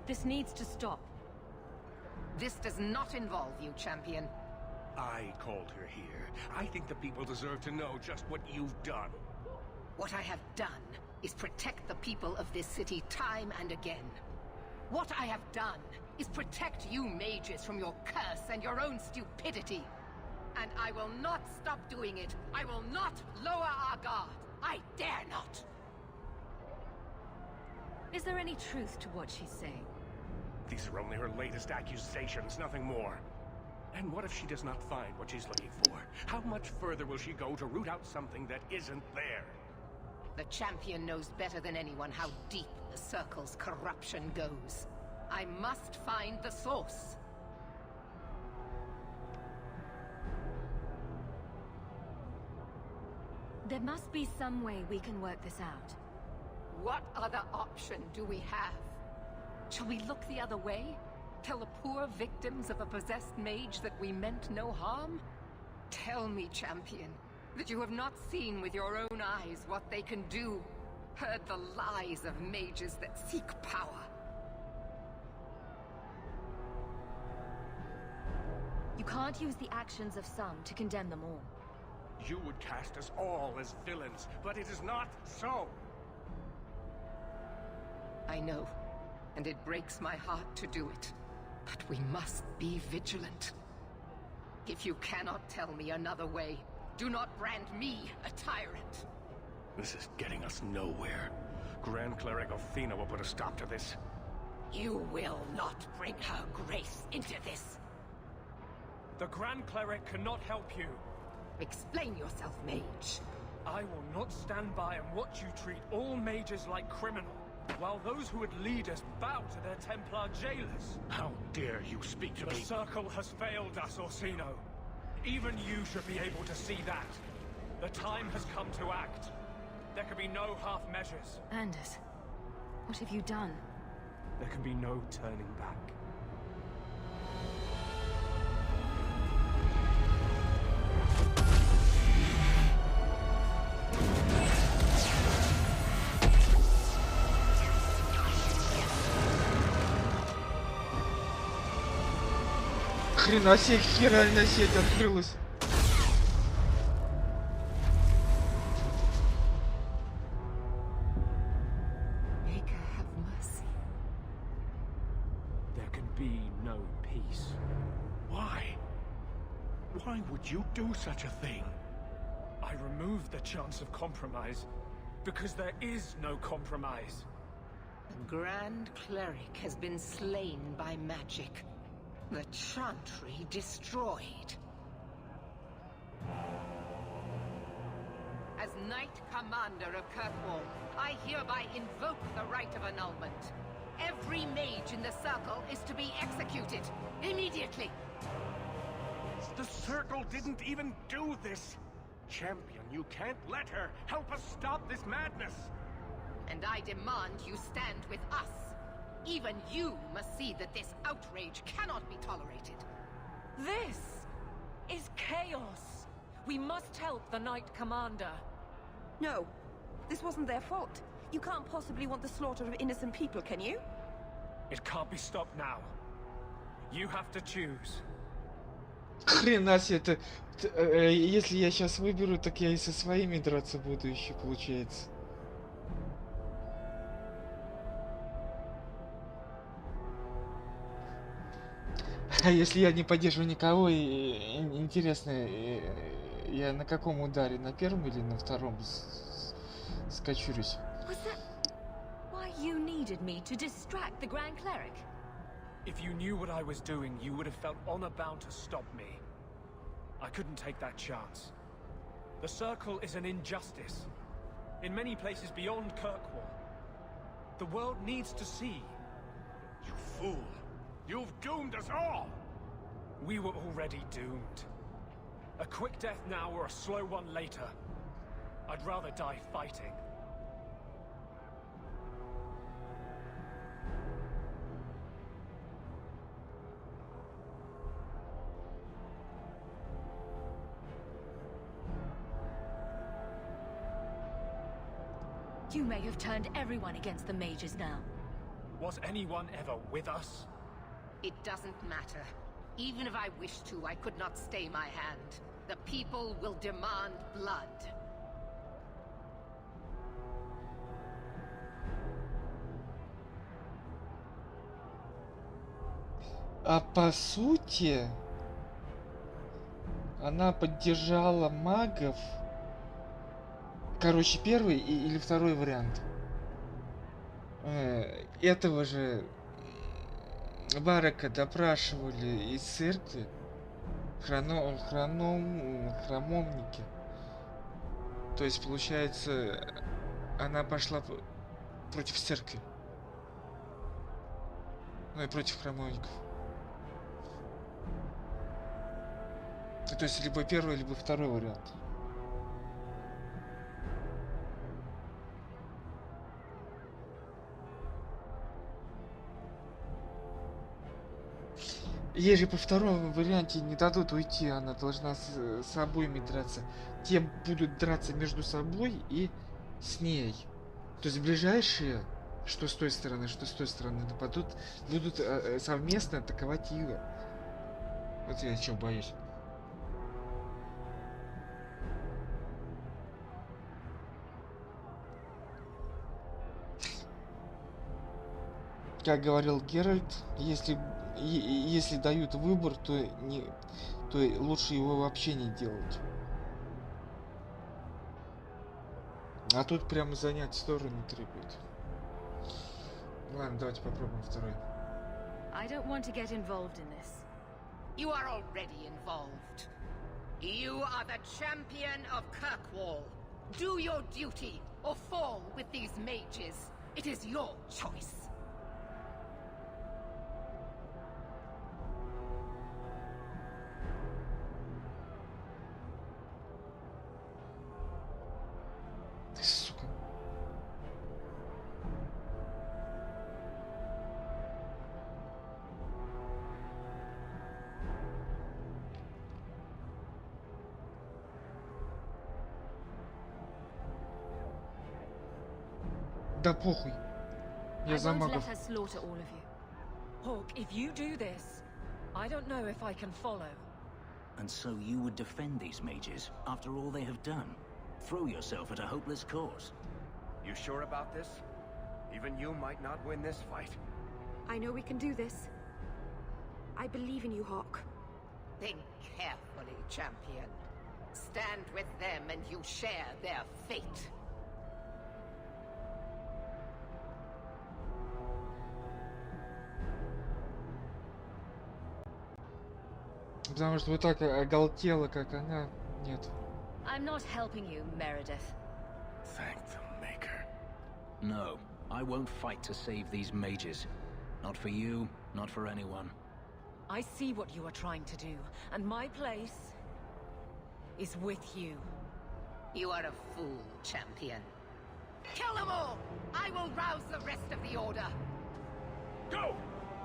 This needs to stop. This does not involve you, champion. I called her here. I think the people deserve to know just what you've done. What I have done is protect the people of this city time and again. What I have done is protect you mages from your curse and your own stupidity. And I will not stop doing it. I will not lower our guard. I dare not. Is there any truth to what she's saying? These are only her latest accusations, nothing more. And what if she does not find what she's looking for? How much further will she go to root out something that isn't there? The champion knows better than anyone how deep the circle's corruption goes. I must find the source. There must be some way we can work this out. What other option do we have? Shall we look the other way? Tell the poor victims of a possessed mage that we meant no harm? Tell me, champion, that you have not seen with your own eyes what they can do, heard the lies of mages that seek power. You can't use the actions of some to condemn them all. You would cast us all as villains, but it is not so. I know, and it breaks my heart to do it. But we must be vigilant. If you cannot tell me another way, do not brand me a tyrant. This is getting us nowhere. Grand Cleric Athena will put a stop to this. You will not bring her grace into this. The Grand Cleric cannot help you. Explain yourself, mage. I will not stand by and watch you treat all mages like criminal, while those who would lead us bow to their Templar jailers. How dare you speak to me? The Circle has failed us, Orsino. Even you should be able to see that. The time has come to act. There can be no half measures. Anders, what have you done? There can be no turning back. Хрена себе, херальная сеть открылась. Why would you do such a thing? I removed the chance of compromise, because there is no compromise. The Grand Cleric has been slain by magic. The Chantry destroyed. As Knight Commander of Kirkwall, I hereby invoke the right of annulment. Every mage in the Circle is to be executed, immediately. The Circle didn't even do this! Champion, you can't let her! Help us stop this madness! And I demand you stand with us. Even you must see that this outrage cannot be tolerated. This is chaos. We must help the Knight Commander. No, this wasn't their fault. You can't possibly want the slaughter of innocent people, can you? It can't be stopped now. You have to choose. Хрена себе, это... Если я сейчас выберу, так я и со своими драться буду еще, получается. А если я не поддерживаю никого, интересно, я на каком ударе? На первом или на втором скачурюсь? Why you needed me to distract the Grand Cleric? If you knew what I was doing, you would have felt honor-bound to stop me. I couldn't take that chance. The Circle is an injustice. In many places beyond Kirkwall. The world needs to see. You fool! You've doomed us all! We were already doomed. A quick death now or a slow one later. I'd rather die fighting. You may have turned everyone against the mages now. Was anyone ever with us? It doesn't matter. Even if I wished to, I could not stay my hand. The people will demand blood. А по сути, она поддержала магов. Короче, первый или второй вариант. Этого же Барака допрашивали из церкви. Храмовники. То есть, получается, она пошла против церкви. Ну и против храмовников. То есть, либо первый, либо второй вариант. Ей же по второму варианте не дадут уйти, она должна с обоими драться. Те будут драться между собой и с ней. То есть ближайшие, что с той стороны, что с той стороны, нападут, будут совместно атаковать ее. Вот я чего боюсь. как говорил Геральт, если дают выбор, то лучше его вообще не делать. А тут прямо занять сторону требует. Ладно, давайте попробуем второй. I don't want to get involved in this. You are already involved. You are the champion of Kirkwall. Do your duty or fall with these mages. It is your choice. Сука. Да похуй. Я за магов. Hawk, if you do this, I don't know if I can follow. And so you would defend these mages after all they have done? Throw yourself at a hopeless cause? You sure about this? Even you might not win this fight. I know we can do this. I believe in you, Hawk. Think carefully, champion. Stand with them and you share their fate. Потому что вот так оголтела, как она. Нет. I'm not helping you, Meredith. Thank the Maker. No, I won't fight to save these mages. Not for you, not for anyone. I see what you are trying to do, and my place is with you. You are a fool, champion. Kill them all! I will rouse the rest of the order. Go!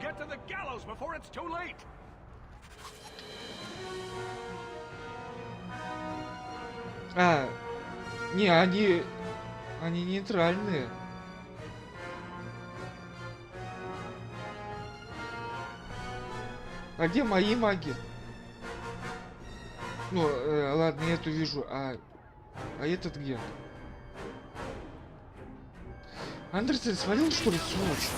Get to the gallows before it's too late! Не, они нейтральные. А где мои маги? Ну, ладно, я эту вижу, а этот где? Андерсон свалил, что ли, сволочь?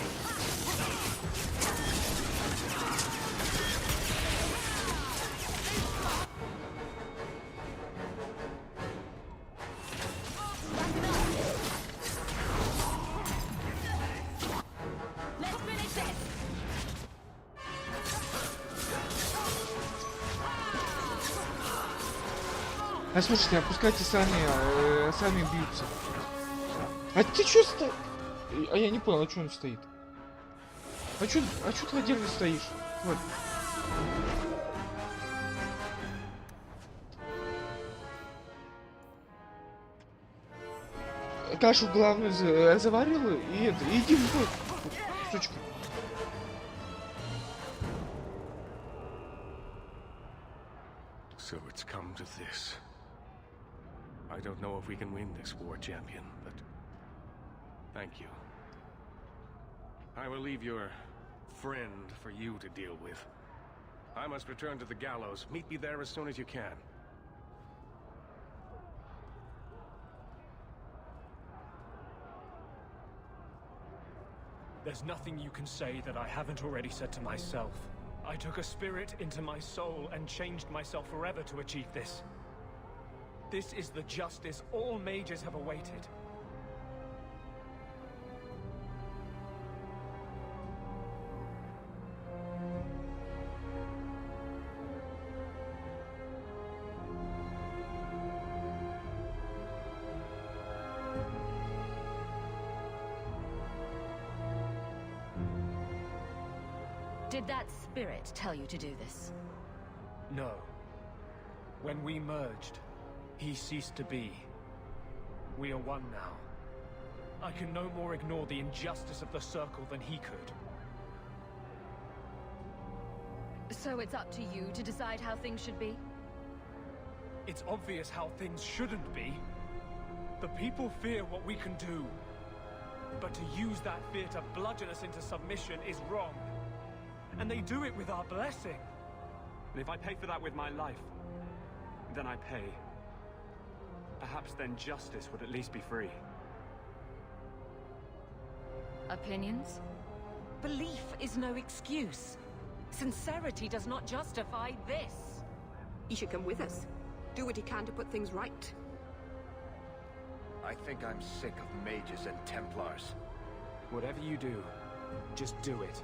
А слушайте, опускайте сами бьются. А ты чё стоишь? А я не понял, а чё он стоит? А чё ты отдельно стоишь? Вот. Кашу главную заварила и иди в бой, сучка. So it's come to this. I don't know if we can win this war, champion, but thank you. I will leave your friend for you to deal with. I must return to the gallows. Meet me there as soon as you can. There's nothing you can say that I haven't already said to myself. I took a spirit into my soul and changed myself forever to achieve this. This is the justice all mages have awaited. Did that spirit tell you to do this? No. When we merged, he ceased to be. We are one now. I can no more ignore the injustice of the Circle than he could. So it's up to you to decide how things should be? It's obvious how things shouldn't be. The people fear what we can do. But to use that fear to bludgeon us into submission is wrong. And they do it with our blessing. And if I pay for that with my life, then I pay. Perhaps then justice would at least be free. Opinions? Belief is no excuse. Sincerity does not justify this. He should come with us. Do what he can to put things right. I think I'm sick of mages and Templars. Whatever you do, just do it.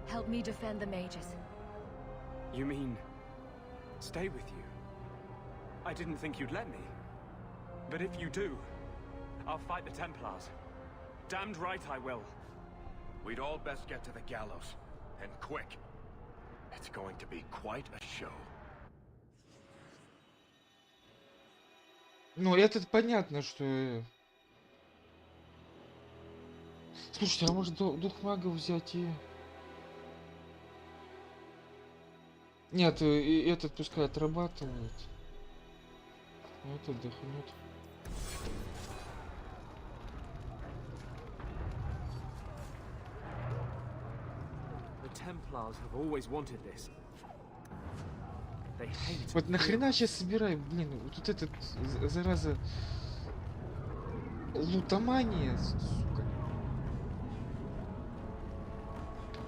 Help me defend the mages. You mean, stay with you? I didn't think you'd let me. But if you do, I'll fight the Templars. Damned right I will. We'd all best get to the gallows. And quick. It's going to be quite a show. Ну, это понятно, что... Слушайте, а может дух мага взять и... Нет, и этот пускай отрабатывает. Вот отдохнет. Вот нахрена сейчас собираем, блин, вот тут этот, зараза, лутомания, сука.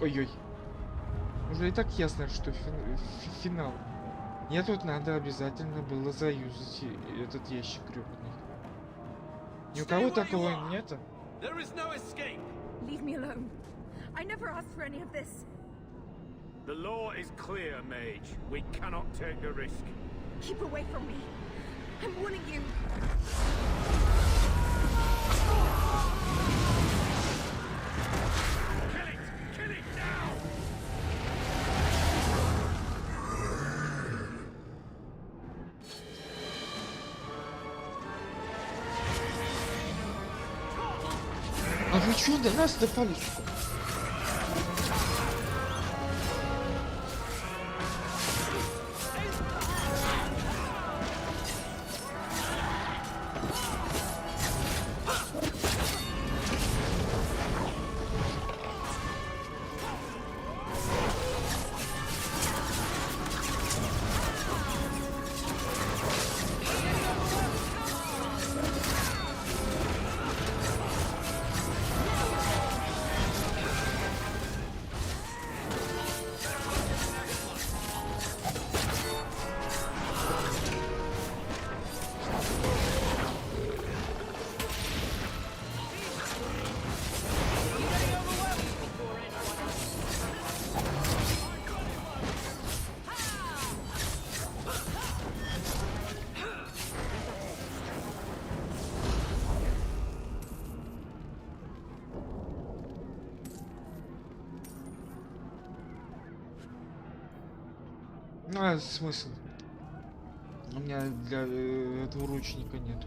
Ой-ой. Уже и так ясно, что финал. Нет, тут надо обязательно было заюзать этот ящик грёбаный. Ни у кого такого нет? Leave me alone. I never asked for any of this. The law is clear, mage. We cannot take a risk. Keep away from me. I'm warning you. Kill it now! А вы чё до нас допали? Ну, а смысл? У меня для двуручника нет.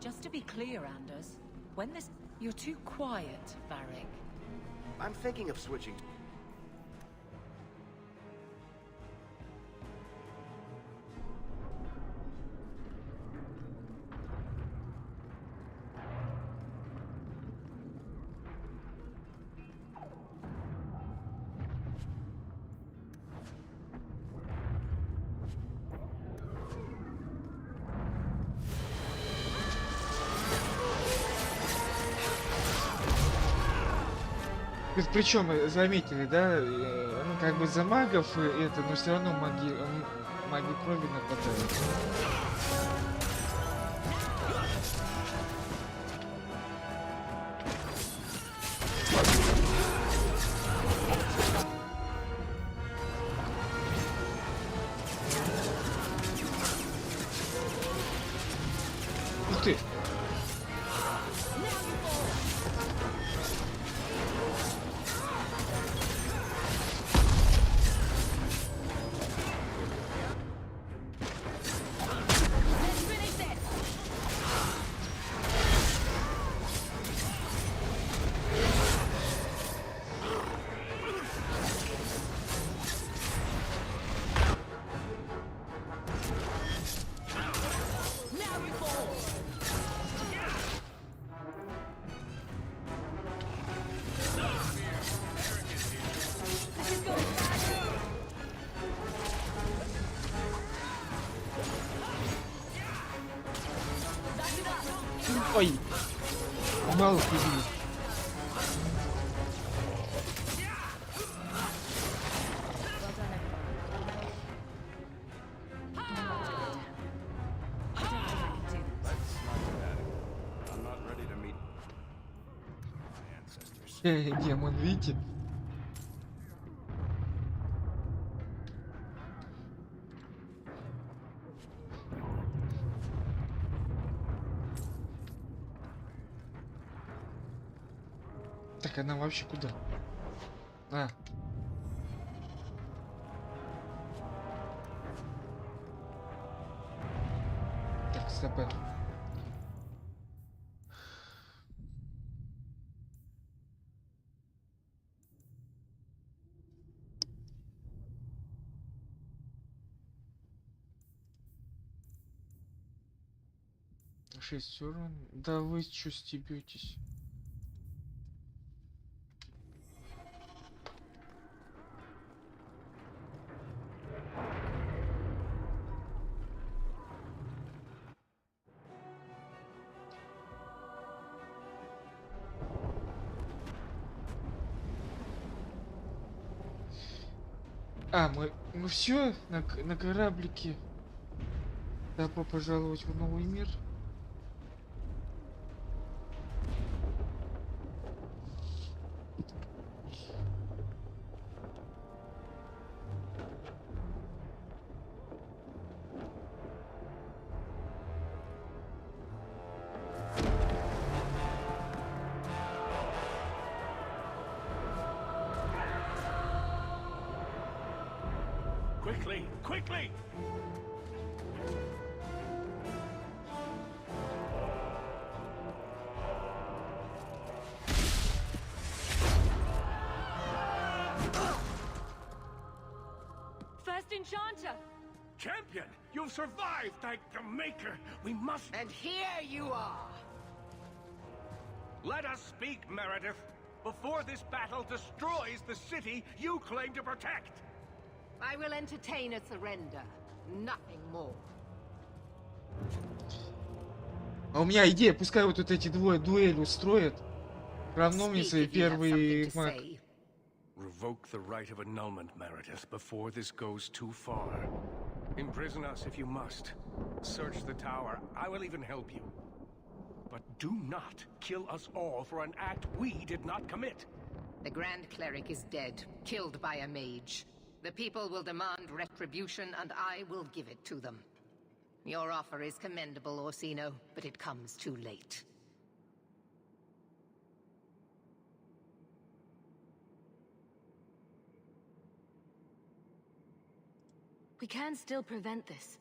Just to be clear, Anders, when this... You're too quiet, Varric. I'm thinking of switching. Причем, заметили, да, ну как бы за магов это, но все равно маги крови нападают. Ух ты! Ой, мало пизли. Демон, видите? Так, она вообще куда? А. Так, стоп. Шестерон. Да вы чё стебетесь? А, мы все на кораблике. Добро пожаловать в новый мир. Quickly, quickly! First Enchanter! Champion, you've survived, thank the Maker. We must... And here you are! Let us speak, Meredith, before this battle destroys the city you claim to protect. I will entertain a surrender, nothing more. А у меня идея, пускай вот эти двое дуэль устроят. Равно мне свои первые маг. Revoke the right of annulment, Meredith, before this goes too far. Imprison us if you must. Search the tower. I will even help you. But do not kill us all for an act we did not commit. The Grand Cleric is dead, killed by a mage. The people will demand retribution, and I will give it to them. Your offer is commendable, Orsino, but it comes too late. We can still prevent this,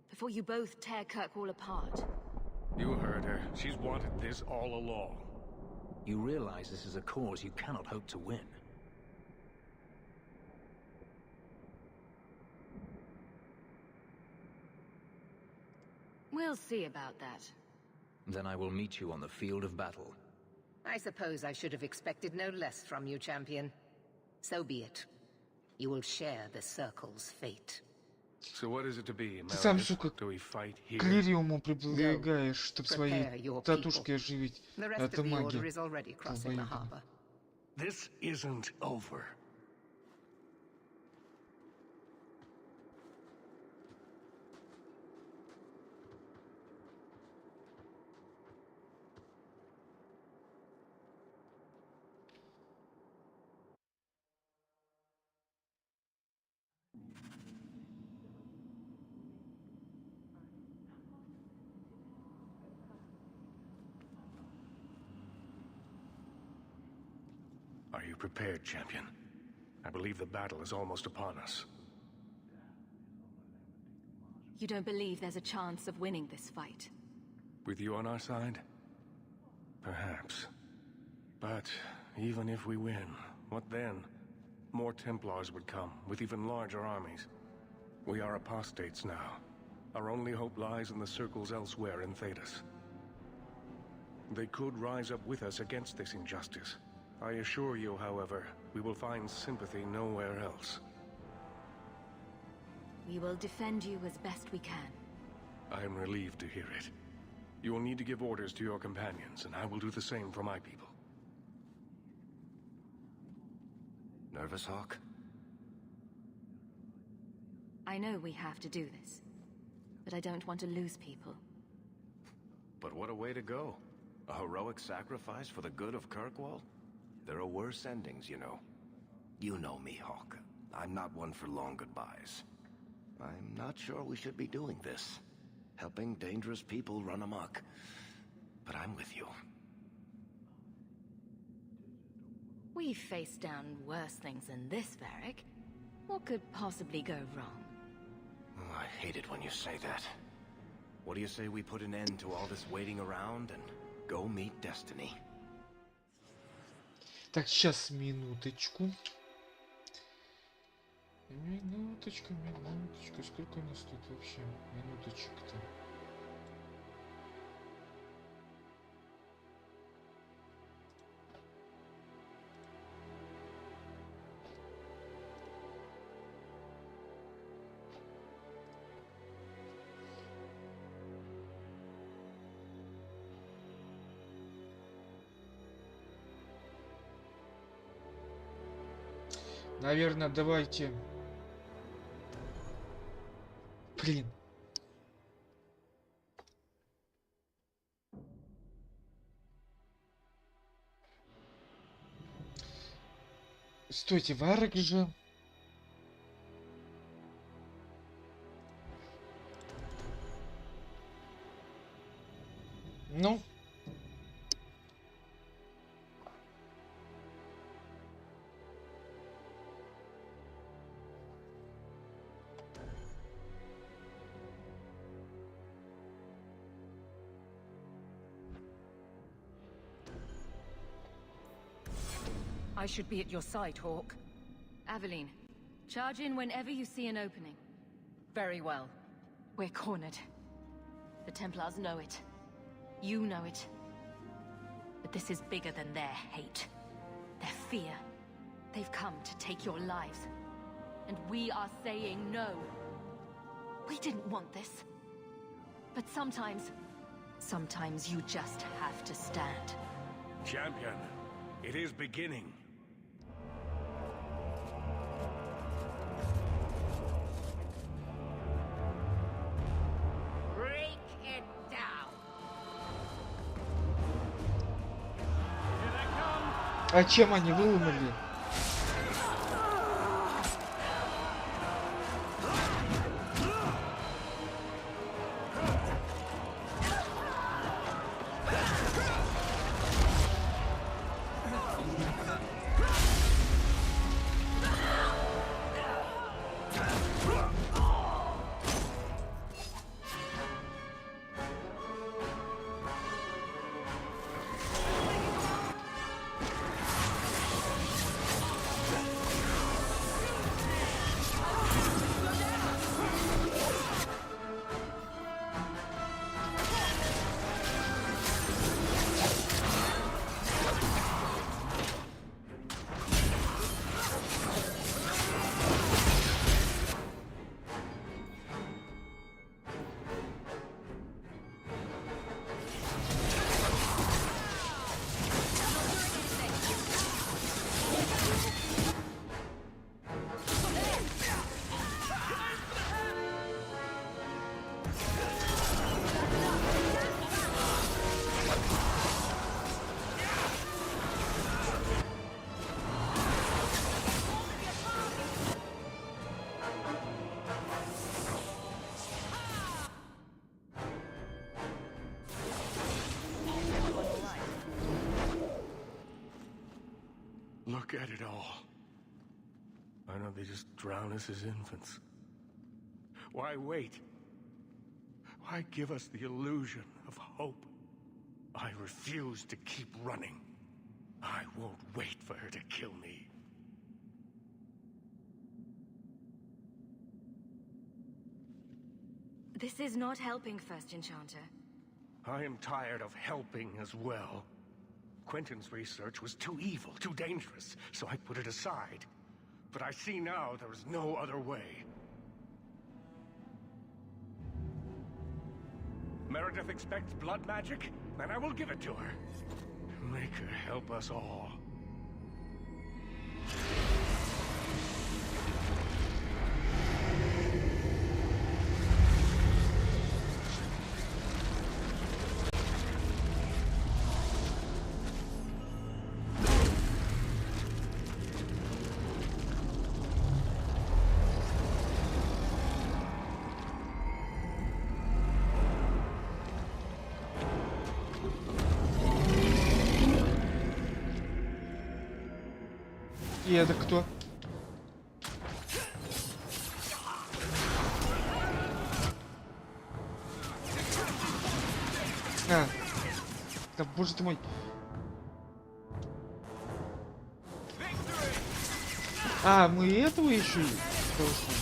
before you both tear Kirkwall apart. You heard her. She's wanted this all along. You realize this is a cause you cannot hope to win. We'll see about that. Then I will meet you on the field of battle. I suppose I should have expected no less from you, champion. So be it. You will share the Circle's fate. So what is it to be, Ты сам, Meredith? сука, Do we fight к here? Лириуму прибегаешь, чтоб свои татушки оживить. The rest Это of the order магия. is already crossing the Долбоёбаный. harbor. This isn't over. Are you prepared, champion? I believe the battle is almost upon us. You don't believe there's a chance of winning this fight? With you on our side? Perhaps. But even if we win, what then? More Templars would come, with even larger armies. We are apostates now. Our only hope lies in the circles elsewhere in Thedas. They could rise up with us against this injustice. I assure you, however, we will find sympathy nowhere else. We will defend you as best we can. I am relieved to hear it. You will need to give orders to your companions, and I will do the same for my people. Nervous, Hawk? I know we have to do this, but I don't want to lose people. But what a way to go. A heroic sacrifice for the good of Kirkwall? There are worse endings, you know. You know me, Hawk. I'm not one for long goodbyes. I'm not sure we should be doing this. Helping dangerous people run amok. But I'm with you. We've faced down worse things than this, Varric. What could possibly go wrong? Oh, I hate it when you say that. What do you say we put an end to all this waiting around and go meet destiny? Так, сейчас, минуточку. Минуточка. Сколько у нас тут вообще минуточек-то? Наверное, давайте... Блин. Стойте, Варок же... Ну... I should be at your side, Hawk. Aveline, charge in whenever you see an opening. Very well. We're cornered. The Templars know it. You know it. But this is bigger than their hate. Their fear. They've come to take your lives. And we are saying no. We didn't want this. But sometimes you just have to stand. Champion, it is beginning. Break it down. А чем они выломали? Look at it all. Why don't they just drown us as infants? Why wait? Why give us the illusion of hope? I refuse to keep running. I won't wait for her to kill me. This is not helping, First Enchanter. I am tired of helping as well. Quentin's research was too evil, too dangerous, so I put it aside. But I see now there is no other way. Meredith expects blood magic, then I will give it to her. Make her help us all. И это кто? А, да боже ты мой. А, мы этого еще должны.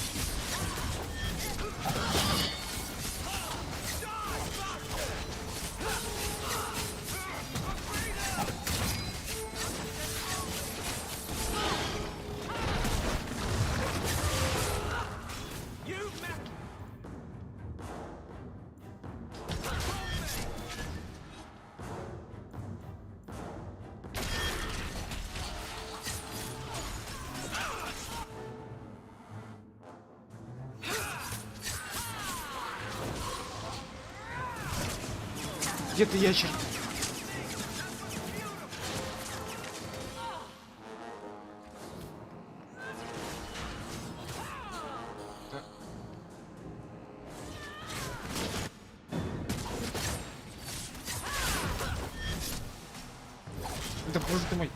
Где ты, ящер? Да боже ты мой.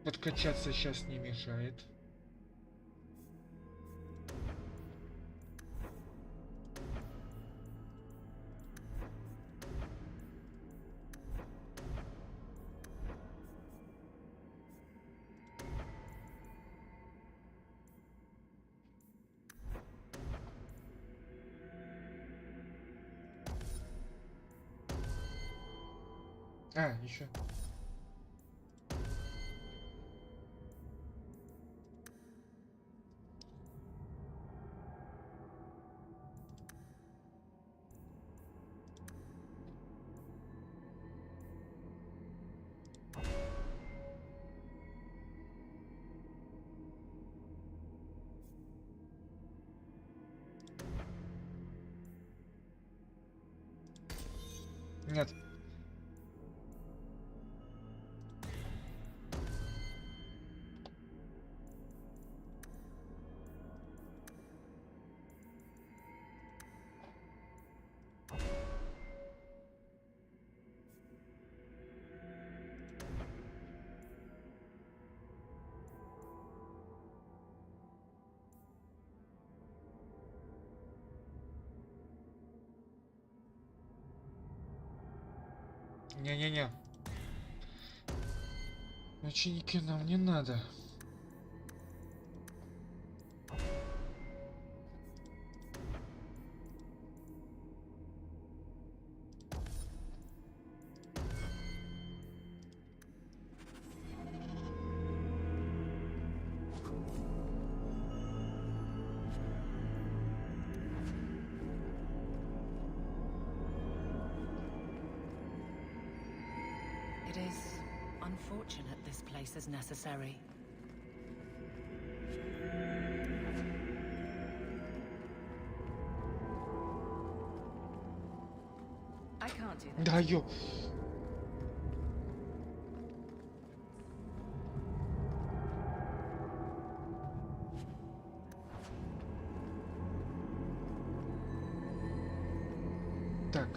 Подкачаться сейчас не мешает. А, еще. Нет. Не-не-не. Ученики нам не надо. It is unfortunate this place is necessary. I can't do that. Да, ё. Так.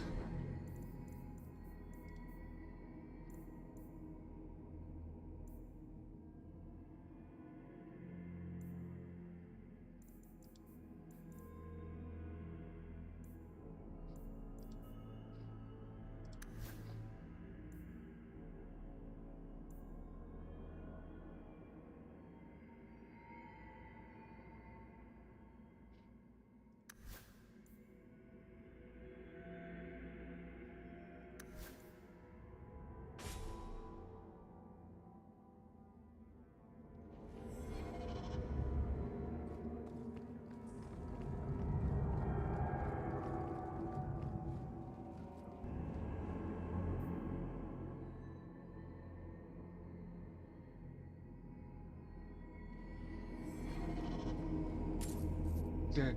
Да.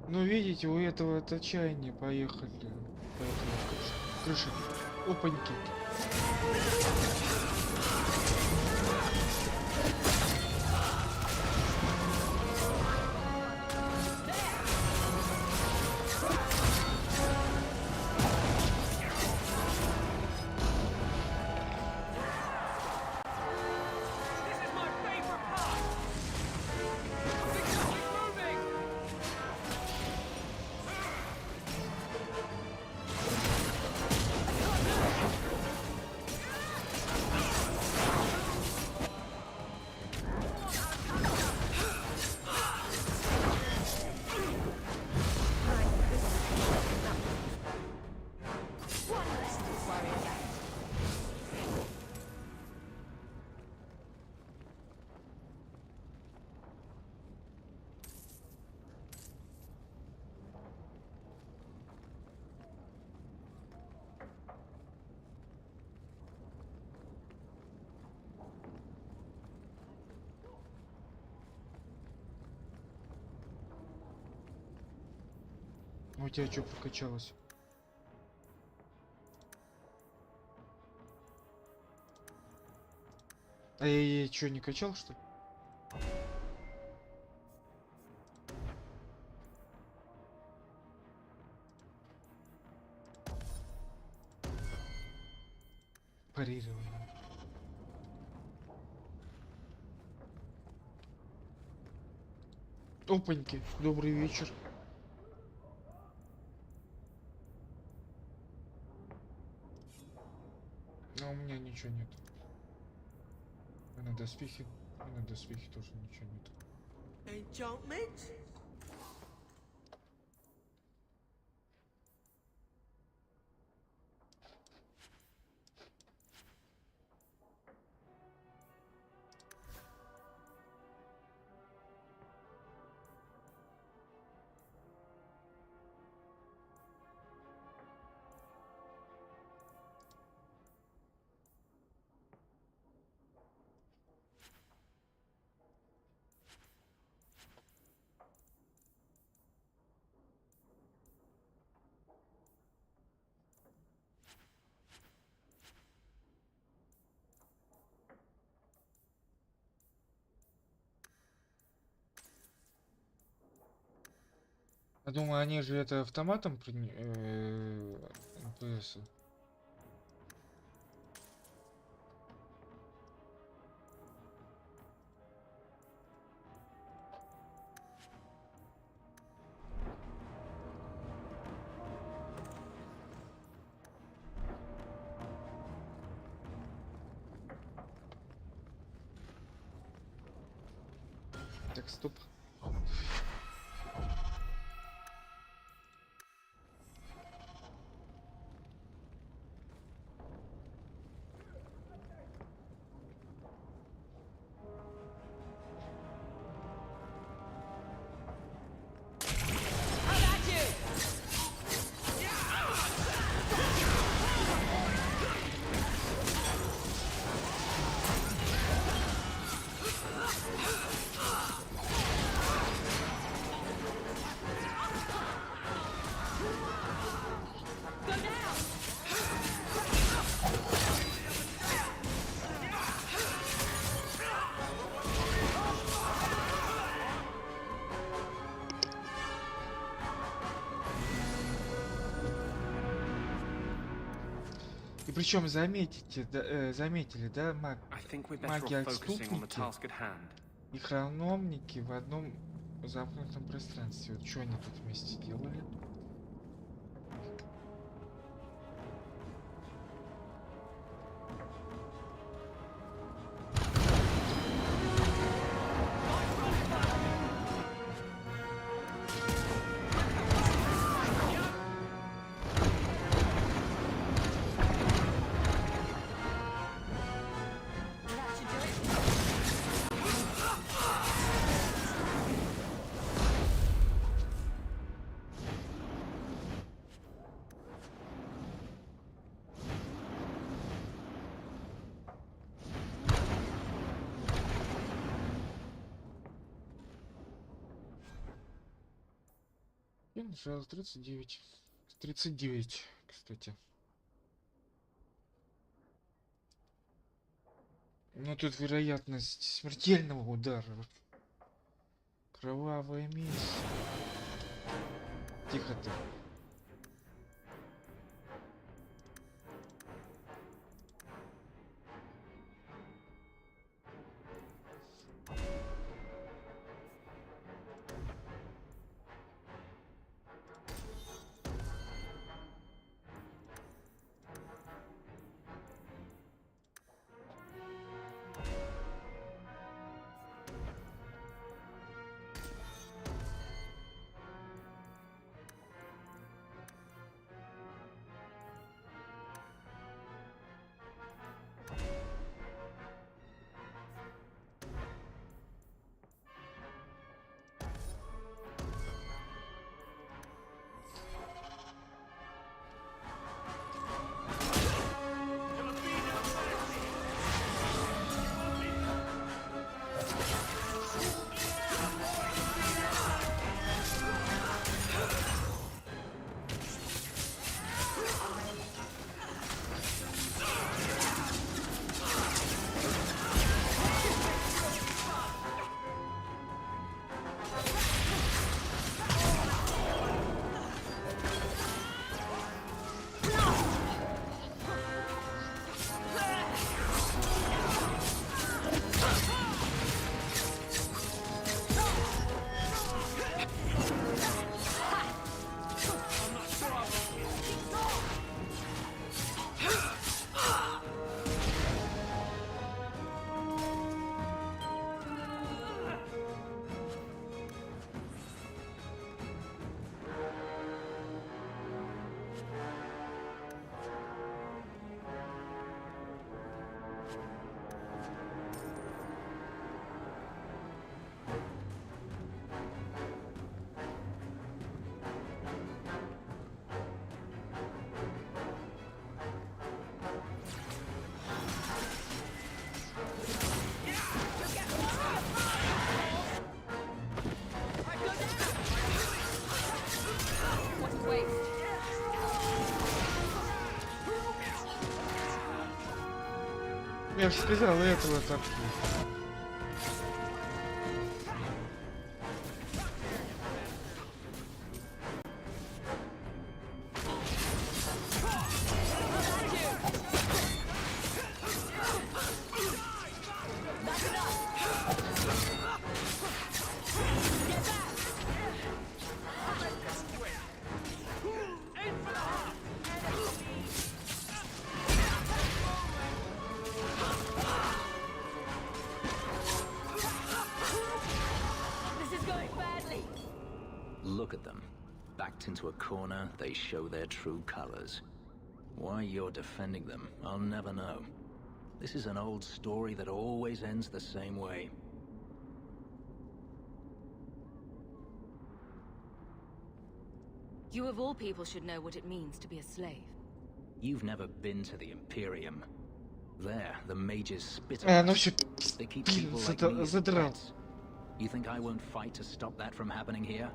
Ну, видите, у этого от отчаяния поехали. Поехали крыша. Опаньки. У тебя что прокачалось? А я что, не качал, что ли? Парирование. Опаньки, добрый вечер. А у меня ничего нет. И на доспехе тоже ничего нет. Я думаю, они же это автоматом НПС. Так, стоп. И причем заметили, да, маги-отступники и хрономники в одном замкнутом пространстве. Вот что они тут вместе делали? Я нажал 39. 39, кстати. Но тут вероятность смертельного удара. Кровавая месть. Тихо ты. Я же сказал, этого так. backed into a corner, they show their true colors. Why you're defending them, I'll never know. This is an old story that always ends the same way. You of all people should know what it means to be a slave. You've never been to the Imperium. There, the mages spit Ну on us. все, They keep блин, people like me as задрал. pets. You think I won't fight to stop that from happening here?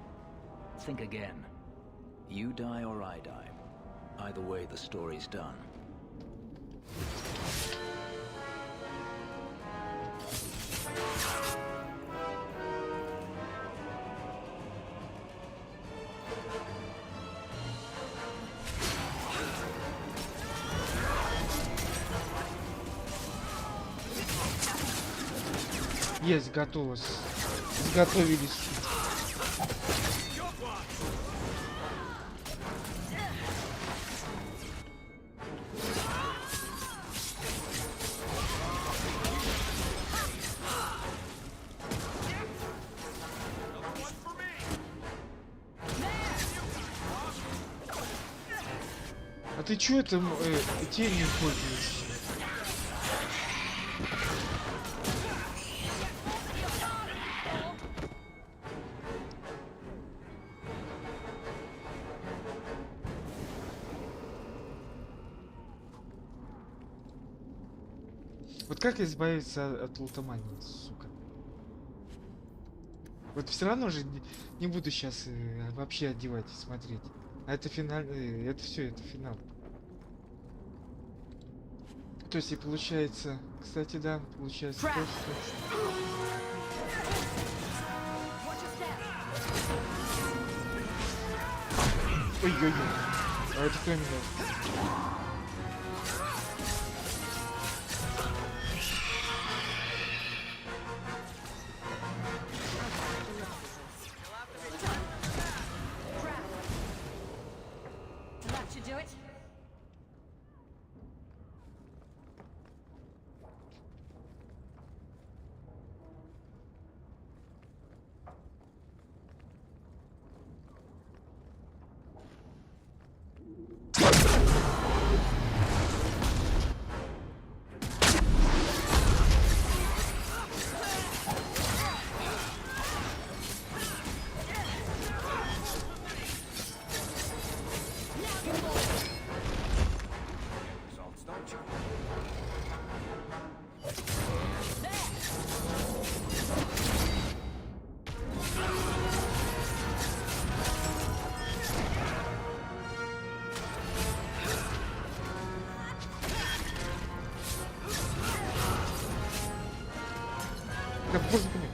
Think again. You die or I die. Either way, the story's done. Есть, готово. Сготовились. А ты чё это тенью пользуешься? Вот как избавиться от лутомании, сука? Вот все равно же не буду сейчас вообще одевать и смотреть. А это финал, это все, это финал. То есть и получается, кстати, да, получается то, что... Ой-ой-ой, а это кто меня? Да боже мой.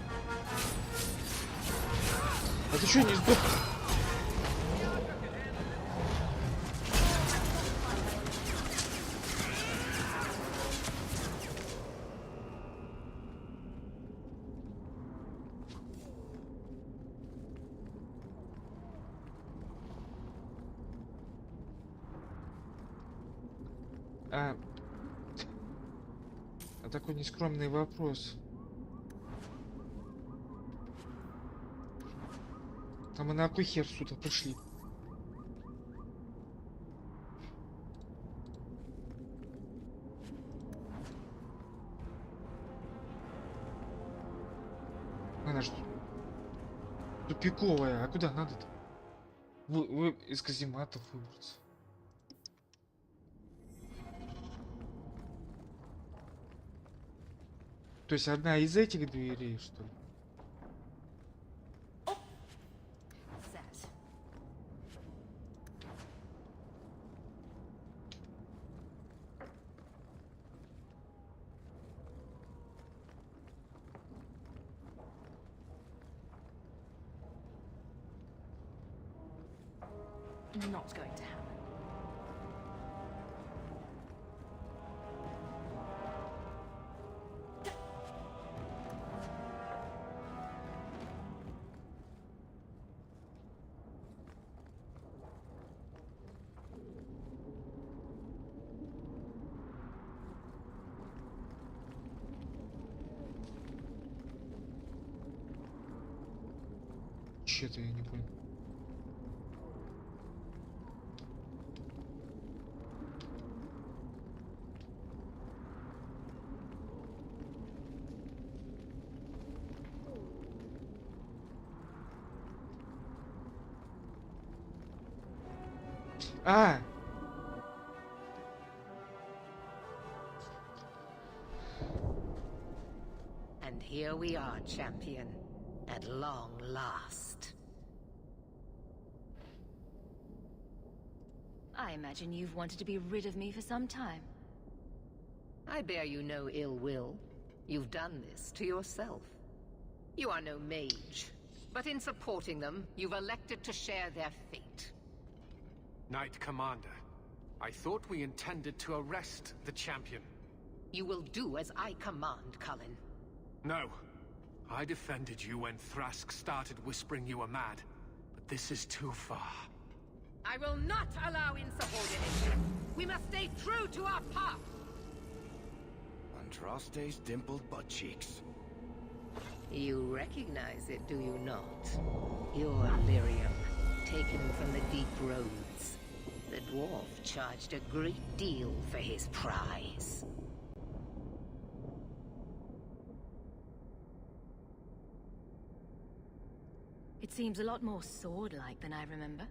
А ты что, не сдох? А такой нескромный вопрос. А мы на какой хер сюда пришли? Она что? Тупиковая. А куда надо-то? Вы из казематов выбраться. То есть одна из этих дверей, что ли? Not going to happen. Че-то я не понял. А! And here we are, champion, at long last. I imagine you've wanted to be rid of me for some time. I bear you no ill will. You've done this to yourself. You are no mage, but in supporting them, you've elected to share their fate. Knight Commander, I thought we intended to arrest the champion. You will do as I command, Cullen. No. I defended you when Thrask started whispering you were mad, but this is too far. I will not allow insubordination. We must stay true to our path. Andraste's dimpled butt cheeks. You recognize it, do you not? Your lyrium, taken from the deep roads. The dwarf charged a great deal for his prize. It seems a lot more sword-like than I remember.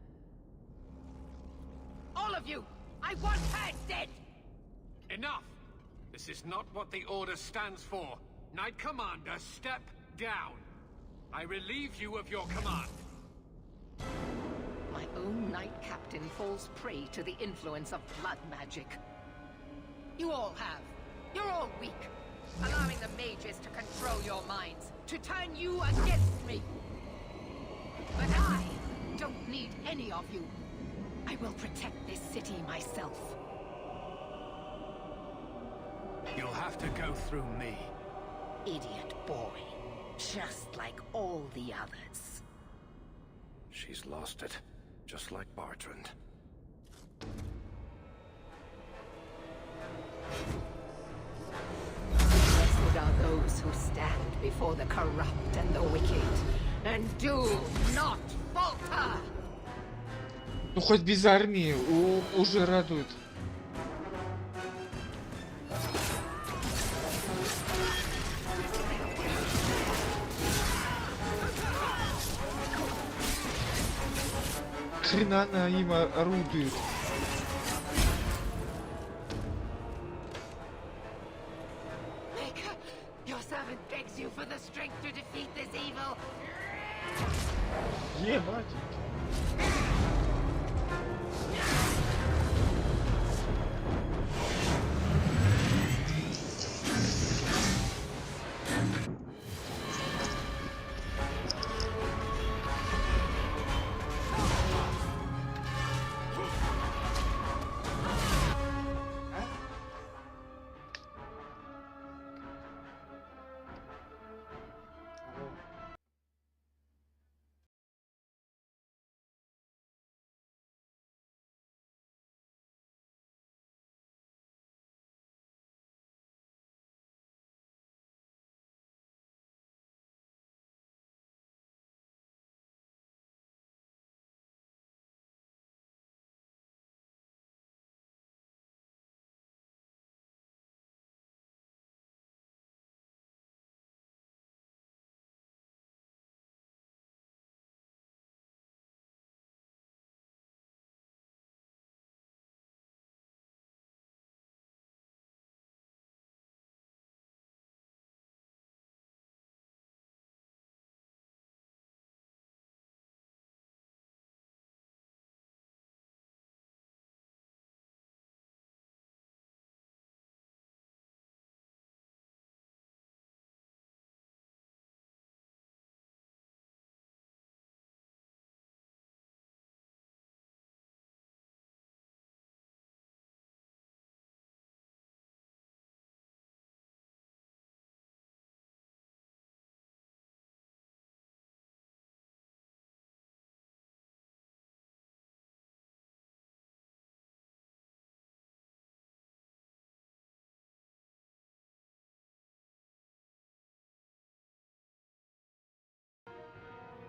All of you! I want her dead! Enough! This is not what the Order stands for. Knight Commander, step down. I relieve you of your command. My own Knight Captain falls prey to the influence of blood magic. You all have. You're all weak. Allowing the mages to control your minds, to turn you against me. But I don't need any of you. I will protect this city myself. You'll have to go through me. Idiot boy. Just like all the others. She's lost it, just like Bartrand. Blessed are those who stand before the corrupt and the wicked, and do not falter! Ну хоть без армии уже радует. Хрена она им орудует. Your servant begs you for the strength to defeat this evil. Ебать.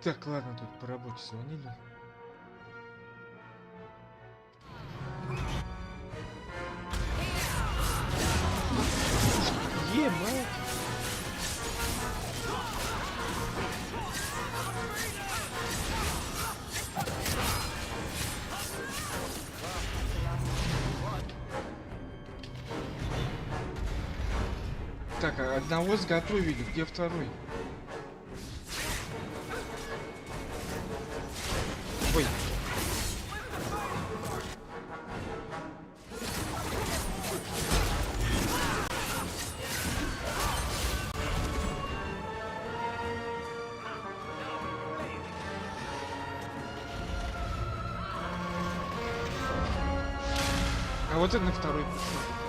Так, ладно, тут по работе звонили. Ебать! Так, а одного сготовили, где второй? Ой. А вот и на второй пришел.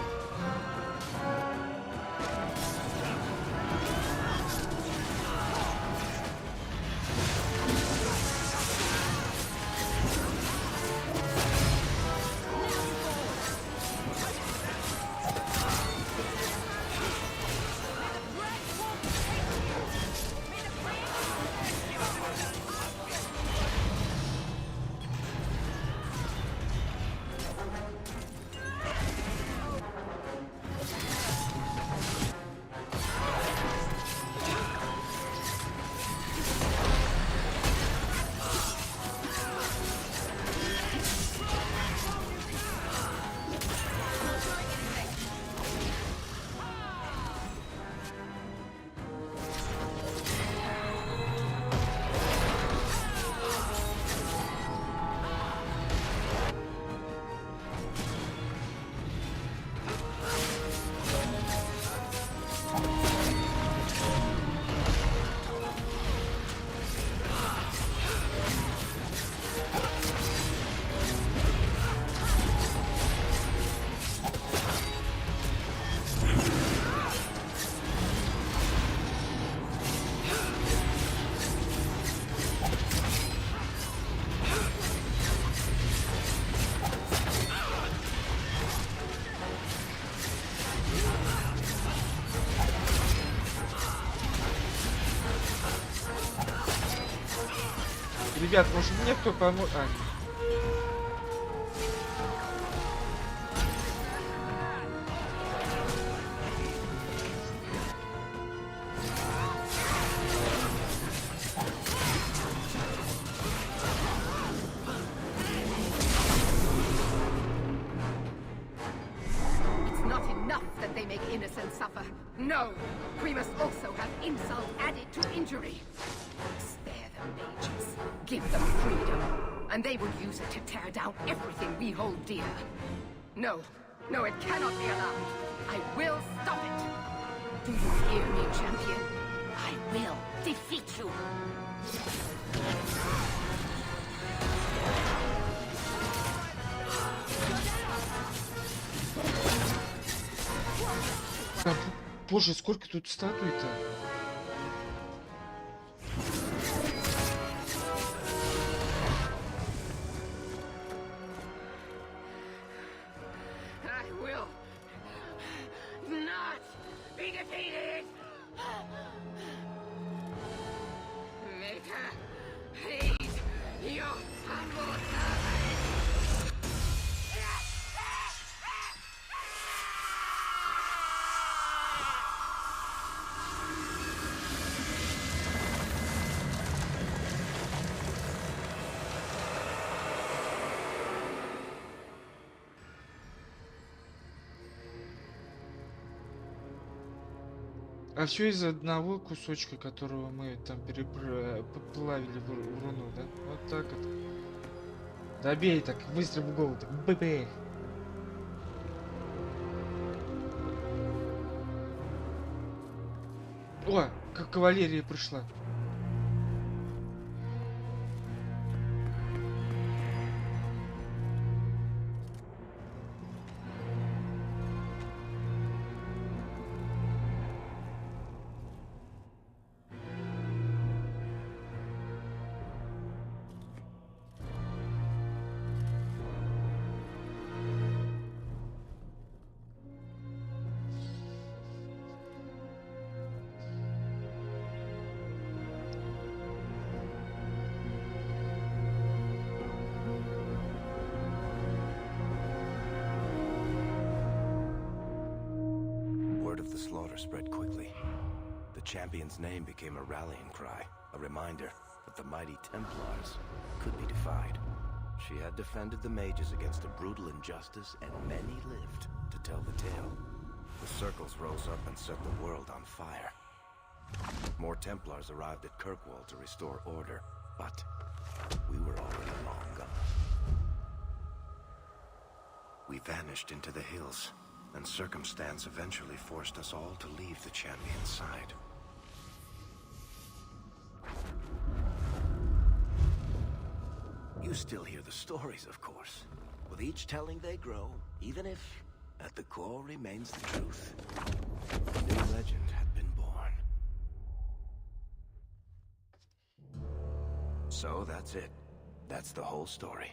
Ребят, может мне кто поможет? А, It's not enough that they make innocents suffer. No, we must also have insult added to injury. Spare the mages, give them freedom, and they will use it to tear down everything we hold dear. No, no, it cannot be allowed. I will stop it. Do you hear me, champion? I will defeat you. боже, сколько тут статуй-то? А все из одного кусочка, которого мы там поплавили в руну, да? Вот так вот. Да бей так, быстро в голову, так б. О, как кавалерия пришла. Spread quickly. The champion's name became a rallying cry, a reminder that the mighty Templars could be defied. She had defended the mages against a brutal injustice, and many lived to tell the tale. The circles rose up and set the world on fire. More Templars arrived at Kirkwall to restore order, but we were already long gone. We vanished into the hills, and circumstance eventually forced us all to leave the champion's side. You still hear the stories, of course. With each telling they grow, even if at the core remains the truth. A new legend had been born. So that's it. That's the whole story.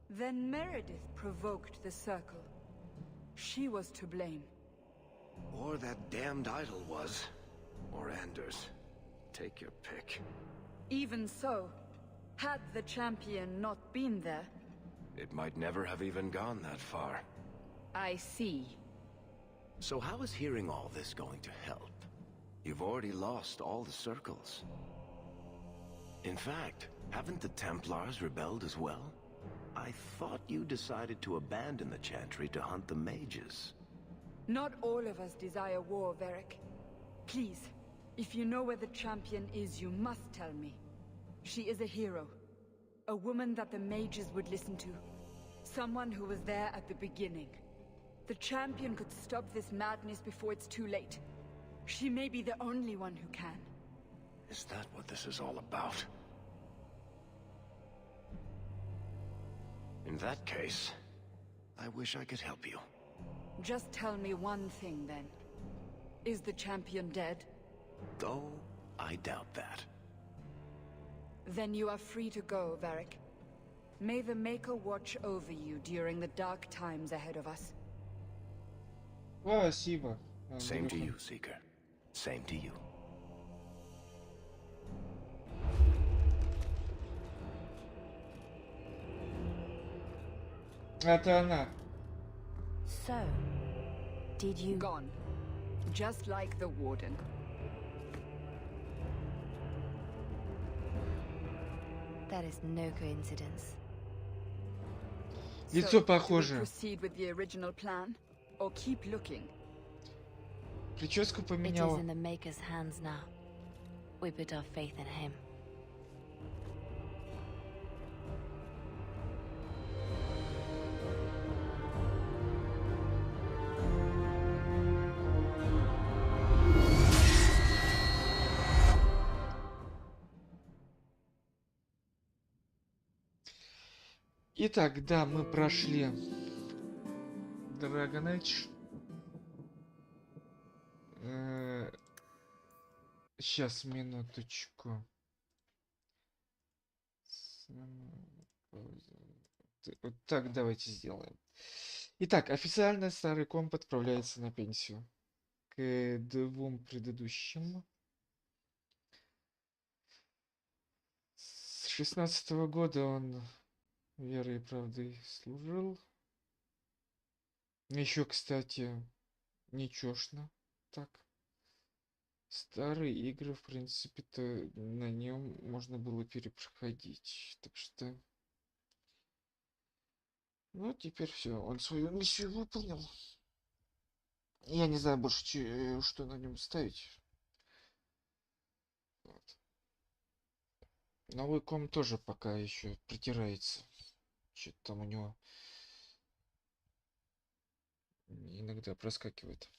Then Meredith provoked the circle. She was to blame. Or that damned idol was. Or Anders. Take your pick. Even so, had the champion not been there... It might never have even gone that far. I see. So how is hearing all this going to help? You've already lost all the circles. In fact, haven't the Templars rebelled as well? I thought you decided to abandon the Chantry to hunt the mages. Not all of us desire war, Varric. Please, if you know where the champion is, you must tell me. She is a hero. A woman that the mages would listen to. Someone who was there at the beginning. The champion could stop this madness before it's too late. She may be the only one who can. Is that what this is all about? In that case, I wish I could help you. Just tell me one thing, then. Is the champion dead? Though, I doubt that. Then you are free to go, Varric. May the Maker watch over you during the dark times ahead of us. Спасибо. Same to you, Seeker. Same to you. Это она. So, did you... Gone. Just like the Warden. That is no coincidence. Лицо So, do we похоже. proceed with the original plan, or keep looking? Прическу It is поменяла. in the Maker's hands now. We put our faith in him. Итак, да, мы прошли Dragon Age. Сейчас, минуточку. Вот так давайте сделаем. Итак, официально старый комп отправляется на пенсию. К двум предыдущим. С 16-го года он верой и правдой служил. Еще, кстати, ничешно так. Старые игры, в принципе-то, на нем можно было перепроходить. Так что... Ну, теперь все, он свою миссию выполнил. Я не знаю больше, что на нем ставить. Вот. Новый комп тоже пока еще притирается. Что-то там у него иногда проскакивает.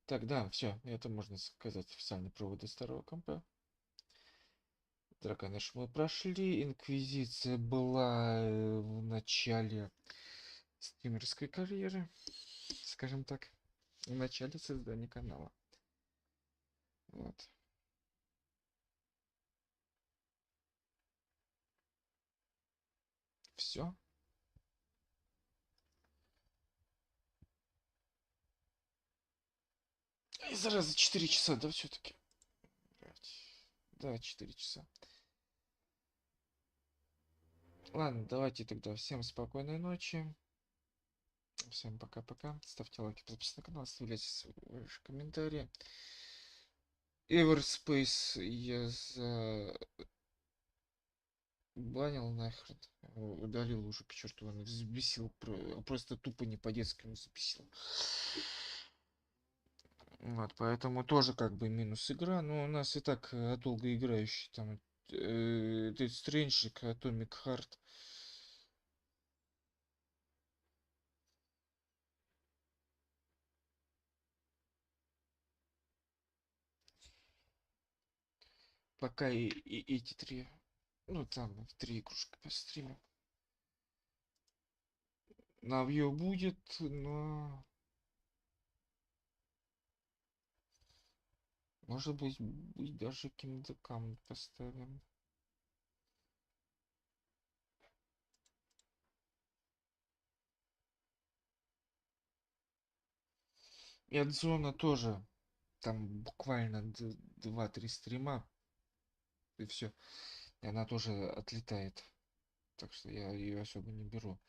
Так, да, все, это можно сказать официальные проводы старого компа. Dragon Age мы прошли. Инквизиция была в начале стримерской карьеры, скажем так, в начале создания канала. Вот. Все. И зараза 4 часа, да, все-таки? Да, 4 часа. Ладно, давайте тогда всем спокойной ночи. Всем пока-пока. Ставьте лайки, подписывайтесь на канал, оставляйте свои комментарии. Everspace я банил нахрен. Удалил уже к черту, он взбесил. Просто тупо не по-детски взбесил. Вот, поэтому тоже как бы минус игра. Но у нас и так долго играющий там Death Stranding, Atomic Heart. Пока и эти три, ну там 3 игрушки по стриму. Навье будет, но может быть даже Kingdom Come поставим. И от Зона тоже. Там буквально 2-3 стрима. И все. И она тоже отлетает. Так что я ее особо не беру.